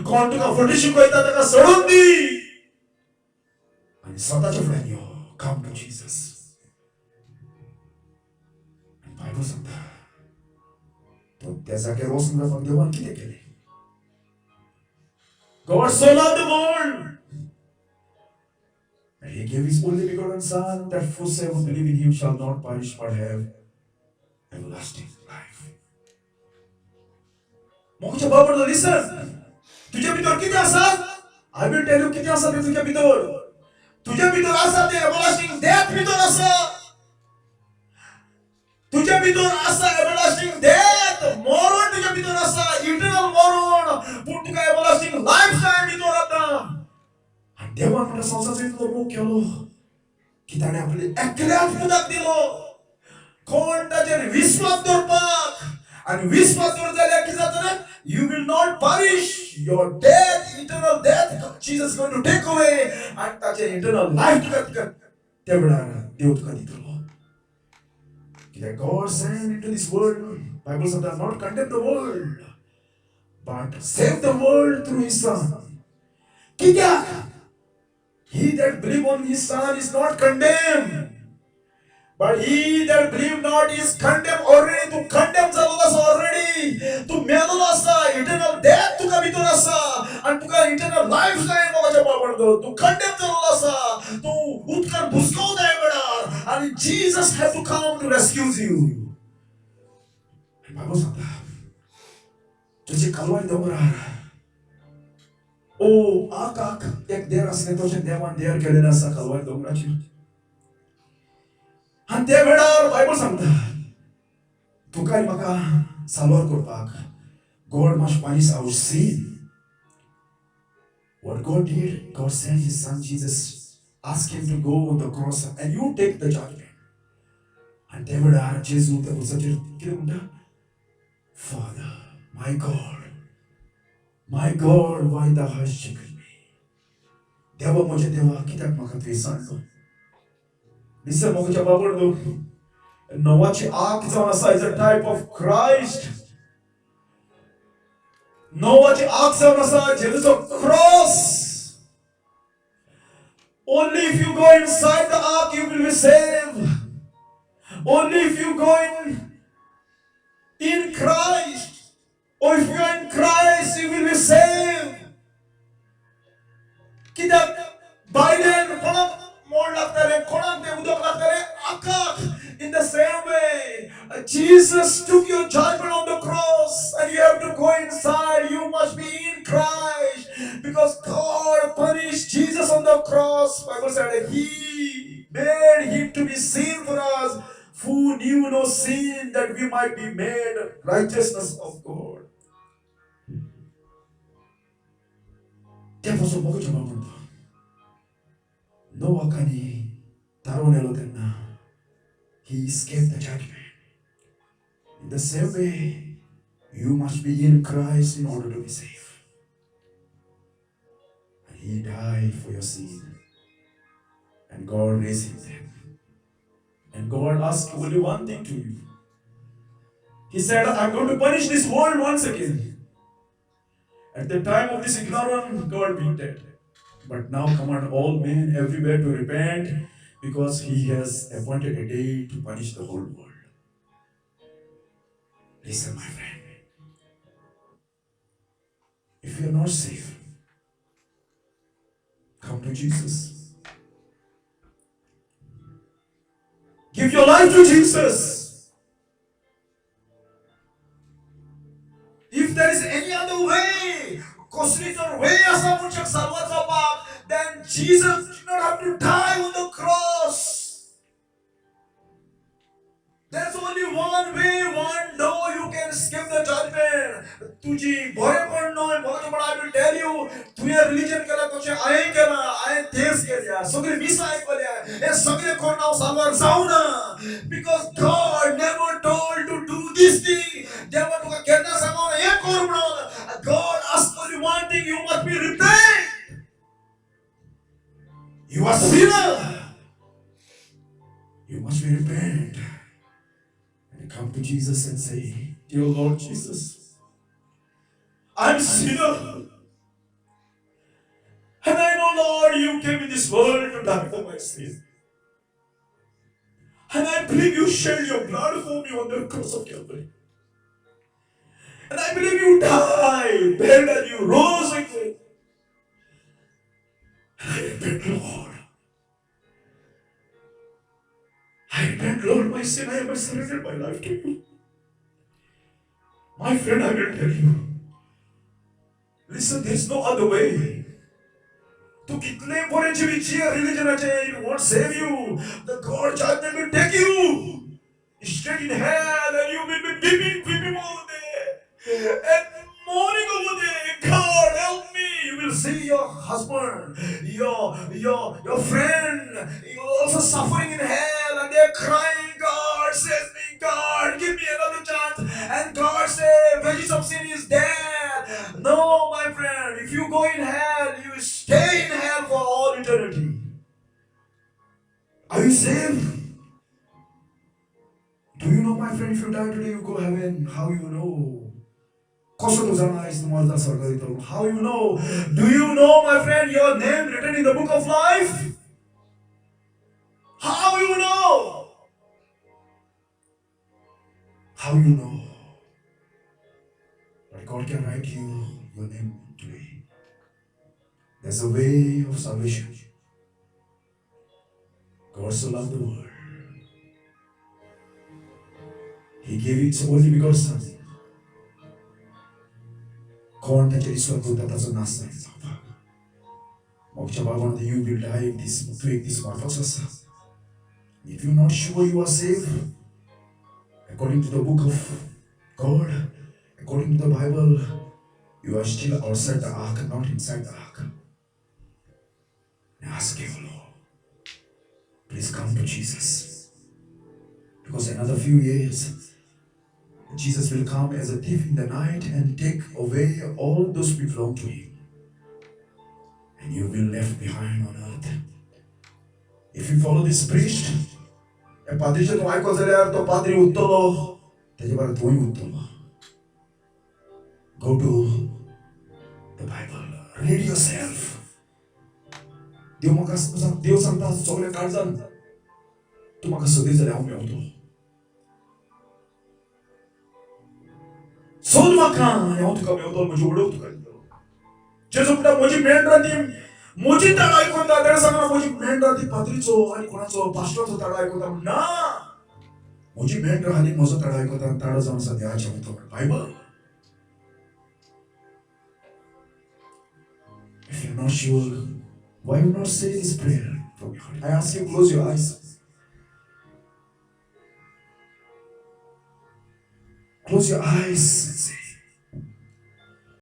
कोण तुका फटी शिकयता ताका सोडून दी. आनी स्वताच्या फुड्यान यो. Come to Jesus. And Bible सांगता तो त्या जाग्यार वचून रावपाक देवान कितें केलें? God so loved the world. And he gave his only begotten Son, that whosoever believe in him shall not perish but have everlasting life. मोक्षाच्या बाबतीत listen. तुझ्या भितर किती आसा? I will tell you किती आसा ते तुझ्या भितर. तुझ्या भितर आसा ते everlasting death भितर आसा. तुझ्या भितर आसा everlasting death. मरण तुझ्या भितर आसा. Eternal मरण. पूण तुका everlasting life जाय भितर आतां. देवान म्हणटा संवसाराचो इतलो मोग केलो की ताणें आपले एकल्याच पुताक दिलो. कोण ताचेर विश्वास दवरपाक आनी विश्वास दवर जाल्यार कितें जाता? You will not perish. Your death, eternal death, Jesus is going to take away and touch an eternal life. That God sent into this world. Bible says that not condemn the world, but save the world through His Son. He that believe on His Son is not condemned. But he that believe not is condemned already. To condemn us already. To melulasa eternal death to come into us and to come eternal life to condemn us to utkan busko and Jesus has to come to rescue you. Bible says तुझे कलवारी दौरा ओ आकाक एक देर असने तो देवान देर केलेला असा कलवारी दौराची आणि त्या वेळार बायबल सांगता तुका म्हाका साल्वार करपाक God must punish our sin. What God did, God sent His Son Jesus, asked Him to go on the cross and you take the judgment. And त्या वेळार जेजू त्या उसाचेर कितें म्हणटा Father, my God, why thou hast shaken me? देवा म्हज्या देवा कित्याक म्हाका तुवें सांडलो Listen, मोगच्या बाबड Noachi ark is a type of Christ. Noachi ark is a cross. Only if you go inside the ark, you will be saved. Only if you go in Christ, or if you are in Christ, you will be saved. Kidak Biden, more in the same way, Jesus took your judgment on the cross, and you have to go inside. You must be in Christ because God punished Jesus on the cross. Bible said He made Him to be sin for us, who knew no sin, that we might be made righteousness of God. Noah kani taronelo tenna. He escaped the judgment. In the same way, you must be in Christ in order to be saved. And He died for your sin. And God raised Him then. And God asked only one thing to you. He said, I'm going to punish this world once again. At the time of this ignorance, God being dead. But now command all men everywhere to repent, because He has appointed a day to punish the whole world. Listen, my friend. If you are not saved, come to Jesus. Give your life to Jesus. If there is any other way, then Jesus did not have to die on the cross. There's only one way, one door you can escape the judgment. I will tell you, to your religion I theist because God never told to do this thing. God asked only one thing, you must be repent. You are sinner. You must be repent. And come to Jesus and say, Dear Lord Jesus, I'm sinner. And I know, Lord, you came in this world to die for my sin. And I believe you shed your blood for me on the cross of Calvary. And I believe you died, buried, and you rose again. And I repent, Lord. I repent, Lord, my sin. I have surrendered my life to you. My friend, I will tell you. Listen, there is no other way. To kitne pore religion it won't save you. The God judgment will take you straight in hell, and you will be weeping over there and mourning over there. God help me. You will see your husband, your friend, you're also suffering in hell, and they're crying, God save me, God give me another chance. And God says, wages of sin is death. No, my friend, if you go in hell, you stay in hell for all eternity. Are you saved? Do you know, my friend, if you die today, you go heaven? How you know? How you know? Do you know, my friend, your name written in the book of life? How you know? How you know? But God can write your name today. There's a way of salvation. God so loved the world. He gave His only begotten Son. कौन था जिस वक्त होता था जो नाचता था? You will die if this worthless. If you're not sure you are saved, according to the book of God, according to the Bible, you are still outside the ark, not inside the ark. Ask Him, Lord, please come to Jesus. Because another few years, Jesus will come as a thief in the night and take away all those who belong to Him. And you will be left behind on earth. If you follow this priest, a padrice to aiko zare to padri uttolo, teje bara toi uttolo. Go to the Bible. Read yourself. Deus santa sobre karzan. Tu maka sodi zare au meu to. Sod maka eu tu ka meu to muझे उड़ो tu कर दो. जेसु पुटा मुझे main राती मुझे तड़ाई को दादर संगना मुझे main राती पात्री चो आणि कोणाचो पास्टर चो तड़ाई को तम ना मुझे मेन राती मजो तड़ाई को तम तड़ा जाऊन सा ध्यान चाहूँ तो Bible. If you're not sure, why you not say this prayer from your heart? I ask you, close your eyes. Close your eyes and say,